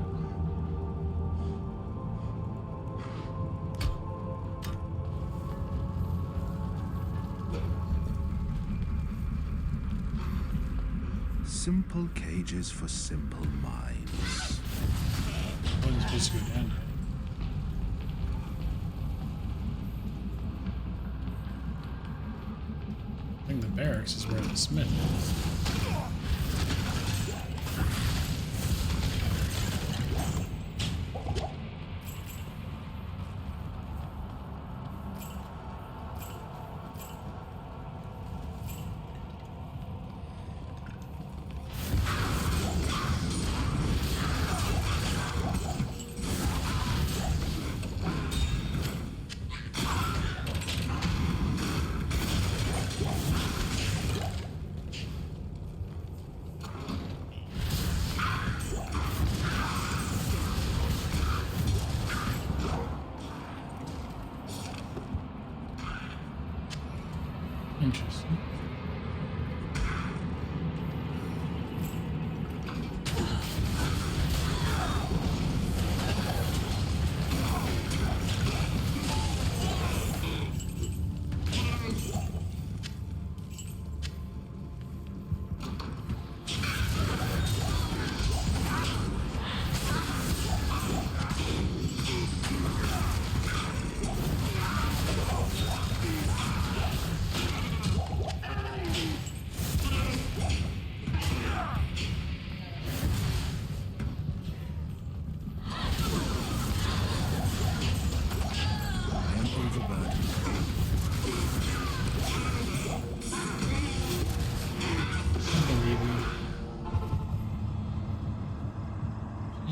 Simple cages for simple minds. I wasn't supposed to go down there. I think the barracks is where the smith is. Interesting.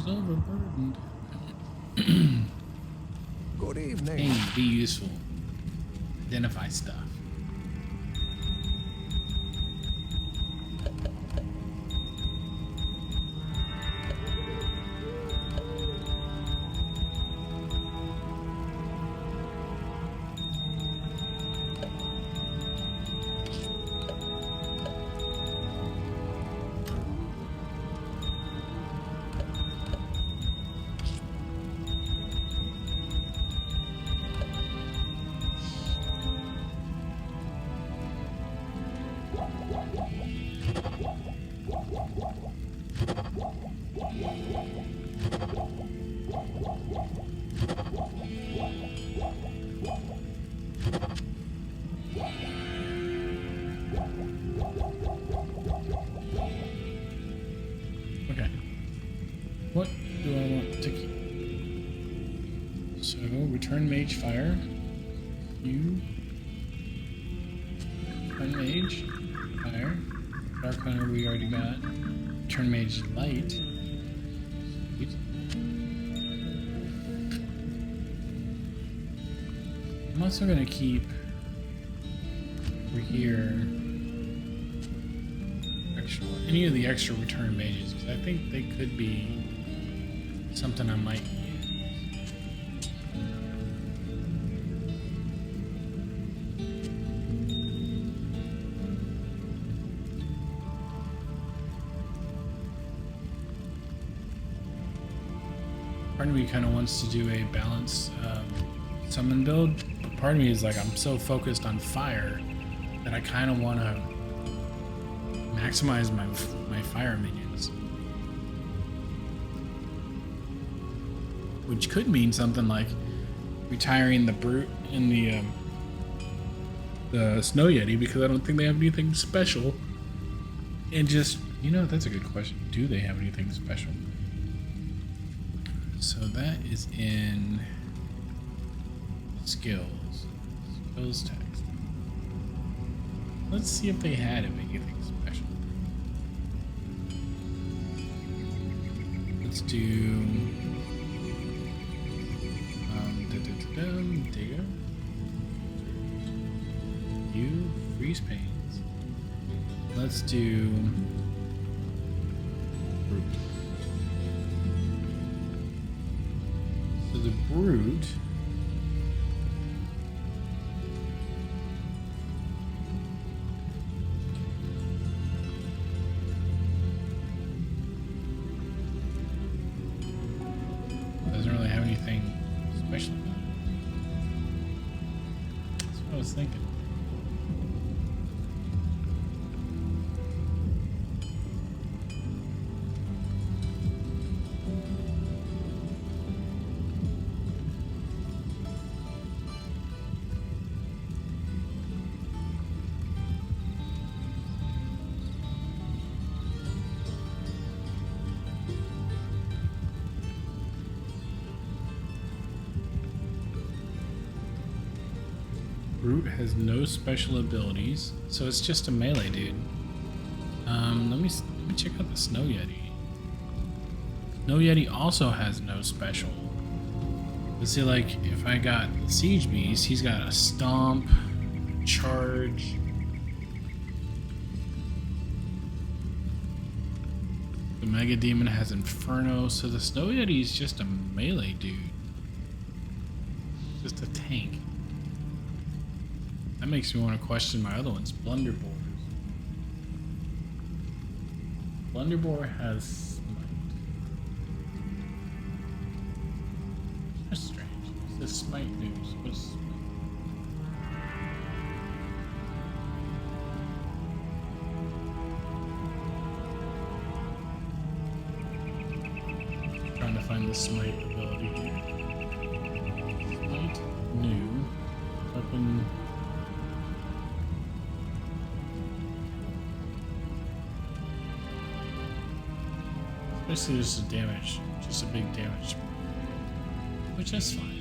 Overburdened. Good evening. Hey, be useful. Identify stuff. Okay. What do I want to keep? So, return mage fire. You. Return mage fire. Dark hunter we already got. Return mage light. Sweet. I'm also gonna keep over here any of the extra return mages, because I think they could be something I might use. Part of me kind of wants to do a balanced summon build, but part of me is like, I'm so focused on fire that I kind of want to maximize my fire minions, which could mean something like retiring the brute and the snow yeti, because I don't think they have anything special. And just, you know, that's a good question. Do they have anything special? So that is in skills text. Let's see if they had anything special. Let's do digger. You freeze pains. Let's do brute. So the brute doesn't really have anything special about it. That's what I was thinking. Brute has no special abilities, so it's just a melee dude. Let me check out the Snow Yeti. Snow Yeti also has no special. Let's see, like, if I got the Siege Beast, he's got a Stomp, Charge. The Mega Demon has Inferno, so the Snow Yeti is just a melee dude. Just a tank. That makes me want to question my other ones. Blunderbores. Blunderbore has Smite. That's strange. It says Smite news. What's Smite? Trying to find the Smite ability here. Smite new. Weapon. Basically just a damage, just a big damage, which is fine.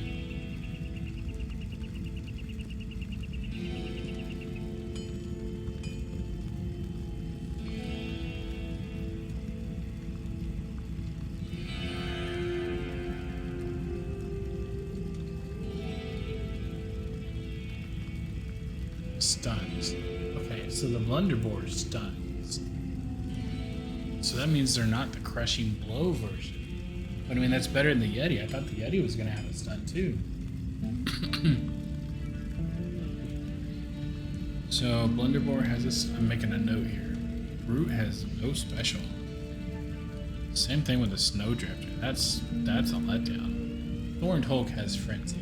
Stuns. Okay, so the Blunderbore stuns. So that means they're not the Crushing Blow version. But I mean, that's better than the Yeti. I thought the Yeti was going to have a stun too. So Blunderbore has this. I'm making a note here. Brute has no special. Same thing with the Snowdrifter. That's a letdown. Thorned Hulk has Frenzy.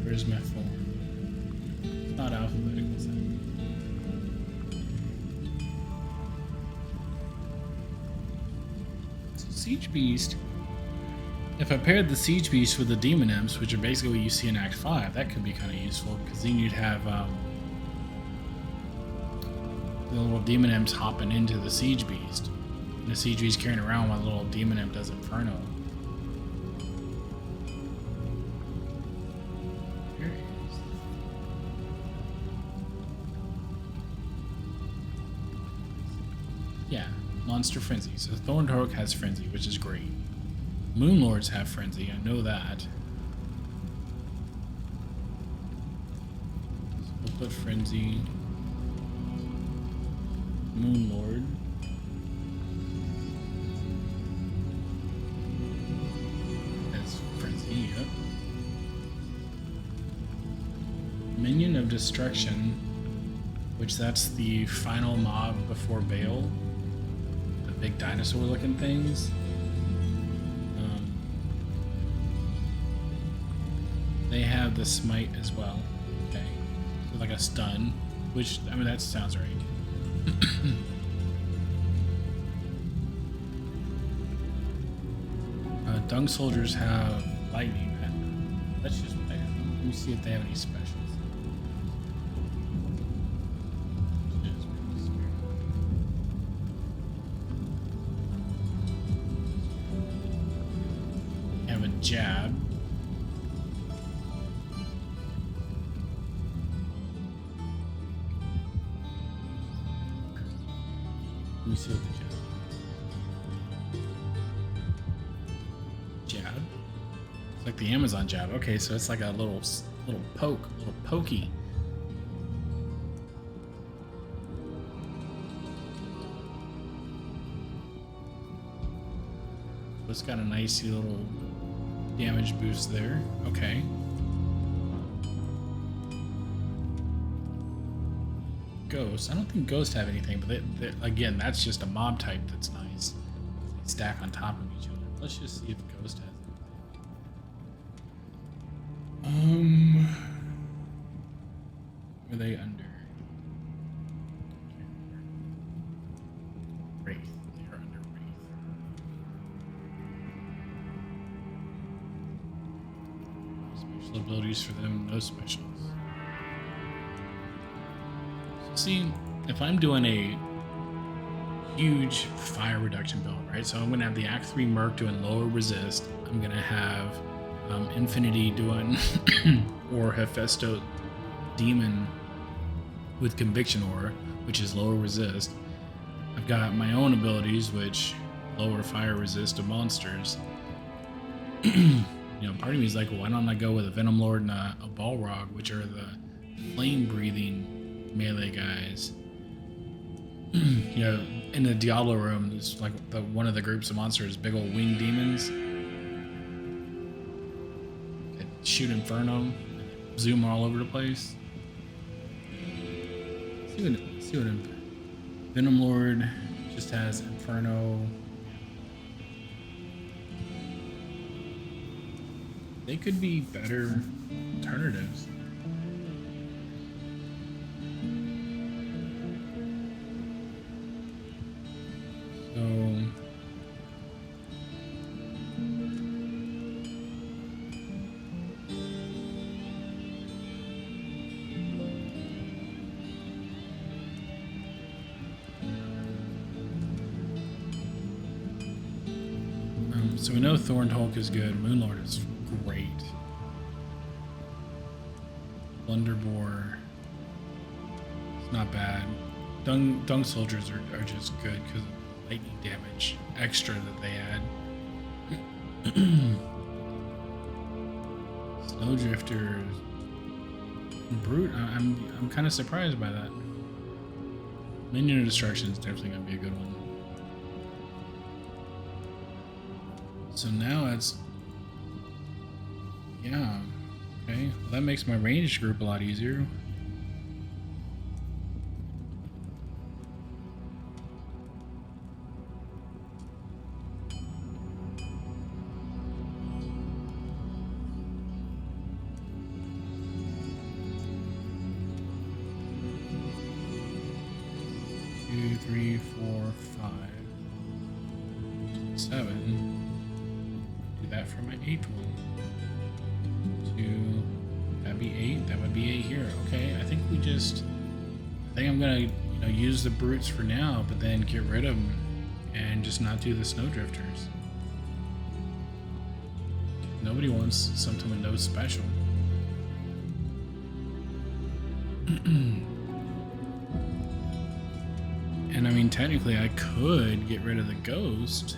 Where's my form? It's not alphabetical, is it? So Siege Beast If I paired the Siege Beast with the Demon Imps, which are basically what you see in Act 5, that could be kind of useful, because then you'd have the little Demon Imps hopping into the Siege Beast. And the Siege Beast carrying around while the little Demon Imp does Inferno. Here is... Yeah, Monster Frenzy. So Thornhawk has Frenzy, which is great. Moonlords have Frenzy, I know that. So we'll put Frenzy. Moonlord. That's Frenzy, yep. Minion of Destruction, which that's the final mob before Baal. The big dinosaur looking things. They have the smite as well. Okay. So like a stun, which, I mean, that sounds right. Dung soldiers have lightning. That's just what they have. Let me see if they have any specials. They have a jab. Let me see what the jab. It's like the Amazon jab. Okay, so it's like a little poke, little pokey. So it's got a nice little damage boost there. Okay. Ghost. I don't think ghosts have anything, but again, that's just a mob type that's nice. They stack on top of each other. Let's just see if ghost has anything. Are they under? Wraith. They are under Wraith. Special abilities for them, no specials. See, if I'm doing a huge fire reduction build, right? So I'm going to have the Act 3 Merc doing lower resist. I'm going to have Infinity doing or Hephaestus Demon with Conviction Aura, which is lower resist. I've got my own abilities, which lower fire resist to monsters. You know, part of me is like, well, why don't I go with a Venom Lord and a Balrog, which are the flame-breathing melee guys. You know, in the Diablo room, there's like one of the groups of monsters, big old winged demons that shoot Inferno, and zoom all over the place. See what Venom Lord just has Inferno. They could be better alternatives. So we know Thornhawk is good. Moonlord is great. Blunderbore, it's not bad. Dung soldiers are just good because of the lightning damage extra that they add. Snowdrifters, Brute. I'm kind of surprised by that. Minion of Destruction is definitely gonna be a good one. So now it's, yeah, okay. Well, that makes my ranged group a lot easier. Two, three, four, 5, 7. Do that for my 8th one. 2, that'd be 8. That would be 8 here. Okay, I think I'm gonna use the brutes for now, but then get rid of them and just not do the snowdrifters. Nobody wants something with no special. And I mean, technically I could get rid of the ghost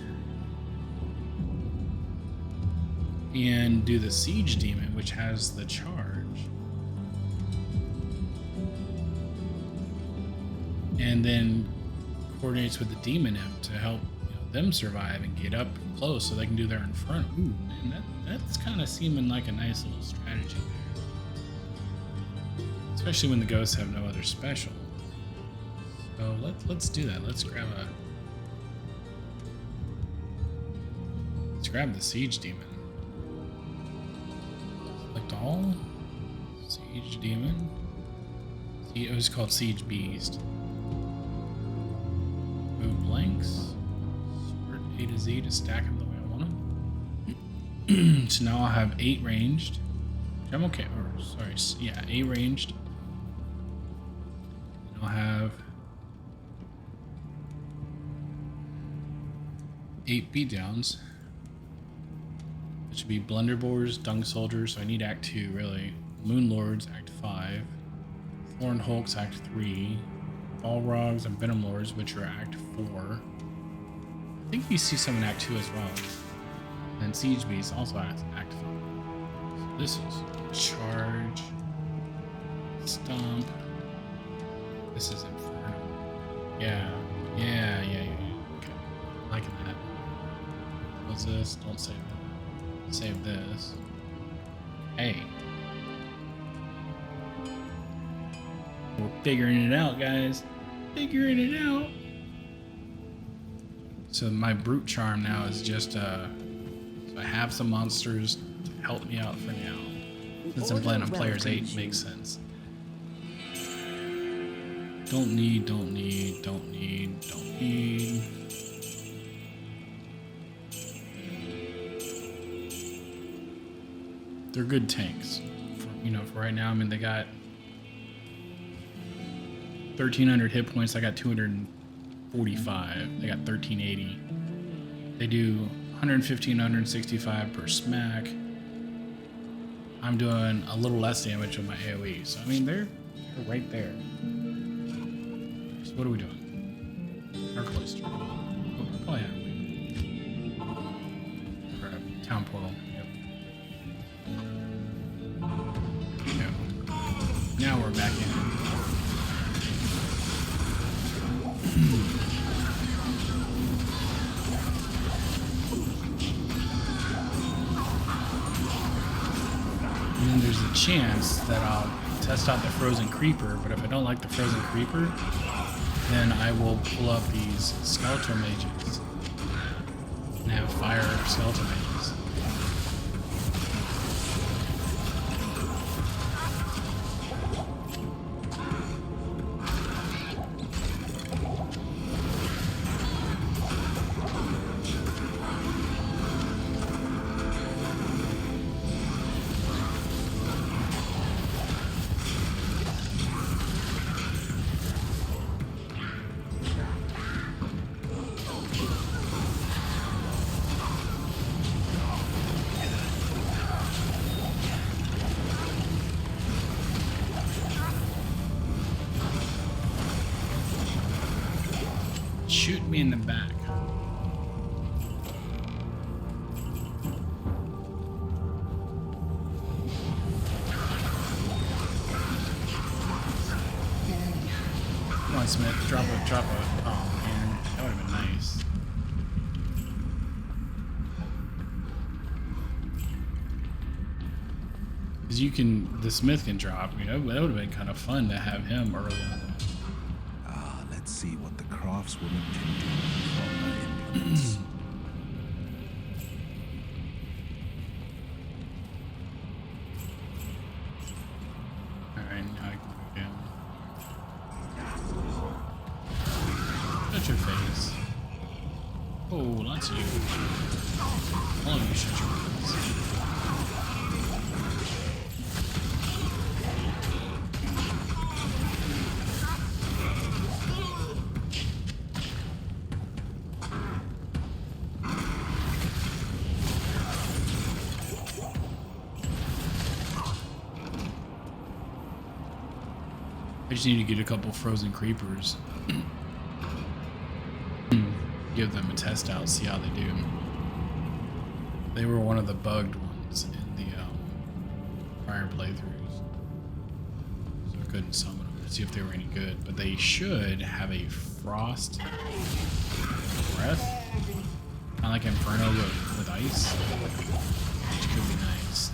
and do the siege demon, which has the charge, and then coordinates with the demon imp to help them survive and get up close so they can do their inferno. Ooh, man, that's kind of seeming like a nice little strategy there, especially when the ghosts have no other special. So let's do that. Let's grab the siege demon. Select all. Siege demon. It was called Siege Beast. Move blanks. Sort A to Z to stack them the way I want them. So now I'll have 8 ranged. I'm okay. Or sorry, yeah, 8 ranged. And I'll have 8 beatdowns. It should be Blunderboars, Dung Soldiers, so I need Act 2 really. Moon Lords, Act 5. Thorn Hulks, Act 3. Balrogs and Venom Lords, which are Act 4. I think you see some in Act 2 as well. And Siege Beast, also Act 5. So this is Charge. Stomp. This is Inferno. Yeah. Okay. Liking that. What's this? Don't save that. Save this. Hey. We're figuring it out, guys. Figuring it out. So my brute charm now is just so I have some monsters to help me out for now. Since I'm playing on players 8, makes sense. Don't need. They're good tanks. For right now, I mean, they got 1,300 hit points. I got 245. They got 1,380. They do 115, 165 per smack. I'm doing a little less damage with my AoE. So, I mean, they're right there. So, what are we doing? Our cloister. Oh, yeah. Town portal. Yep. Now we're back in. And then there's a chance that I'll test out the frozen creeper, but if I don't like the frozen creeper, then I will pull up these skeletal mages and have fire skeletal mages. Shoot me in the back. Come on, Smith. Drop it. Oh, man. That would have been nice. Because the Smith can drop. That would have been kind of fun to have him early on. Let's see what the craftswoman can do from her implements. Alright, now I can go down. Touch your face. Oh, lots That's you. All of you shut your mouths. I just need to get a couple frozen creepers. Give them a test out, see how they do. They were one of the bugged ones in the prior playthroughs, so I couldn't summon them to see if they were any good. But they should have a frost breath, kind of like Inferno with ice, which could be nice.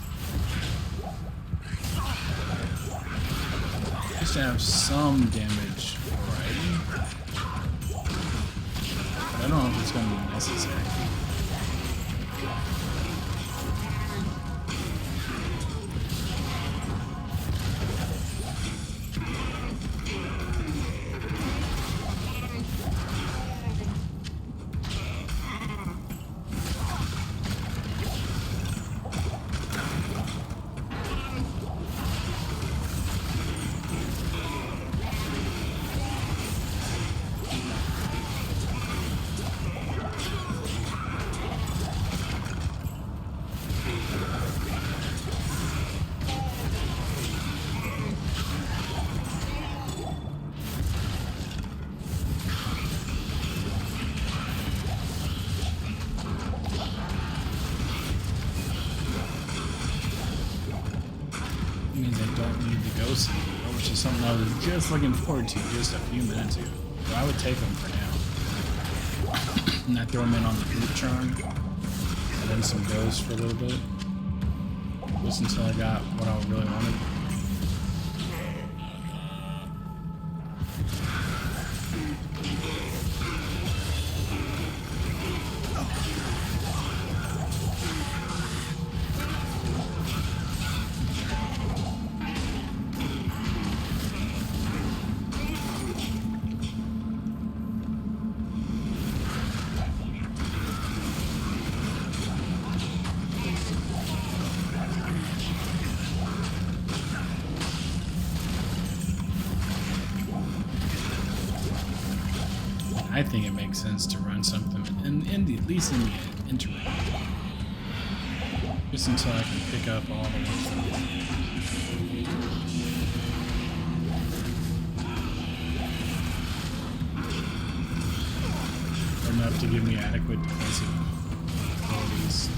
Just to have some damage variety. I don't know if it's going to be necessary. Means I don't need the ghosts anymore, which is something I was just looking forward to just a few minutes ago. So I would take them for now. And I throw them in on the group charm, and then some ghosts for a little bit. Just until I got what I really wanted. I think it makes sense to run something in the, at least in the interim, just until I can pick up all the ones that are enough to give me adequate defensive abilities.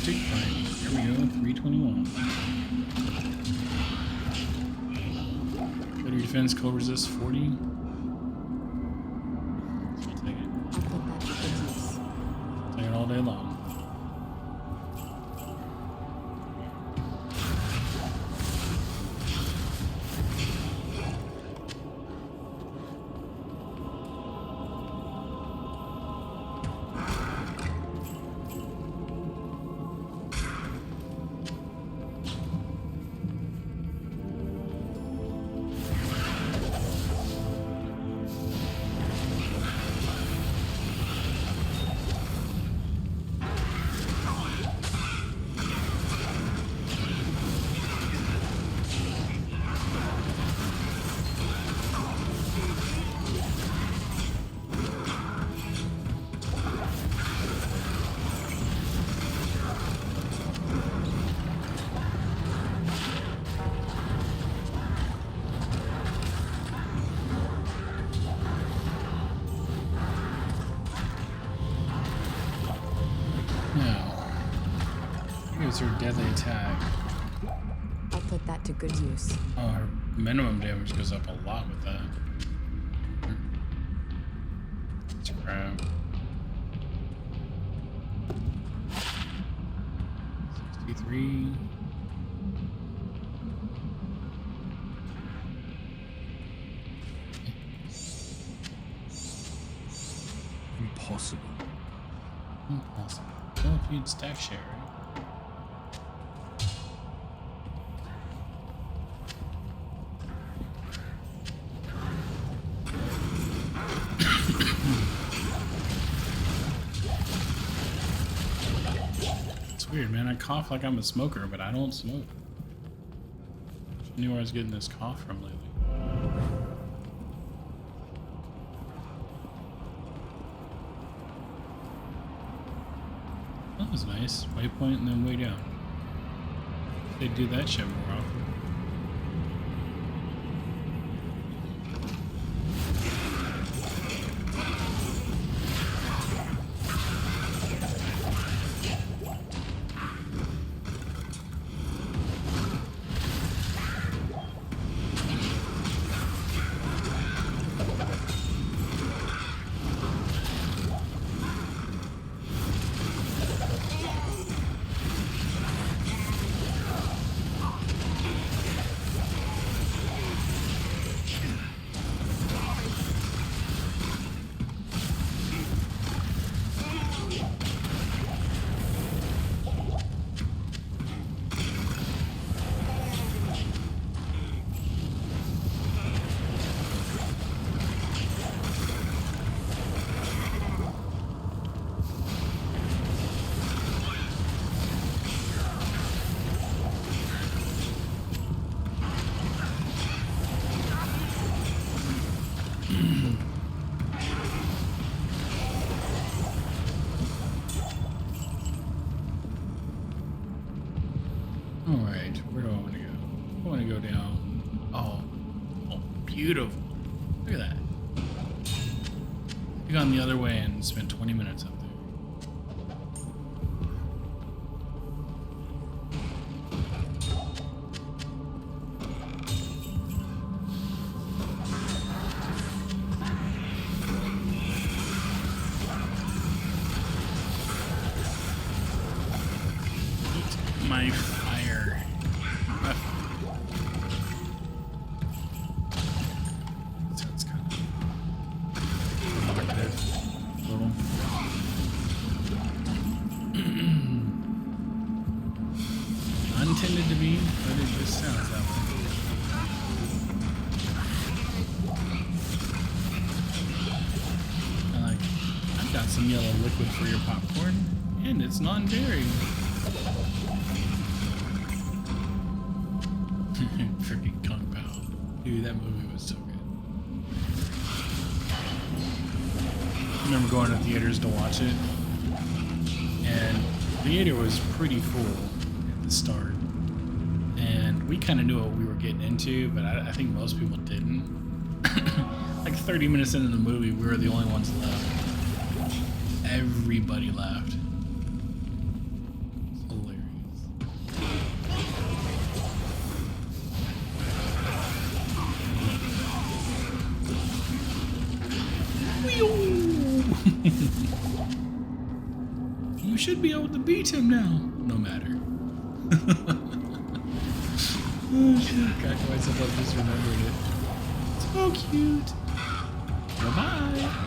Here we go, 321. Better defense, cold resist 40. I'll take it. Take it all day long. Her deadly attack. I'll put that to good use. Oh, her minimum damage goes up a lot with that. That's crap. 63. Impossible. Impossible. Well, if you'd stack share. It's weird, man. I cough like I'm a smoker, but I don't smoke. I knew where I was getting this cough from lately. That was nice. Waypoint and then way down. They do that shit more often. Alright, where do I want to go? I want to go down. Oh, beautiful. Look at that. I've gone the other way and spent 20 minutes up there. My fire. So it's kind of negative. Little. Unintended to be, but it just sounds that way. I like, I've got some yellow liquid for your popcorn, and it's non-dairy. Freaking Kung Pao. Dude, that movie was so good. I remember going to theaters to watch it, and the theater was pretty full at the start. And we kind of knew what we were getting into, but I think most people didn't. Like 30 minutes into the movie, we were the only ones left. Everybody left. You should be able to beat him now. No matter. Oh shit. Got myself up just remembering it. So cute. Bye-bye.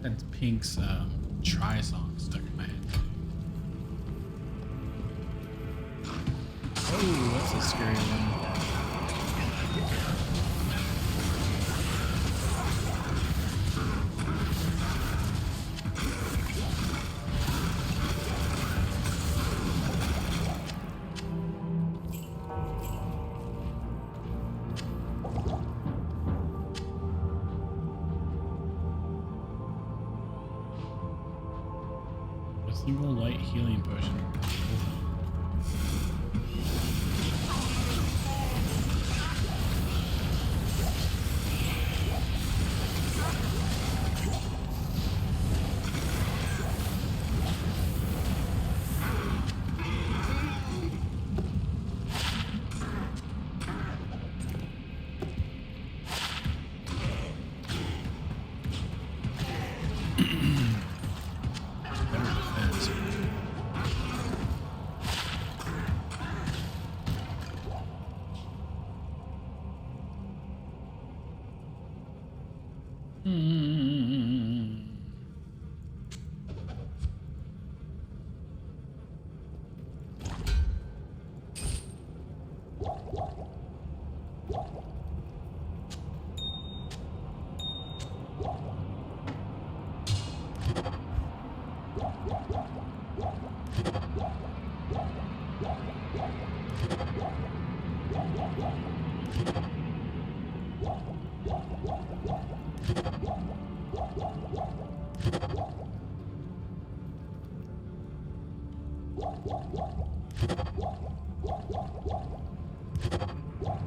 That's Pink's Try song stuck in my head. Oh, that's a scary one. A single light healing potion.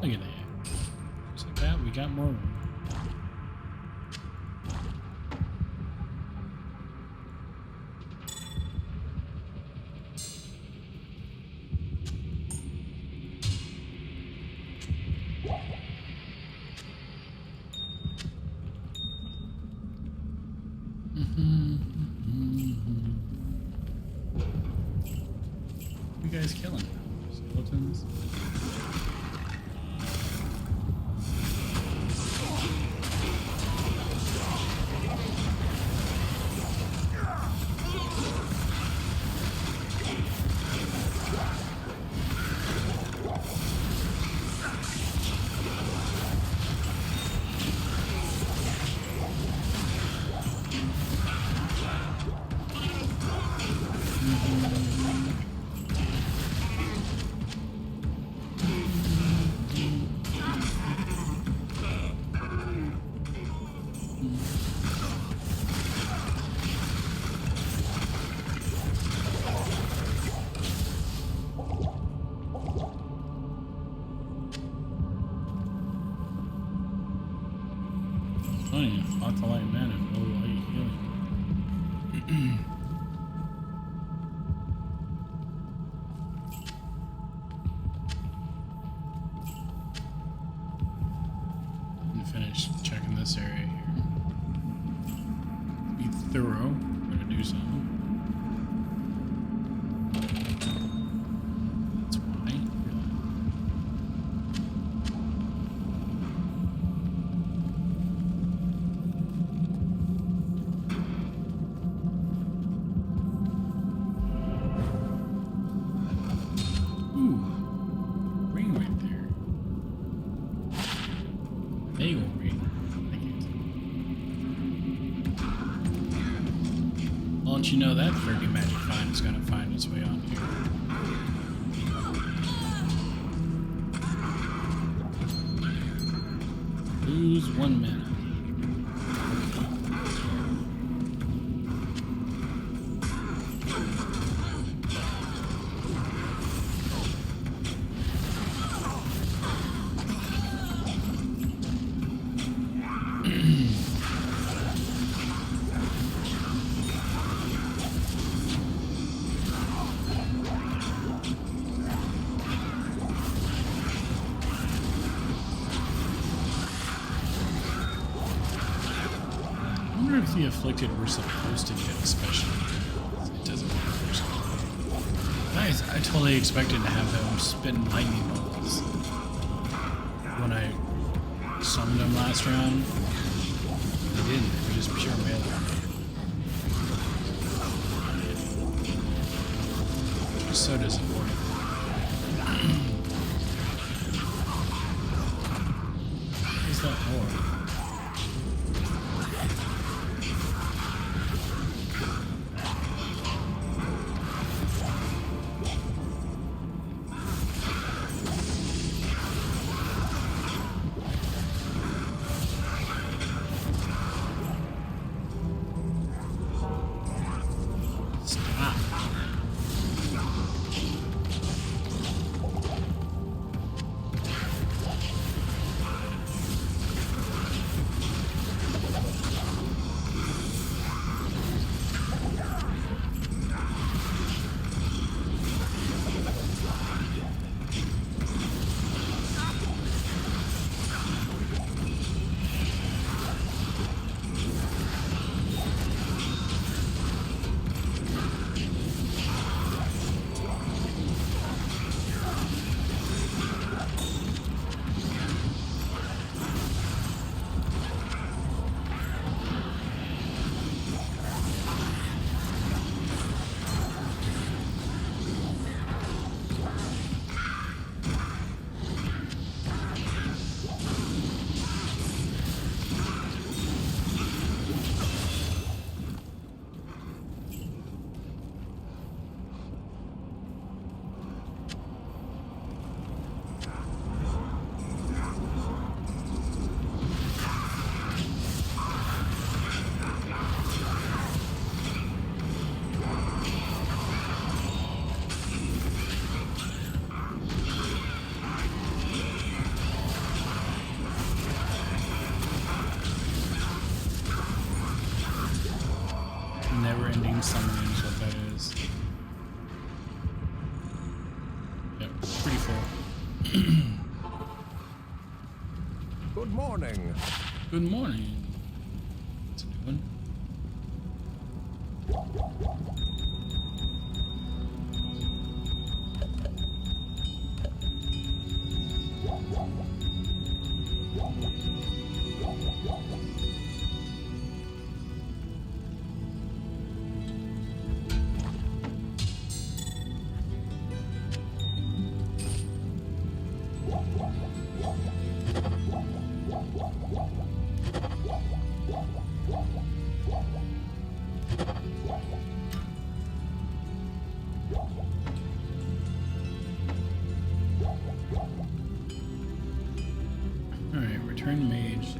Look at that. Just like that, we got more room. You guys killing skeletons? Funny, fought the light man and no light healing. And finish checking this area here. Be thorough. We're gonna do something. That's why. Really. Ooh, ring right there. Bagel ring. I'll let you know that Fergie Magic Find is gonna find its way on here. Lose 1 mana. I wonder if the afflicted were supposed to get a special. It doesn't matter. Nice. I totally expected to have them spin lightning bolts when I summoned them last round. They didn't. They were just pure melee. Just so disappointing. What is that for? Stop. Never-ending summoning is what that is. Yep, pretty full. Good morning. Good morning. What's it doing? Alright, return mage.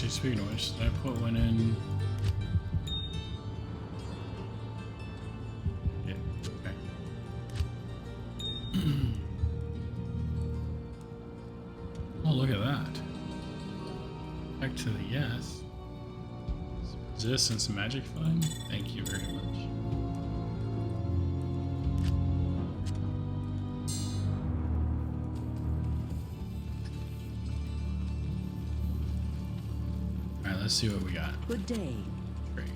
Speaking of which, did I put one in? Yeah, okay. Oh, look at that. Back to the yes. Resistance magic fund? Thank you very much. Let's see what we got. Good day. Great.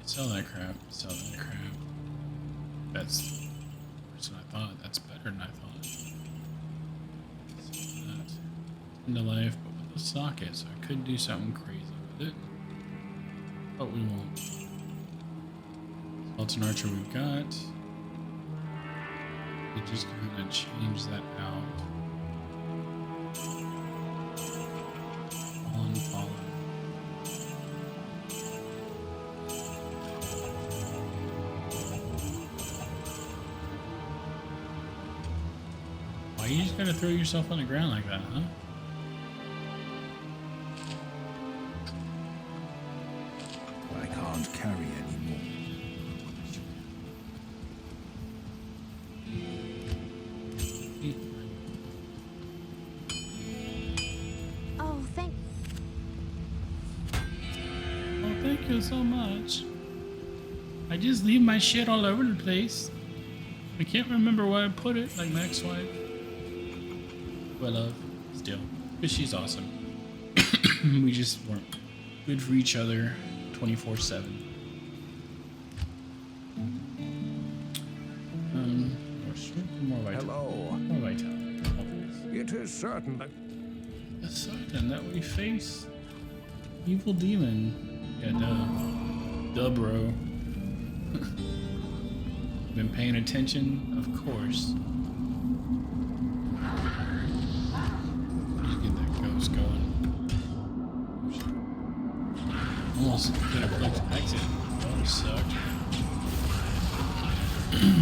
Sell that crap. Sell that crap. That's worse than I thought. That's better than I thought. Sell that. Into life, but with a socket, so I could do something crazy with it. But we won't. Skeleton Archer we've got. We just kind of change that out. Why you just gotta throw yourself on the ground like that, huh? I can't carry anymore. Oh, Thank you so much. I just leave my shit all over the place. I can't remember where I put it, like Mac's wife. Who I love, still. Because she's awesome. We just weren't good for each other 24/7. More strength, more vitality. Hello. More vitality. It is certain that It's certain that we face evil demon. Yeah, duh. Duh, bro. Been paying attention? Of course. Let's get that ghost going. Almost could have clicked exit. That would suck. Okay.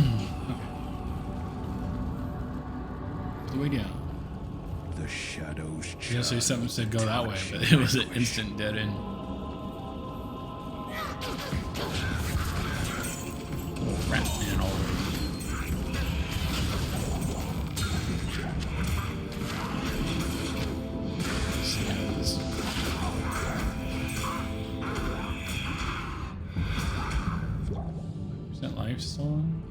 The way down. The shadows. I was gonna say something said go that way, but it was an instant dead end. Rat man already. Percent life still on?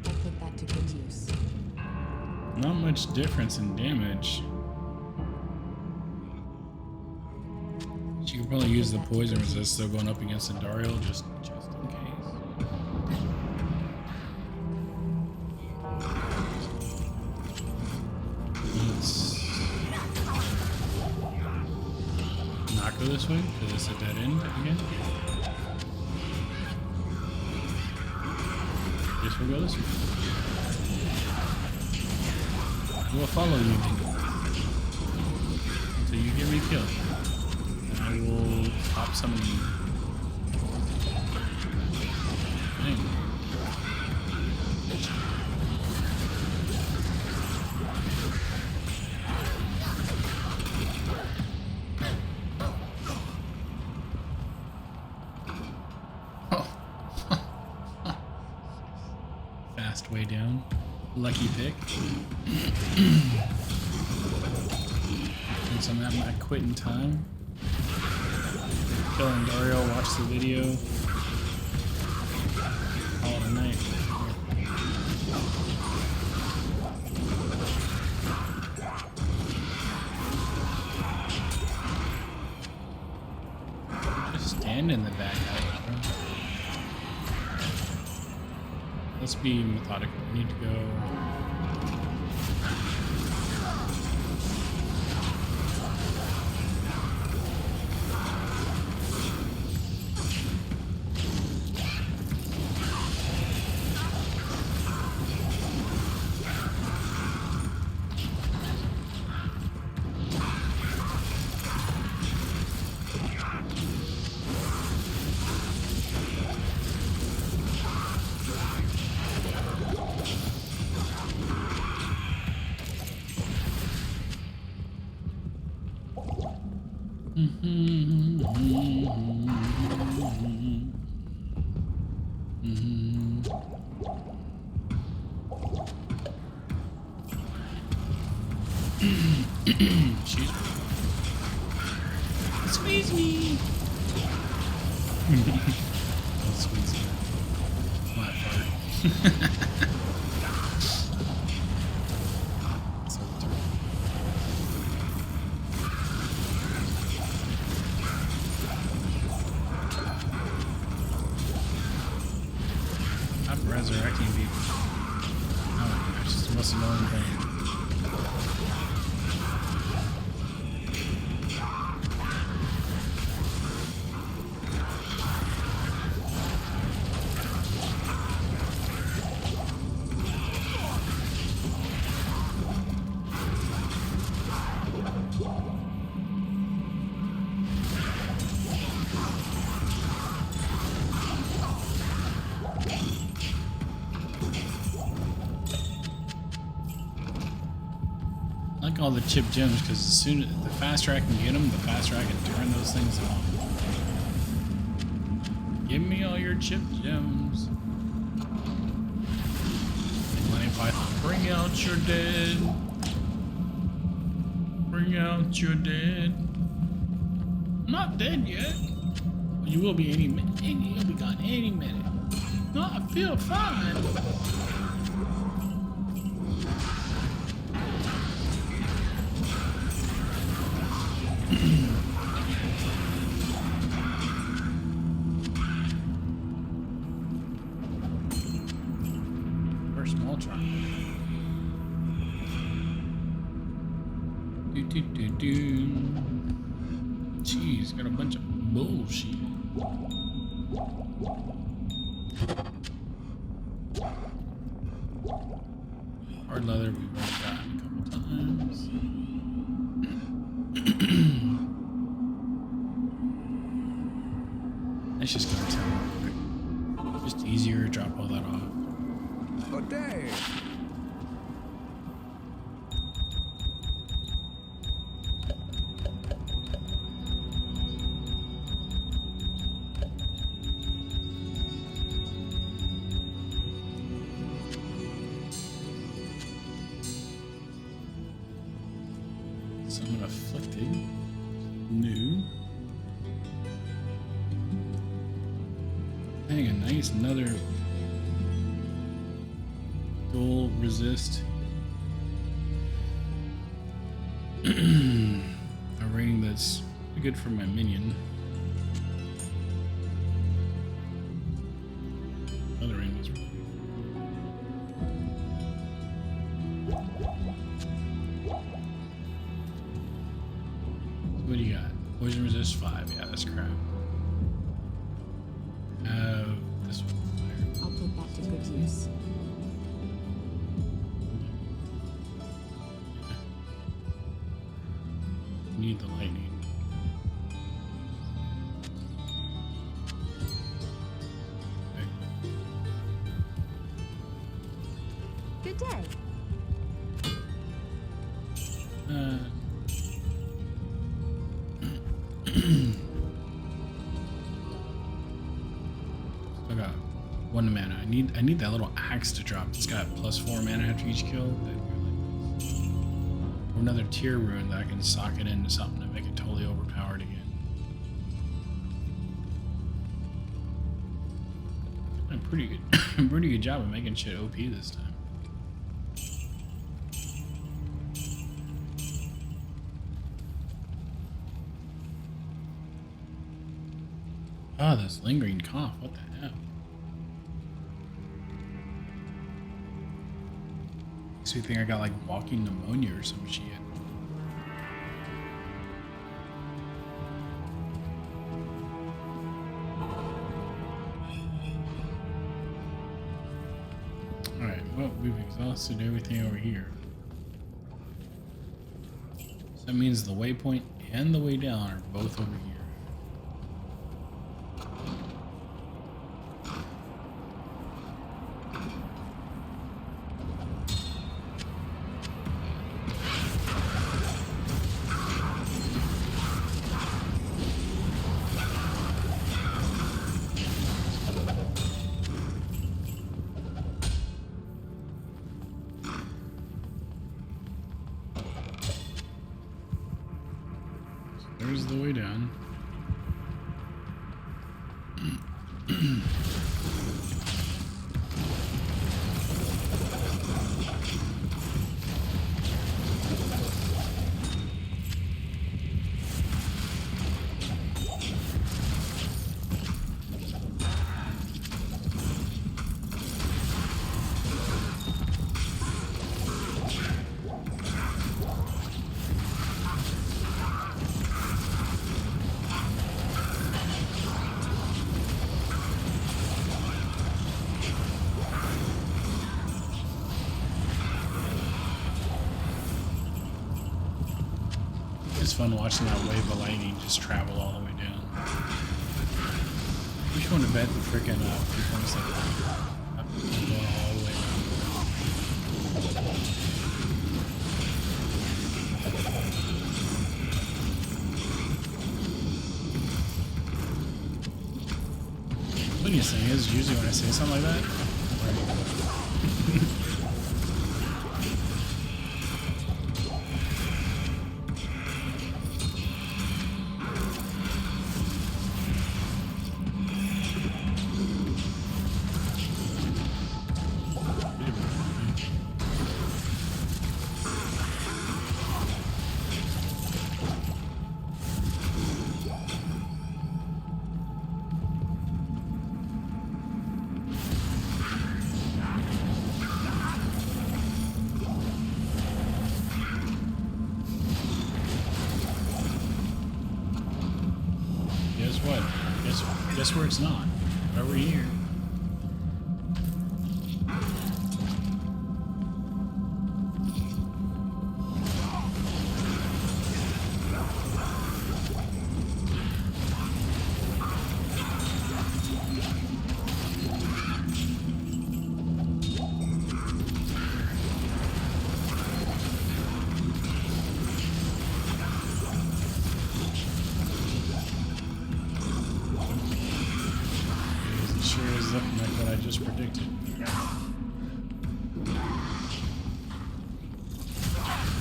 I'll put that to good use. Not much difference in damage. She could probably use the poison resist still going up against Andariel just in case. Let's not go this way because it's a dead end again. Guess we'll go this way. We'll follow you until you get me killed. I will pop some of you. Dang. way down. Lucky pick. Since I'm at my quitting time. Phil and Dario watch the video. Call it a night. Just stand in the back alley, bro. Let's be methodical. We need to go. Squeeze me. Don't squeeze me. Flat fart. So terrible. I'm resurrecting people. Oh my gosh, it's the most annoying thing. I like all the chip gems because the faster I can get them, the faster I can turn those things on. Give me all your chip gems. Money Python, bring out your dead. Bring out your dead. I'm not dead yet. But you will be any minute. You'll be gone any minute. No, I feel fine. First small truck. Jeez, got a bunch of bullshit. Hard leather we've already gotten a couple times. Let's just go to town real quick. Just easier to drop all that off. Good day. Summon afflicted. New. Dang, a nice another dual resist. A rating that's good for my minion. Other ring was really good. What do you got? Poison resist 5. Yeah, that's crap. This one. I'll put that to good use. Need the lightning. Okay. Good day. Still got 1 mana. I need that little axe to drop. It's got +4 mana after each kill. Or another tier rune that I can sock it into something to make it totally overpowered again. A pretty good job of making shit OP this time. Ah, this lingering cough. What the hell? Makes me think I got like walking pneumonia or some shit. Alright, well, we've exhausted everything over here. So that means the waypoint and the way down are both over here. There's the way down. It's fun watching that wave of lightning just travel all the way down. We should want to bet the freaking points like that. Going all the way down. Funniest thing is, usually when I say something like that, guess where it's not? Over here. Looking like what I just predicted.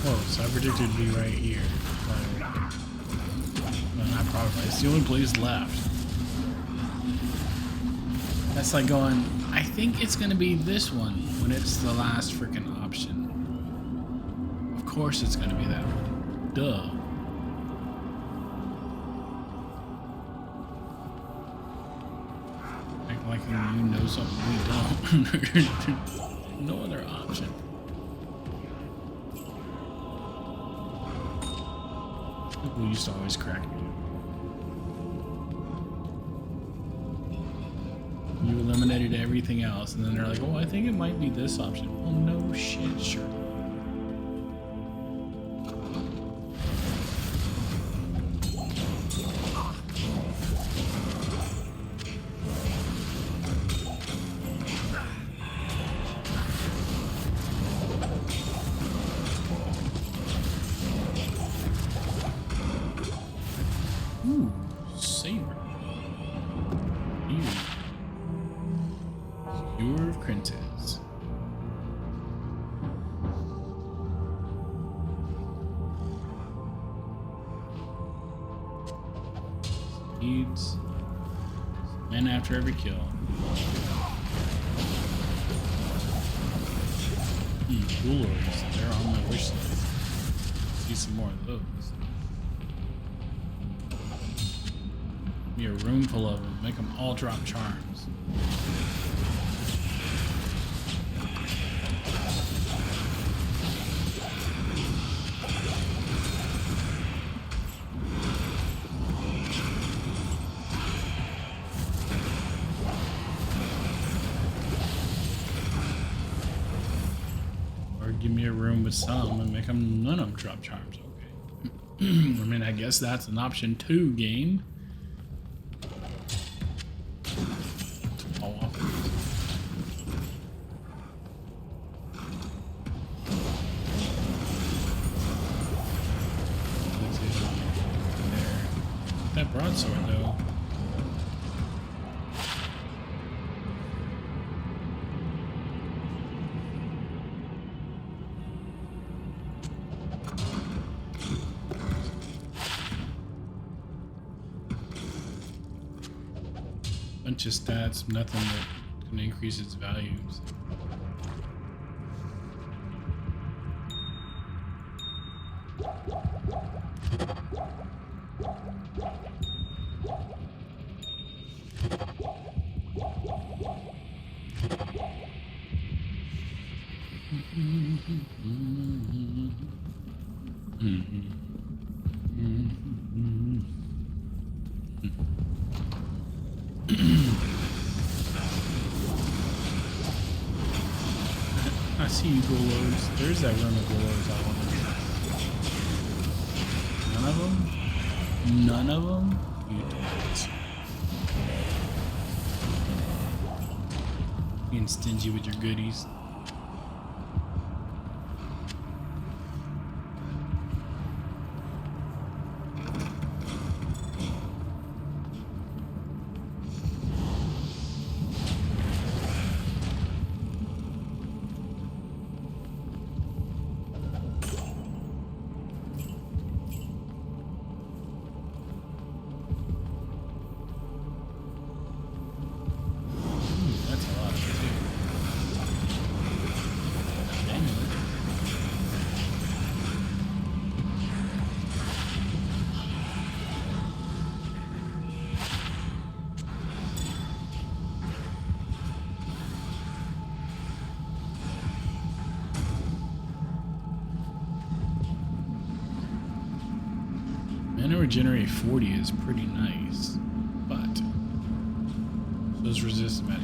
Whoa, so I predicted it'd be right here. Well, not probably. It's the only place left. That's like going, I think it's going to be this one when it's the last freaking option. Of course it's going to be that one. Duh. Like you know something we don't. No other option. People used to always crack me. You eliminated everything else, and then they're like, "Oh, I think it might be this option." Well, no shit, sure. Ooh, saber. Ew. Viewer of Crintes. Speeds. Men after every kill. Coolers. They're on my wish list. See some more of those. Be a room full of them. Make them all drop charms. Or give me a room with some and make them none of them drop charms. Okay. I mean, I guess that's an option too, game. That broadsword, though. Bunch of stats, nothing that can increase its values. I see you, Golos. There's that run of Golos I want to do. None of them? None of them? You don't. Being stingy with your goodies. Mana regenerate 40 is pretty nice, but those resist magic.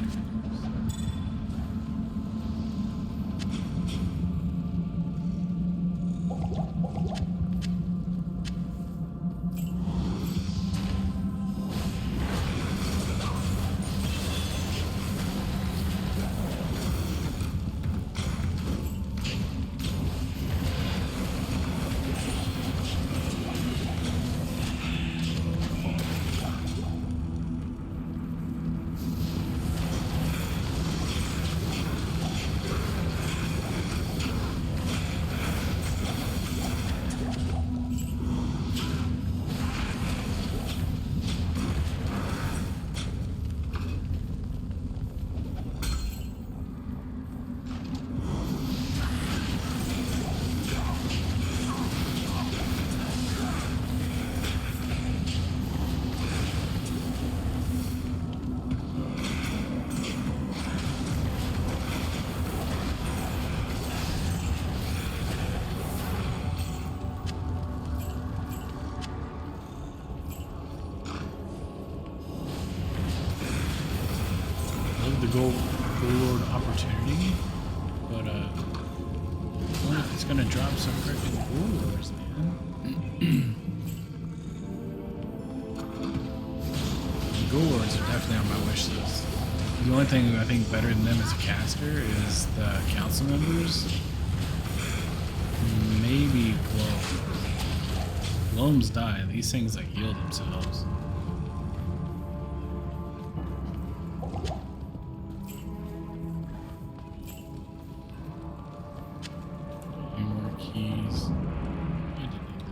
Gold Lord opportunity, but I wonder if it's gonna drop some freaking Gold Lords, man. Gold Lords are definitely on my wish list. The only thing I think better than them as a caster is the council members. Maybe Gloam. Gloams die. These things like heal themselves. keys. I did need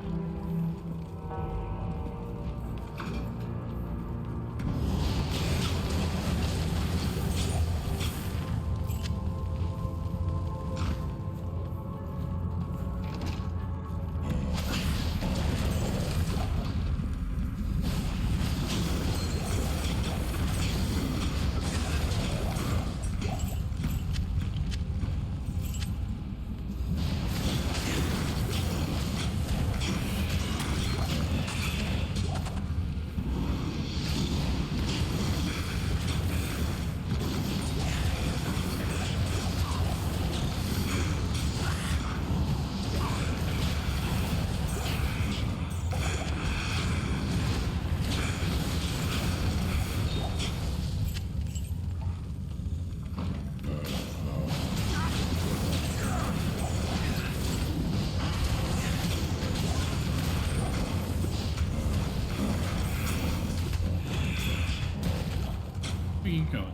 Where you going?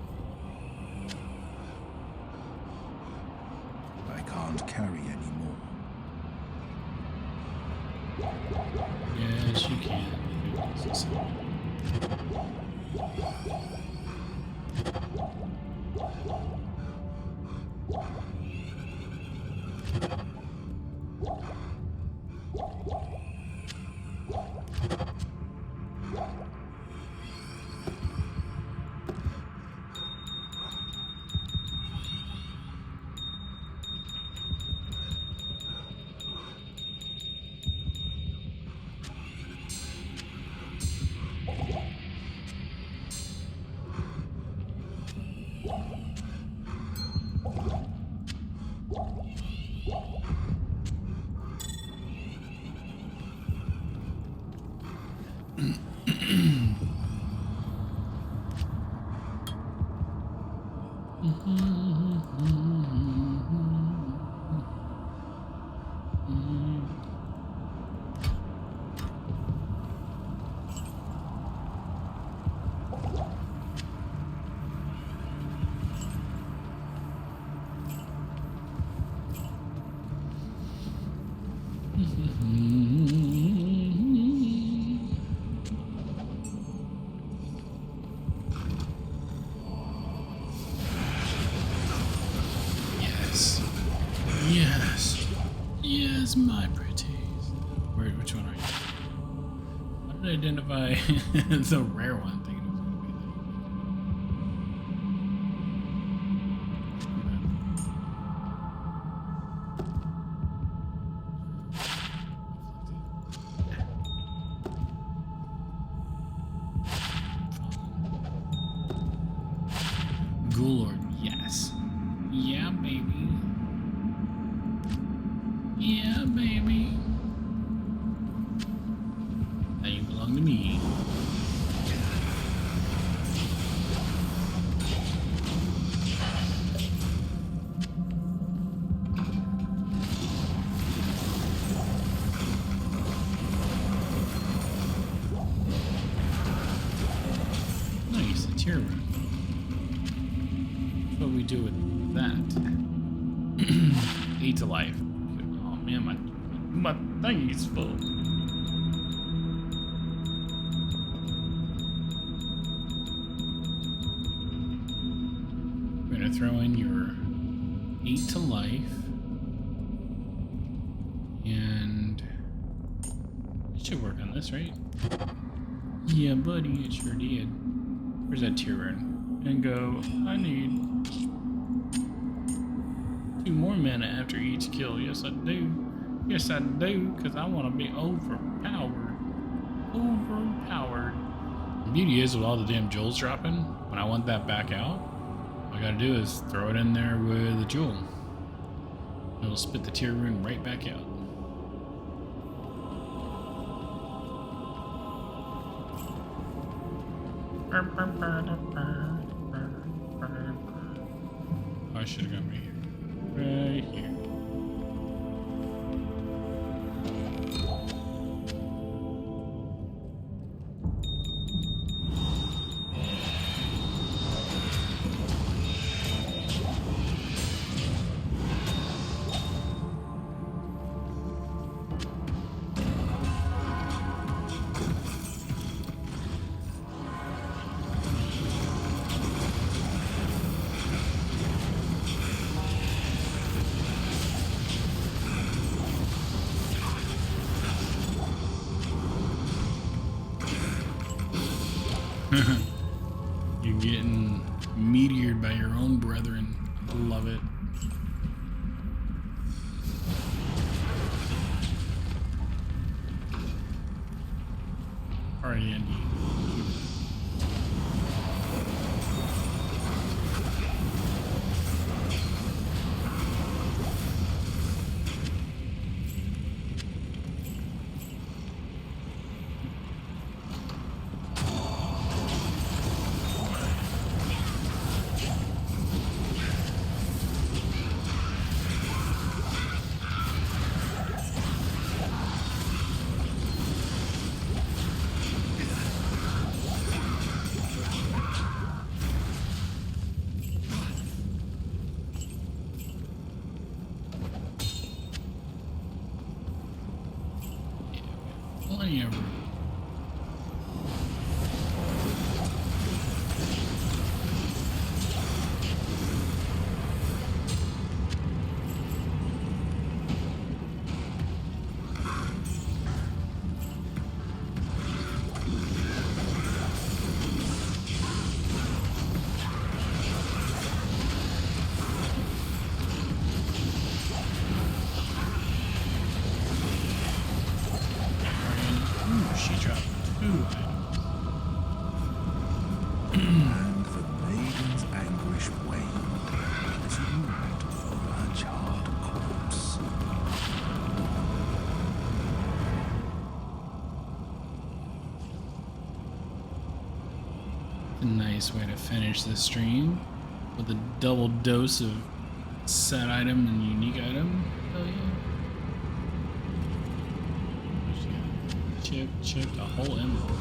I can't carry anymore. Yes, you can. Yes. Yes. Yes, my pretties. Where, which one are you? How did I identify the rare one? Thinking it was going to be the Ghoul Lord, yes. Yeah, baby. Yeah, baby. Now you belong to me. Nice, a tear run. That's what we do with that. 8 to life. Oh man, my thing is full. We're gonna throw in your 8 to life. And it should work on this, right? Yeah, buddy, it sure did. Where's that tear run? And go, I need 2 more mana after each kill. Yes, I do. Yes, I do, because I want to be overpowered. Overpowered. The beauty is, with all the damn jewels dropping, when I want that back out, all I gotta do is throw it in there with a jewel. It'll spit the tear rune right back out. I should have got me here. Right here. You're getting meteored by your own brethren. I love it. Alright, Andy. Plenty of room. Ooh, she dropped 2 items. And the maiden's anguish waned as he mourned over her charred corpse. A nice way to finish the stream with a double dose of set item and unique item. Hell yeah. Chipped a whole emerald.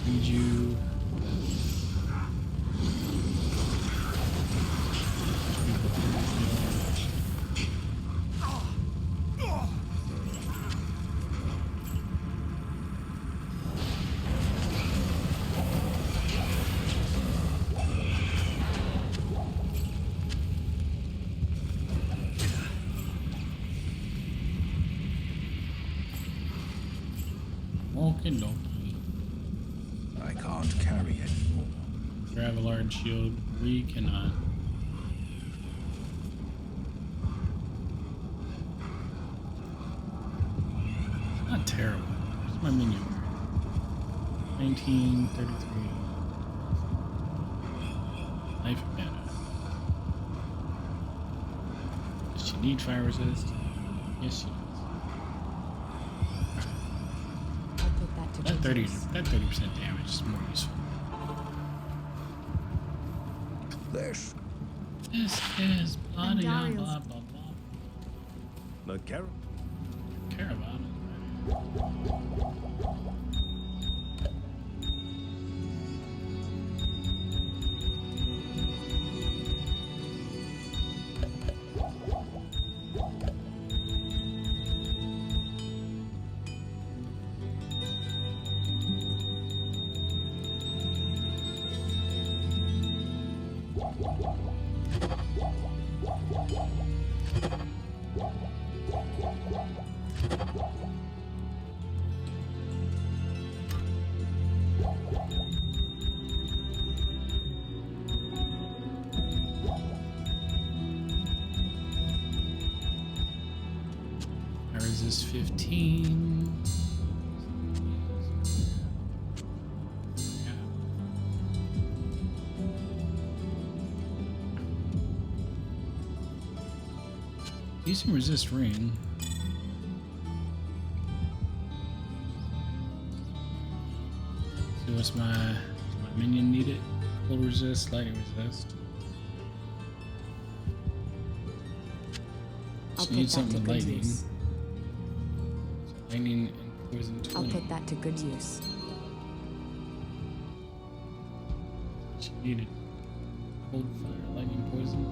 Need you. Okie dokie. I can't carry anymore. Grab a large shield. We cannot. Not terrible. Where's my minion? 1933. Life of mana. Does she need fire resist? Yes, she does. I'll put that to That good 30% use. damage is more useful. This. This is blah blah Darius. blah blah blah. The carrot. Caravan. I resist 15. Yeah. Decent resist ring. So what's my minion need it? Cold resist, lightning resist. I'll She needs put that something to with good lightning. use. So lightning and poison 20. I'll put that to good use. She needed cold, fire, lightning, poison.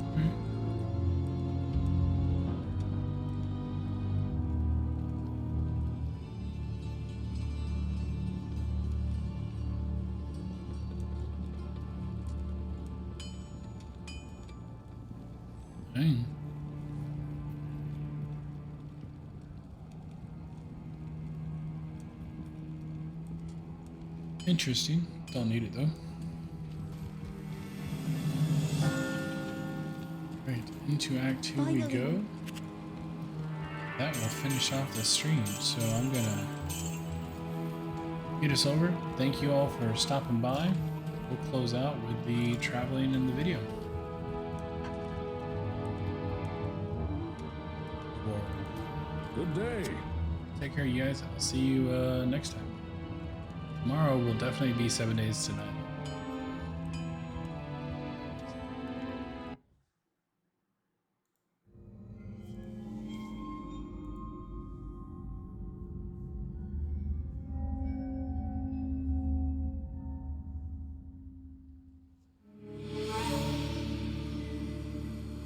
Dang. Interesting. Don't need it though. Right, into Act 2 we go. That will finish off the stream, so I'm gonna get us over. Thank you all for stopping by. We'll close out with the traveling in the video. Good day. Take care, you guys. I'll see you next time. Tomorrow will definitely be 7 days tonight.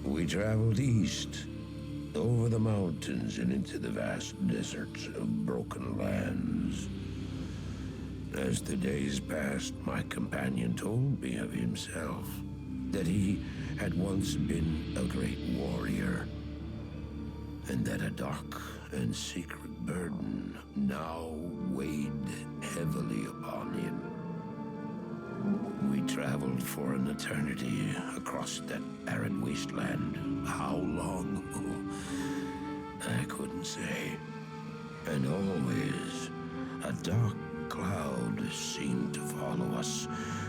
We traveled east, over the mountains and into the vast deserts of broken lands. As the days passed, my companion told me of himself, that he had once been a great warrior, and that a dark and secret burden now weighed heavily upon him. We traveled for an eternity across that arid wasteland. How long? I couldn't say. And always, a dark cloud seemed to follow us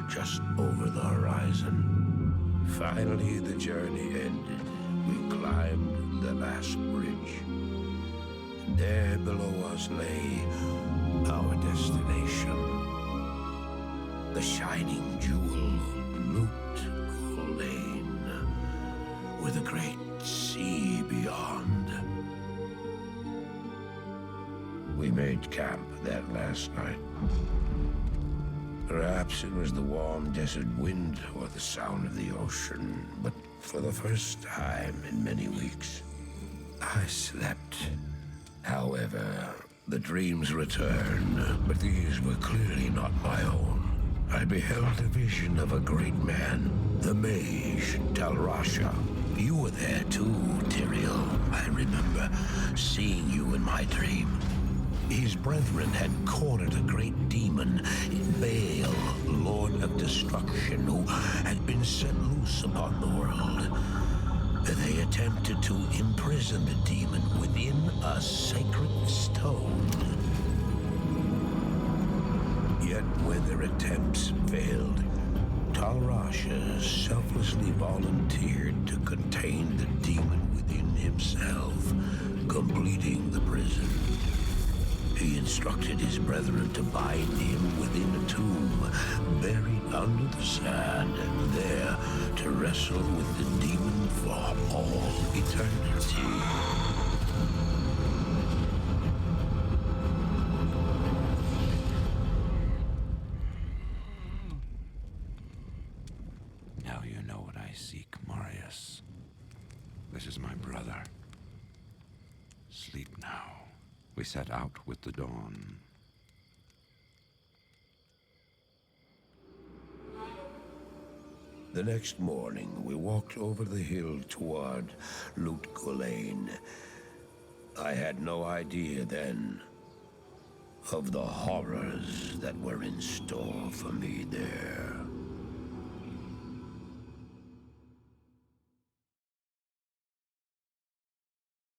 just over the horizon. Finally, the journey ended. We climbed the last bridge. And there below us lay our destination. The shining jewel, Lane, with a great sea beyond. We made camp that last night. Perhaps it was the warm desert wind or the sound of the ocean, but for the first time in many weeks, I slept. However, the dreams returned, but these were clearly not my own. I beheld a vision of a great man, the mage Talrasha. You were there too, Tyrael. I remember seeing you in my dream. His brethren had cornered a great demon, Baal, Lord of Destruction, who had been set loose upon the world. They attempted to imprison the demon within a sacred stone. Yet when their attempts failed, Talrasha selflessly volunteered to contain the demon within himself, completing the prison. He instructed his brethren to bind him within a tomb, buried under the sand, there to wrestle with the demon for all eternity. Now you know what I seek, Marius. This is my brother. Sleep now. We set out with the dawn. The next morning, we walked over the hill toward Lane. I had no idea then of the horrors that were in store for me there.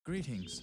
Greetings.